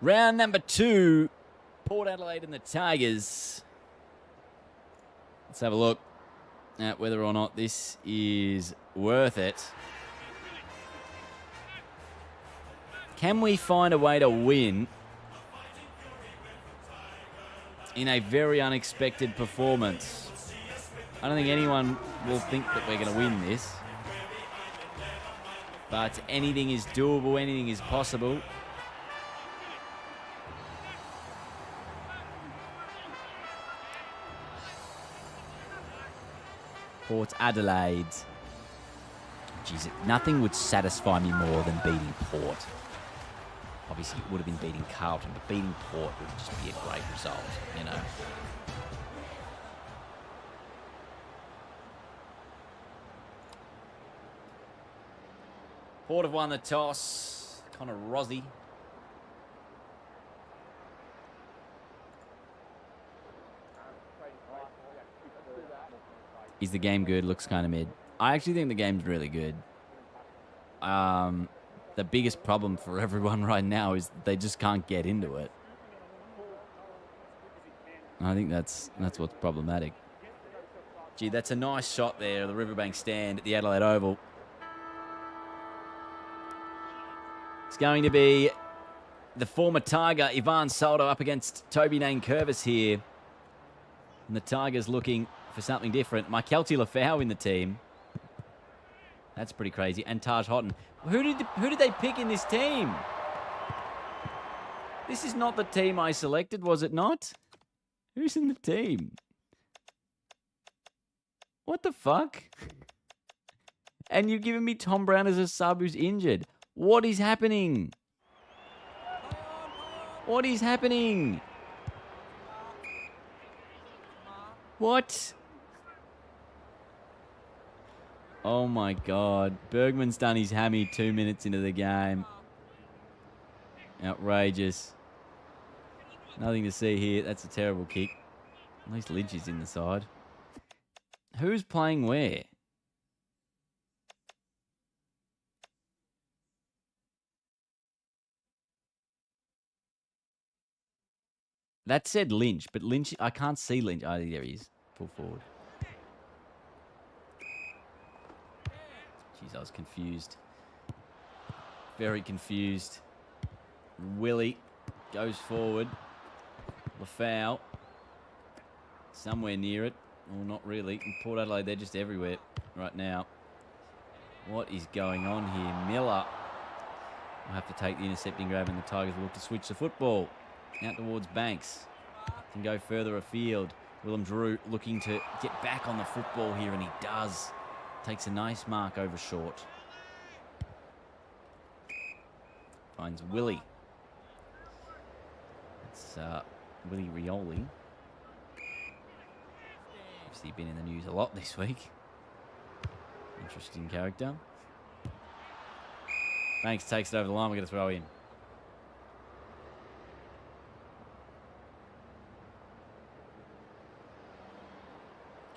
Round number 2. Port Adelaide and the Tigers. Let's have a look at whether or not this is worth it. Can we find a way to win in a very unexpected performance? I don't think anyone will think that we're going to win this. But anything is doable, anything is possible. Port Adelaide. Jeez, nothing would satisfy me more than beating Port. Obviously, it would have been beating Carlton, but beating Port would just be a great result, you know. Port have won the toss. Connor Rossi. Is the game good? Looks kind of mid. I actually think the game's really good. The biggest problem for everyone right now is they just can't get into it. I think that's what's problematic. Gee, that's a nice shot there, the Riverbank stand at the Adelaide Oval. It's going to be the former Tiger, Ivan Soldo, up against Toby Nankervis here. And the Tigers looking for something different. Maikelti Lafau in the team. That's pretty crazy. And Taj Houghton. Who did they pick in this team? This is not the team I selected, was it not? Who's in the team? What the fuck? And you've given me Tom Brown as a sub who's injured. What is happening? What is happening? What? Oh my God. Bergman's done his hammy 2 minutes into the game. Outrageous. Nothing to see here. That's a terrible kick. At least Lynch is in the side. Who's playing where? That said Lynch, but Lynch, I can't see Lynch. Oh, there he is. Pull forward. Jeez, I was confused. Very confused. Willie goes forward. Lafau. Somewhere near it. Well, not really. In Port Adelaide, they're just everywhere right now. What is going on here? Miller will have to take the intercepting grab, and the Tigers will look to switch the football. Out towards Banks. Can go further afield. Willem Drew looking to get back on the football here, and he does. Takes a nice mark over short. Finds Willie. It's Willie Rioli. Obviously been in the news a lot this week. Interesting character. Banks takes it over the line. We're going to throw in.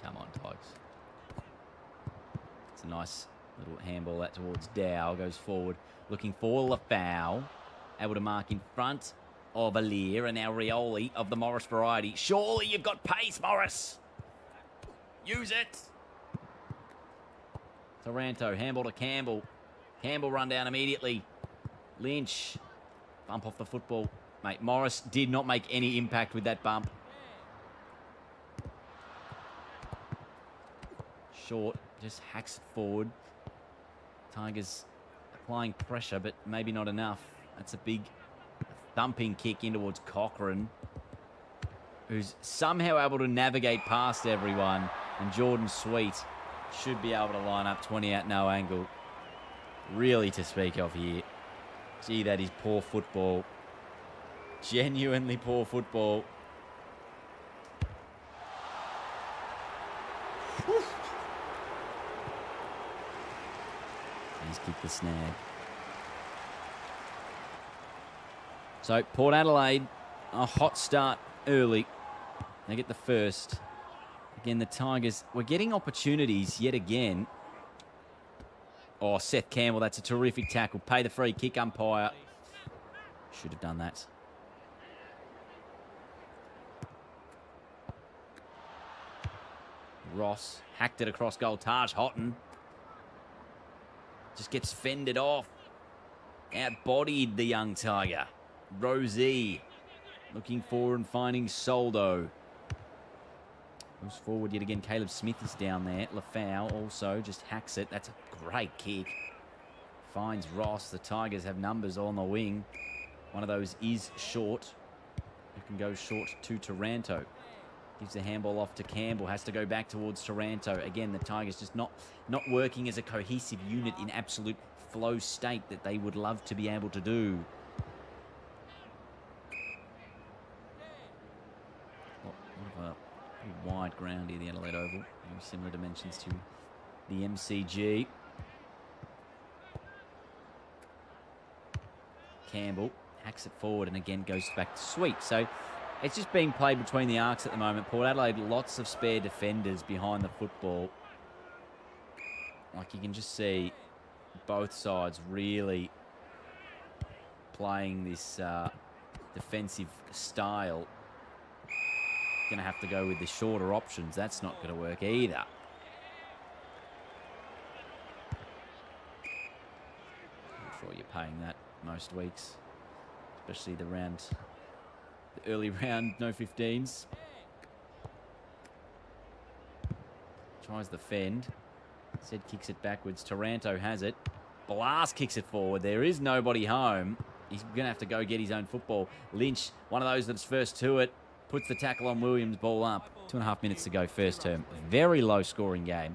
Come on, Tigers. It's a nice little handball that towards Dow. Goes forward. Looking for Lafau. Able to mark in front of Alier. And now Rioli of the Morris variety. Surely you've got pace, Morris. Use it. Taranto. Handball to Campbell. Campbell run down immediately. Lynch. Bump off the football. Mate, Morris did not make any impact with that bump. Short. Just hacks it forward. Tigers applying pressure, but maybe not enough. That's a big thumping kick in towards Cochrane, who's somehow able to navigate past everyone. And Jordan Sweet should be able to line up 20 at no angle. Really to speak of here. Gee, that is poor football. Genuinely poor football. He's kicked the snag. So, Port Adelaide, a hot start early. They get the first. Again, the Tigers were getting opportunities yet again. Oh, Seth Campbell, that's a terrific tackle. Pay the free kick, umpire. Should have done that. Ross hacked it across goal. Taj Houghton just gets fended off. Outbodied the young Tiger. Rosie looking forward and finding Soldo. Moves forward yet again. Caleb Smith is down there. Lafau also just hacks it. That's a great kick. Finds Ross. The Tigers have numbers on the wing. One of those is short. Who can go short to Taranto. Gives the handball off to Campbell. Has to go back towards Taranto. Again, the Tigers just not working as a cohesive unit in absolute flow state that they would love to be able to do. Pretty wide ground here, the Adelaide Oval. Very similar dimensions to the MCG. Campbell hacks it forward and again goes back to Sweet. So it's just being played between the arcs at the moment. Port Adelaide, lots of spare defenders behind the football. Like you can just see both sides really playing this defensive style. Going to have to go with the shorter options. That's not going to work either. I'm sure you're paying that most weeks, especially the early round, no 15s. Tries the fend. Said kicks it backwards. Taranto has it. Blast kicks it forward. There is nobody home. He's going to have to go get his own football. Lynch, one of those that's first to it. Puts the tackle on Williams, ball up. 2.5 minutes to go, first term. Very low scoring game.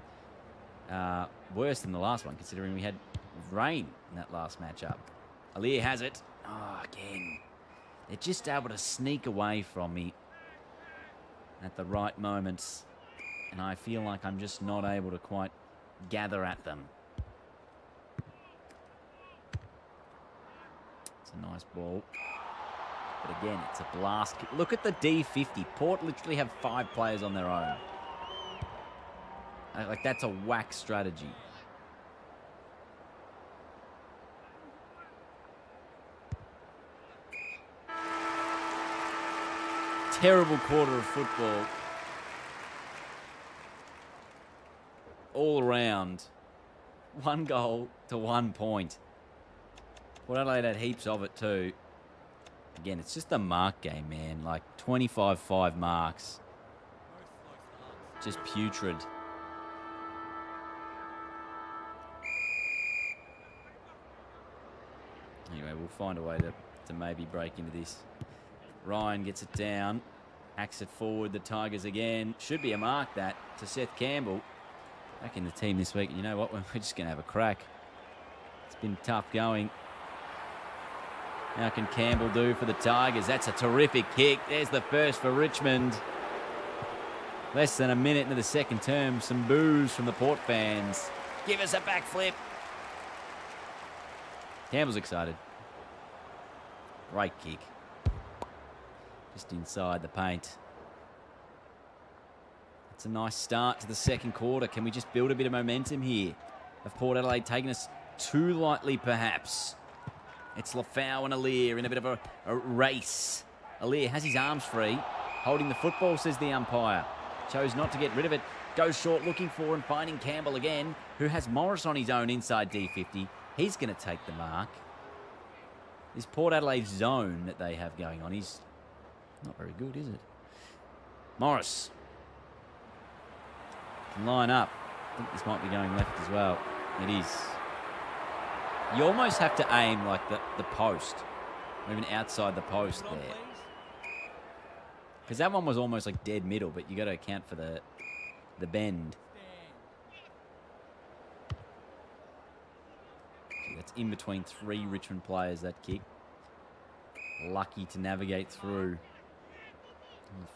Worse than the last one, considering we had rain in that last matchup. Alier has it. Oh, again. They're just able to sneak away from me at the right moments. And I feel like I'm just not able to quite gather at them. It's a nice ball. But again, it's a blast kick. Look at the D50. Port literally have 5 players on their own. Like, that's a whack strategy. Terrible quarter of football. All around. 1 goal to 1 point. Port Adelaide had heaps of it too. Again, it's just a mark game, man. Like 25-5 marks. Just putrid. Anyway, we'll find a way to maybe break into this. Ryan gets it down. Hacks it forward. The Tigers again. Should be a mark that to Seth Campbell. Back in the team this week. And you know what? We're just going to have a crack. It's been tough going. How can Campbell do for the Tigers? That's a terrific kick. There's the first for Richmond. Less than a minute into the second term. Some boos from the Port fans. Give us a backflip. Campbell's excited. Great kick. Just inside the paint. It's a nice start to the second quarter. Can we just build a bit of momentum here? Have Port Adelaide taken us too lightly, perhaps? It's Lafau and Aliir in a bit of a race. Aliir has his arms free. Holding the football, says the umpire. Chose not to get rid of it. Goes short looking for and finding Campbell again, who has Morris on his own inside D50. He's going to take the mark. This Port Adelaide zone that they have going on is not very good, is it? Morris can line up. I think this might be going left as well. It is. You almost have to aim like the post, or even outside the post there. Because that one was almost like dead middle, but you got to account for the bend. See, that's in between 3 Richmond players, that kick. Lucky to navigate through.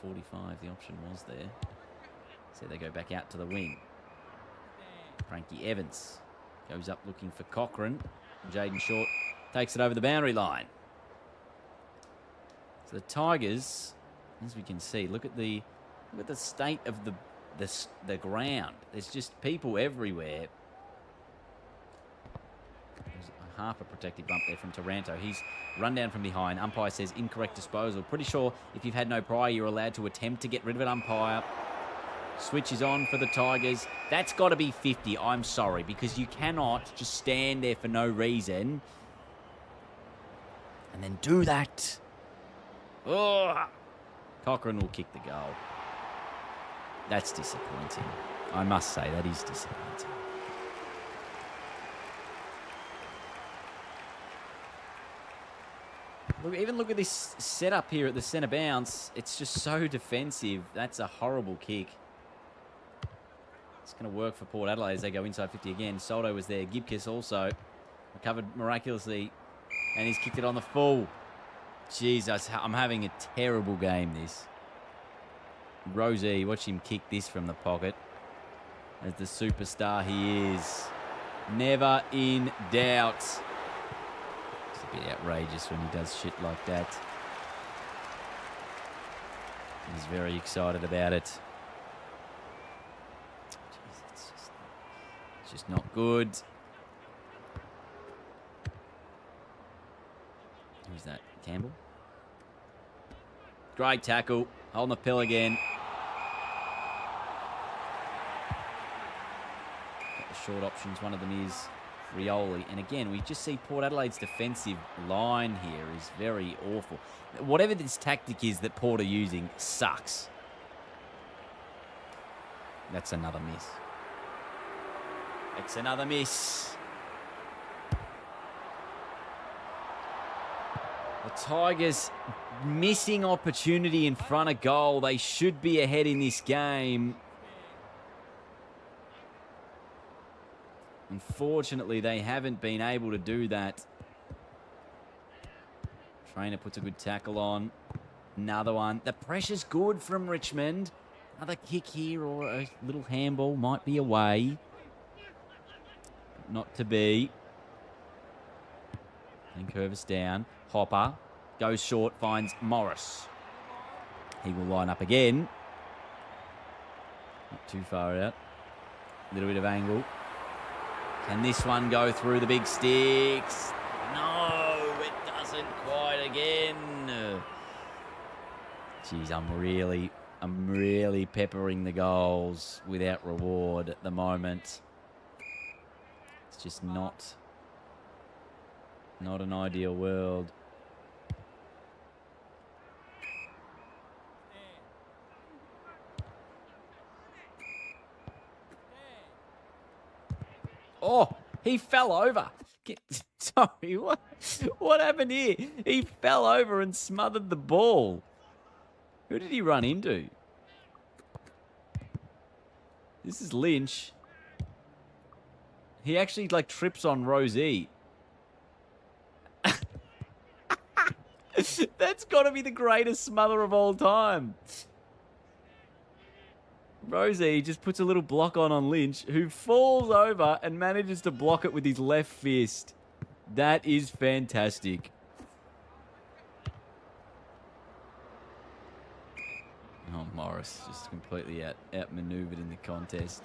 45, the option was there. So they go back out to the wing. Frankie Evans goes up looking for Cochrane. Jaden Short takes it over the boundary line. So the Tigers, as we can see, look at the state of the ground. There's just people everywhere. There's half a protected bump there from Taranto. He's run down from behind. Umpire says incorrect disposal. Pretty sure if you've had no prior, you're allowed to attempt to get rid of it, umpire. Switch is on for the Tigers. That's got to be 50. I'm sorry, because you cannot just stand there for no reason and then do that. Oh, Cochrane will kick the goal. That's disappointing. I must say, that is disappointing. Look at this setup here at the centre bounce. It's just so defensive. That's a horrible kick. It's going to work for Port Adelaide as they go inside 50 again. Soldo was there. Gibkiss also recovered miraculously. And he's kicked it on the full. Jesus, I'm having a terrible game, this. Rosie, watch him kick this from the pocket. As the superstar he is. Never in doubt. It's a bit outrageous when he does shit like that. He's very excited about it. It's just not good. Who's that? Campbell? Great tackle. Holding the pill again. Got the short options. One of them is Rioli. And again, we just see Port Adelaide's defensive line here is very awful. Whatever this tactic is that Port are using sucks. That's another miss. It's another miss. The Tigers missing opportunity in front of goal. They should be ahead in this game. Unfortunately, they haven't been able to do that. Trainer puts a good tackle on. Another one. The pressure's good from Richmond. Another kick here or a little handball might be away. Not to be. And curve us down. Hopper Goes short, finds Morris. He will line up again. Not too far out. A little bit of angle. Can this one go through the big sticks? No, it doesn't quite again. Jeez, I'm really peppering the goals without reward at the moment. It's just not an ideal world. Oh, he fell over. Sorry, what happened here? He fell over and smothered the ball. Who did he run into? This is Lynch. He actually, like, trips on Rosie. That's got to be the greatest smother of all time. Rosie just puts a little block on Lynch, who falls over and manages to block it with his left fist. That is fantastic. Oh, Morris just completely outmaneuvered in the contest.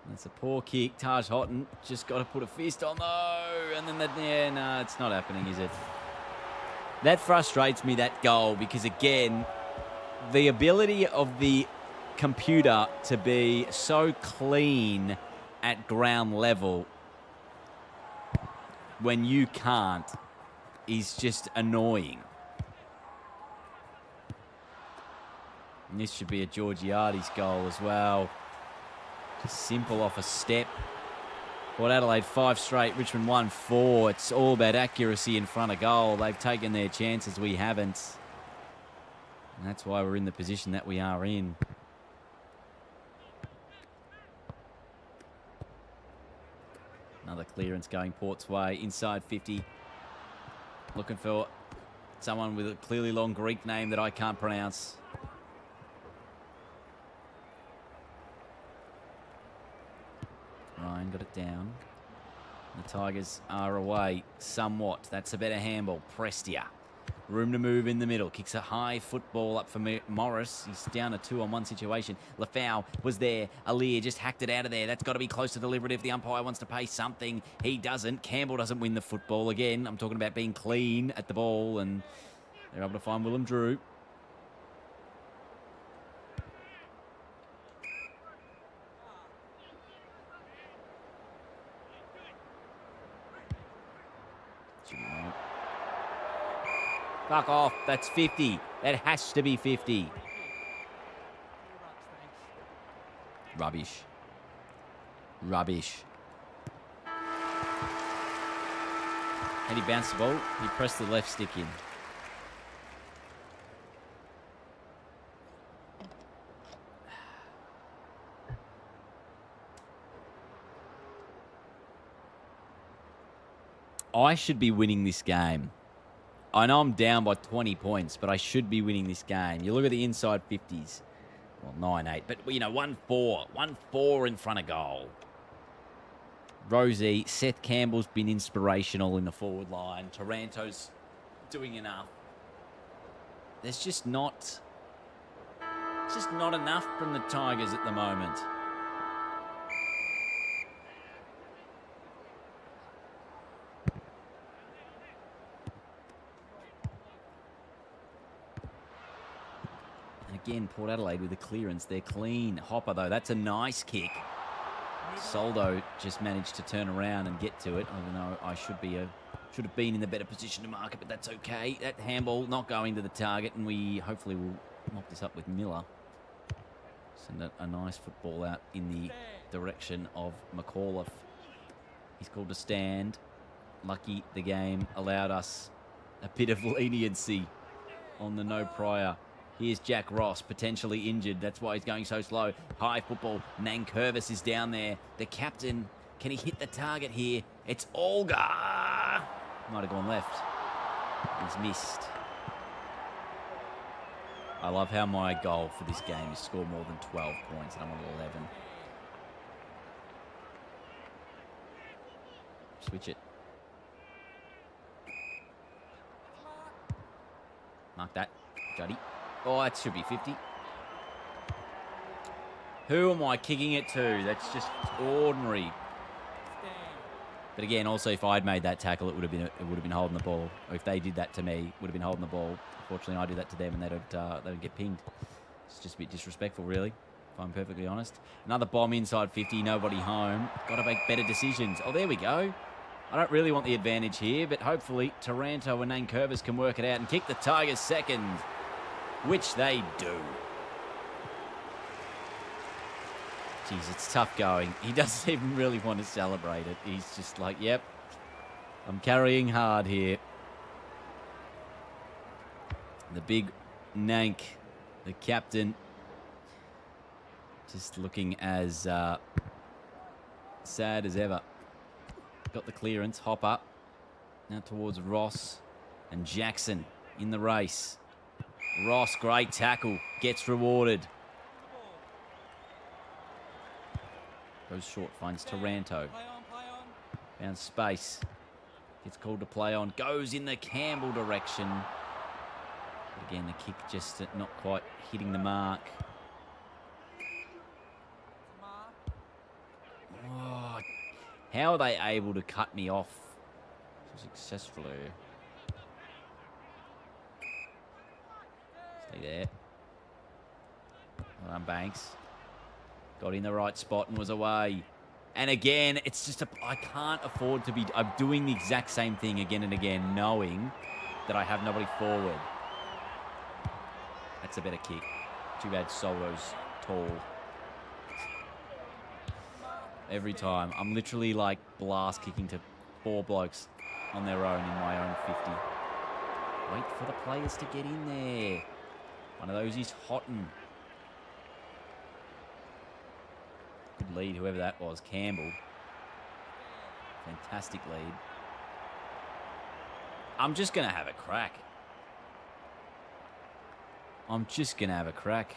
That's a poor kick. Taj Houghton just got to put a fist on though. And then no, it's not happening, is it? That frustrates me, that goal, because again, the ability of the computer to be so clean at ground level when you can't is just annoying. And this should be a Georgiades goal as well. Just simple off a step. Port Adelaide 5 straight, Richmond 1-4. It's all about accuracy in front of goal. They've taken their chances, we haven't. And that's why we're in the position that we are in. Another clearance going Port's way, inside 50. Looking for someone with a clearly long Greek name that I can't pronounce. Ryan got it down. The Tigers are away somewhat. That's a better handball. Prestia. Room to move in the middle. Kicks a high football up for Morris. He's down a 2-on-1 situation. Lafau was there. Alir just hacked it out of there. That's got to be close to deliberative. The umpire wants to pay something. He doesn't. Campbell doesn't win the football again. I'm talking about being clean at the ball, and they're able to find Willem Drew. Fuck off. That's 50. That has to be 50. Rubbish. Rubbish. Had he bounced the ball? He pressed the left stick in. I should be winning this game. I know I'm down by 20 points, but I should be winning this game. You look at the inside 50s. Well, 9-8. But, you know, 1-4. 1-4 in front of goal. Rosie, Seth Campbell's been inspirational in the forward line. Taranto's doing enough. There's just not... It's just not enough from the Tigers at the moment. Again, Port Adelaide with a clearance. They're clean. Hopper, though, that's a nice kick. Soldo just managed to turn around and get to it. Even though I should have been in the better position to mark it, but that's okay. That handball not going to the target, and we hopefully will knock this up with Miller. Send a nice football out in the direction of McAuliffe. He's called to stand. Lucky the game allowed us a bit of leniency on the no prior. Here's Jack Ross, potentially injured. That's why he's going so slow. High football. Nankervis is down there. The captain, can he hit the target here? It's Olga. Might have gone left. He's missed. I love how my goal for this game is score more than 12 points, and I'm on 11. Switch it. Mark that, Juddy. Oh, that should be 50. Who am I kicking it to? That's just ordinary. But again, also if I'd made that tackle, it would have been holding the ball. Or if they did that to me, it would have been holding the ball. Unfortunately, I do that to them, and they don't get pinged. It's just a bit disrespectful, really, if I'm perfectly honest. Another bomb inside 50, nobody home. Got to make better decisions. Oh, there we go. I don't really want the advantage here, but hopefully Taranto and Nankervis can work it out and kick the Tigers second, which they do. Jeez, it's tough going. He doesn't even really want to celebrate it. He's just like, yep, I'm carrying hard here. The big Nank, the captain, just looking as sad as ever. Got the clearance, Hopper. Now towards Ross and Jackson in the race. Ross, great tackle, gets rewarded. Goes short, finds Taranto. Found space. Gets called to play on. Goes in the Campbell direction. But again, the kick just not quite hitting the mark. Oh, how are they able to cut me off so successfully? Stay there. Well done, Banks. Got in the right spot and was away. And again, it's just I can't afford to be... I'm doing the exact same thing again and again, knowing that I have nobody forward. That's a better kick. Too bad Solo's tall. Every time. I'm literally like blast kicking to 4 blokes on their own in my own 50. Wait for the players to get in there. One of those is Houghton. Good lead, whoever that was. Campbell. Fantastic lead. I'm just going to have a crack. I'm just going to have a crack.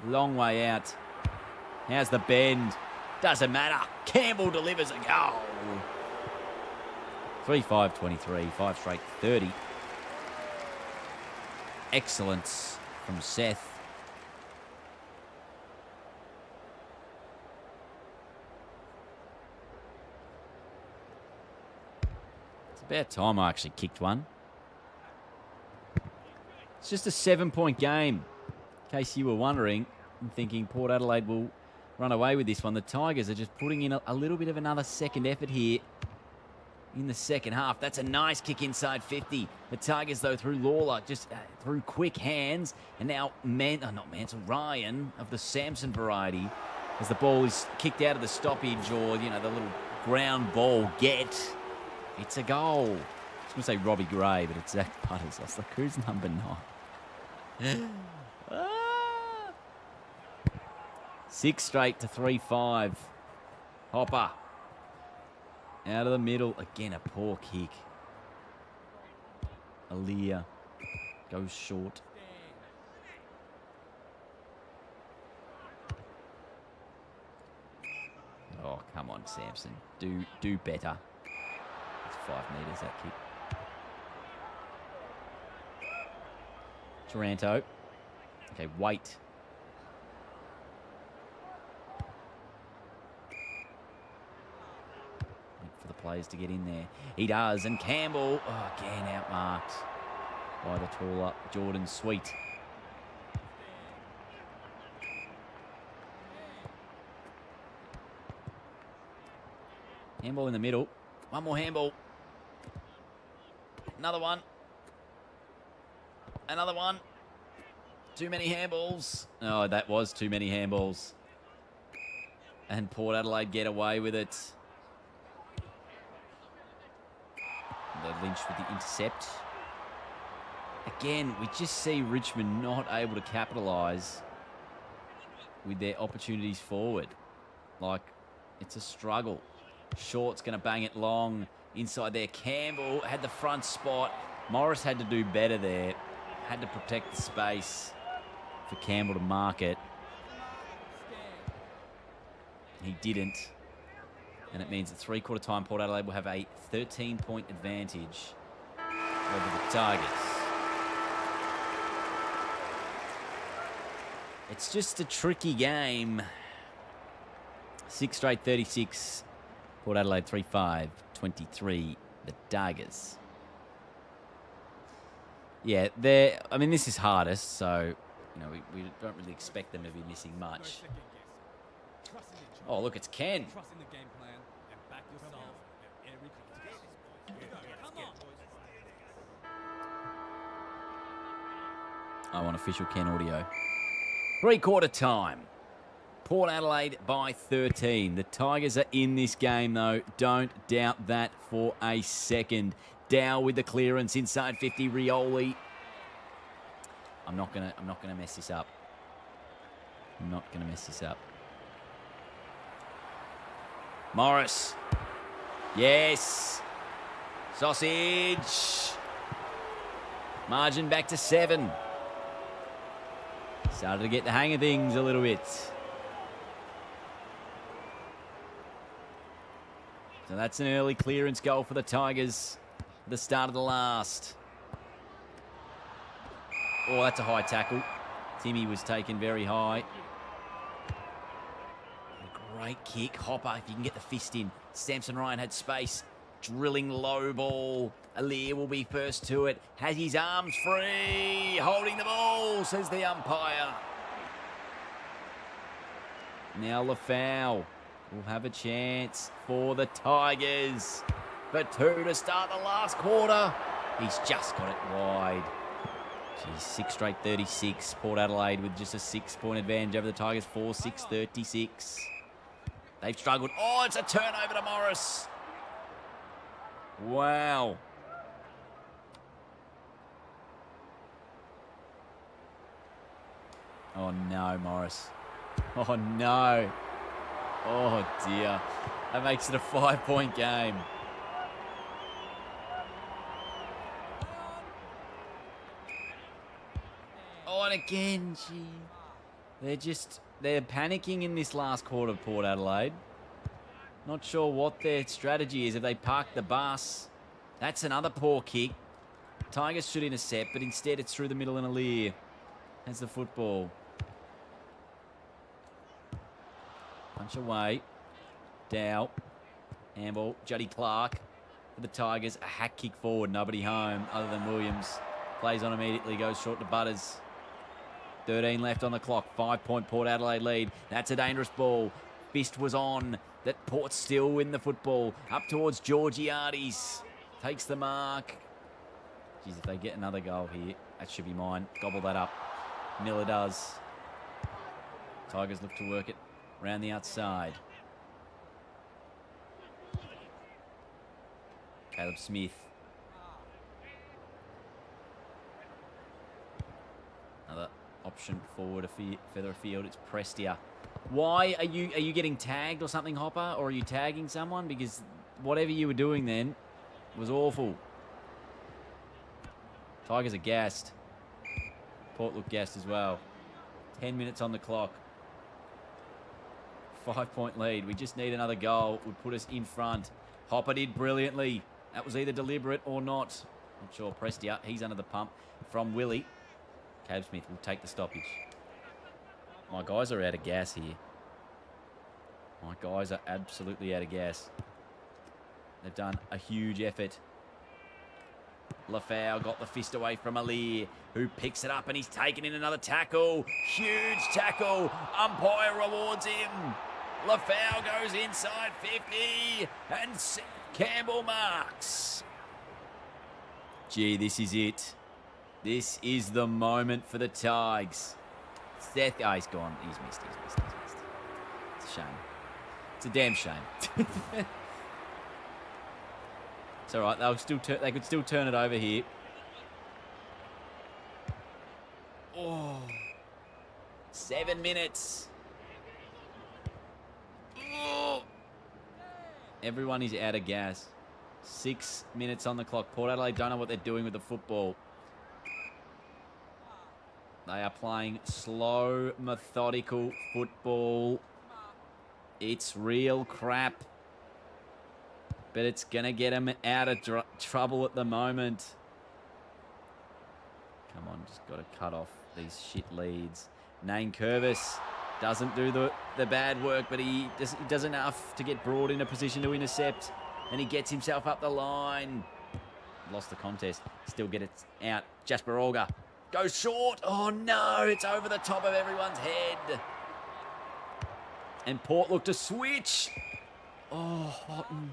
Long way out. How's the bend? Doesn't matter. Campbell delivers a goal. 3-5-23. 5 straight 30. Excellence from Seth. It's about time I actually kicked one. It's just a 7-point game. In case you were wondering, I'm thinking Port Adelaide will run away with this one. The Tigers are just putting in a little bit of another second effort here in the second half. That's a nice kick inside 50. The Tigers, though, through Lawler, just through quick hands. And now, Ryan of the Samson variety, as the ball is kicked out of the stoppage or, the little ground ball get. It's a goal. I was going to say Robbie Gray, but it's Zach Butters. I was like, who's number 9? 6 straight to 3-5. Hopper. Out of the middle. Again, a poor kick. Aaliyah goes short. Oh, come on, Samson. Do better. It's 5 metres, that kick. Taranto. Okay, wait. For the players to get in there. He does, and Campbell, again, outmarked by the taller Jordan Sweet. Handball in the middle. One more handball. Another one. Another one. Too many handballs. Oh, that was too many handballs. And Port Adelaide get away with it. Lynch with the intercept. Again, we just see Richmond not able to capitalise with their opportunities forward. Like, it's a struggle. Short's going to bang it long. Inside there, Campbell had the front spot. Morris had to do better there. Had to protect the space for Campbell to mark it. He didn't. And it means at three-quarter time, Port Adelaide will have a 13-point advantage over the Tigers. It's just a tricky game. 6 straight 36. Port Adelaide 3-5, 23. The Tigers. Yeah, I mean, this is hardest, so we don't really expect them to be missing No much. second guessing. Trust in each other. Oh, look, it's Ken. Trust in the game plan and back yourself at every contest. Come on. I want official Ken audio. Three-quarter time. Port Adelaide by 13. The Tigers are in this game, though. Don't doubt that for a second. Dow with the clearance inside 50. Rioli. I'm not gonna mess this up. I'm not gonna mess this up. Morris. Yes. Sausage. Margin back to 7. Started to get the hang of things a little bit. So that's an early clearance goal for the Tigers. The start of the last. Oh, that's a high tackle. Timmy was taken very high. A great kick. Hopper, if you can get the fist in. Samson Ryan had space. Drilling low ball. Alir will be first to it. Has his arms free. Holding the ball, says the umpire. Now Lafau will have a chance for the Tigers. For 2 to start the last quarter. He's just got it wide. Geez, 6 straight 36. Port Adelaide with just a 6-point advantage over the Tigers. 4-6, 36. They've struggled. Oh, it's a turnover to Morris. Wow. Oh, no, Morris. Oh, no. Oh, dear. That makes it a 5-point game. Oh, and again, gee. They're panicking in this last quarter, Port Adelaide. Not sure what their strategy is. If they park the bus, that's another poor kick. Tigers should intercept, but instead it's through the middle and Alir has the football. Punch away. Dow. Handball. Juddy Clark for the Tigers. A hack kick forward. Nobody home other than Williams. Plays on immediately. Goes short to Butters. 13 left on the clock. 5-point Port Adelaide lead. That's a dangerous ball. Fist was on. That Port's still win the football. Up towards Georgiades. Takes the mark. Geez, if they get another goal here, that should be mine. Gobble that up. Miller does. Tigers look to work it around the outside. Caleb Smith. Another option forward, further afield. It's Prestia. Why are you getting tagged or something, Hopper? Or are you tagging someone? Because whatever you were doing then was awful. Tigers are gassed. Port look gassed as well. 10 minutes on the clock. 5-point lead. We just need another goal. Would put us in front. Hopper did brilliantly. That was either deliberate or not. Not sure. Prestia, he's under the pump from Willie. Caleb Smith will take the stoppage. My guys are out of gas here. My guys are absolutely out of gas. They've done a huge effort. Lafau got the fist away from Alir, who picks it up and he's taken in another tackle. Huge tackle. Umpire rewards him. Lafau goes inside 50 and Campbell marks. Gee, this is it. This is the moment for the Tigers. Seth, oh, he's gone. He's missed. It's a shame. It's a damn shame. It's all right. They could still turn it over here. Oh, 7 minutes. Oh. Everyone is out of gas. 6 minutes on the clock. Port Adelaide don't know what they're doing with the football. They are playing slow, methodical football. It's real crap. but it's going to get him out of trouble at the moment. Come on, just got to cut off these shit leads. Nain Curvis doesn't do the bad work, but he does enough to get Broad in a position to intercept, and he gets himself up the line. Lost the contest. Still get it out. Jasper Olga goes short. Oh, no. It's over the top of everyone's head. And Port look to switch. Oh, Houghton.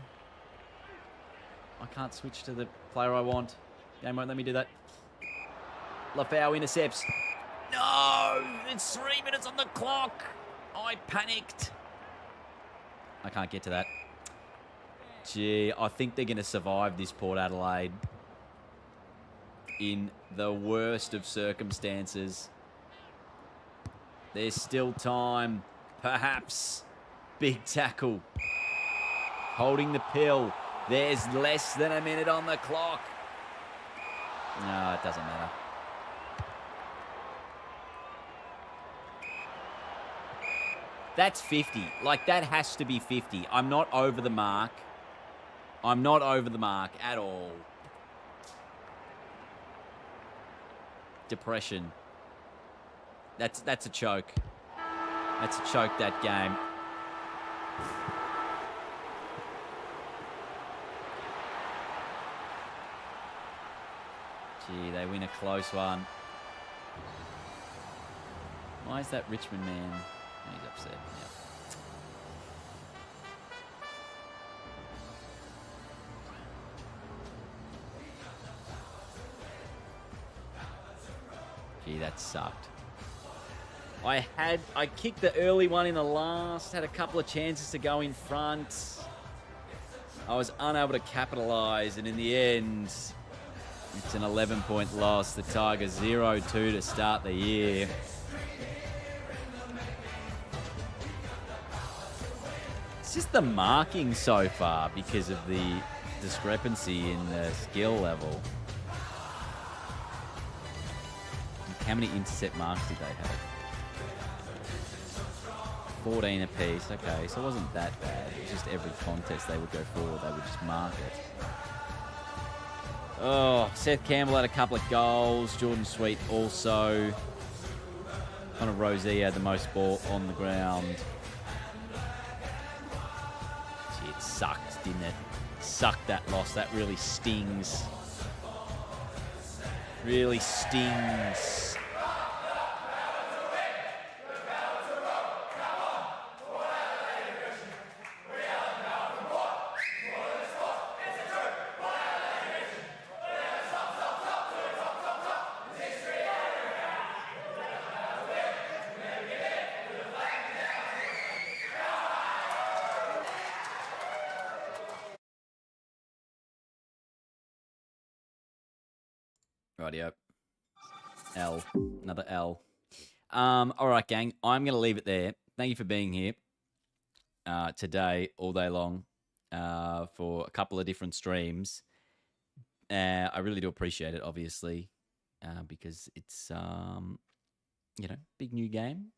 I can't switch to the player I want. Game won't let me do that. Lafau intercepts. No! It's 3 minutes on the clock. I panicked. I can't get to that. Gee, I think they're going to survive this Port Adelaide in the worst of circumstances. There's still time. Perhaps. Big tackle. Holding the pill. There's less than a minute on the clock. No, it doesn't matter. That's 50. Like, that has to be 50. I'm not over the mark. I'm not over the mark at all. Depression. That's a choke. That's a choke, that game. Gee, they win a close one. Why is that Richmond man? Oh, he's upset. Yep. Gee, that sucked. I kicked the early one in the last, had a couple of chances to go in front. I was unable to capitalise, and in the end, it's an 11-point loss. The Tigers 0-2 to start the year. It's just the marking so far because of the discrepancy in the skill level. How many intercept marks did they have? 14 apiece. Okay, so it wasn't that bad. It was just every contest they would go forward, they would just mark it. Oh, Seth Campbell had a couple of goals. Jordan Sweet also. Connor Rosie had the most ball on the ground. Gee, it sucked, didn't it? It sucked, that loss. That really stings. Really stings. Rightio. L. Another L. All right, gang. I'm going to leave it there. Thank you for being here today, all day long, for a couple of different streams. I really do appreciate it, obviously, because it's, big new game.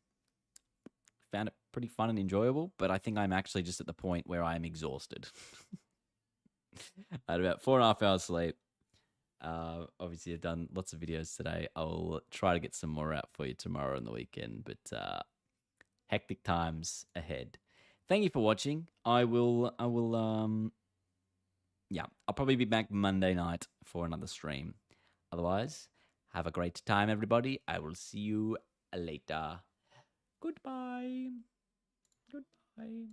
Found it pretty fun and enjoyable, but I think I'm actually just at the point where I'm exhausted. I had about 4.5 hours sleep. Obviously, I've done lots of videos today. I'll try to get some more out for you tomorrow and the weekend, but hectic times ahead. Thank you for watching. I'll probably be back Monday night for another stream. Otherwise, have a great time, everybody. I will see you later. Goodbye. Goodbye.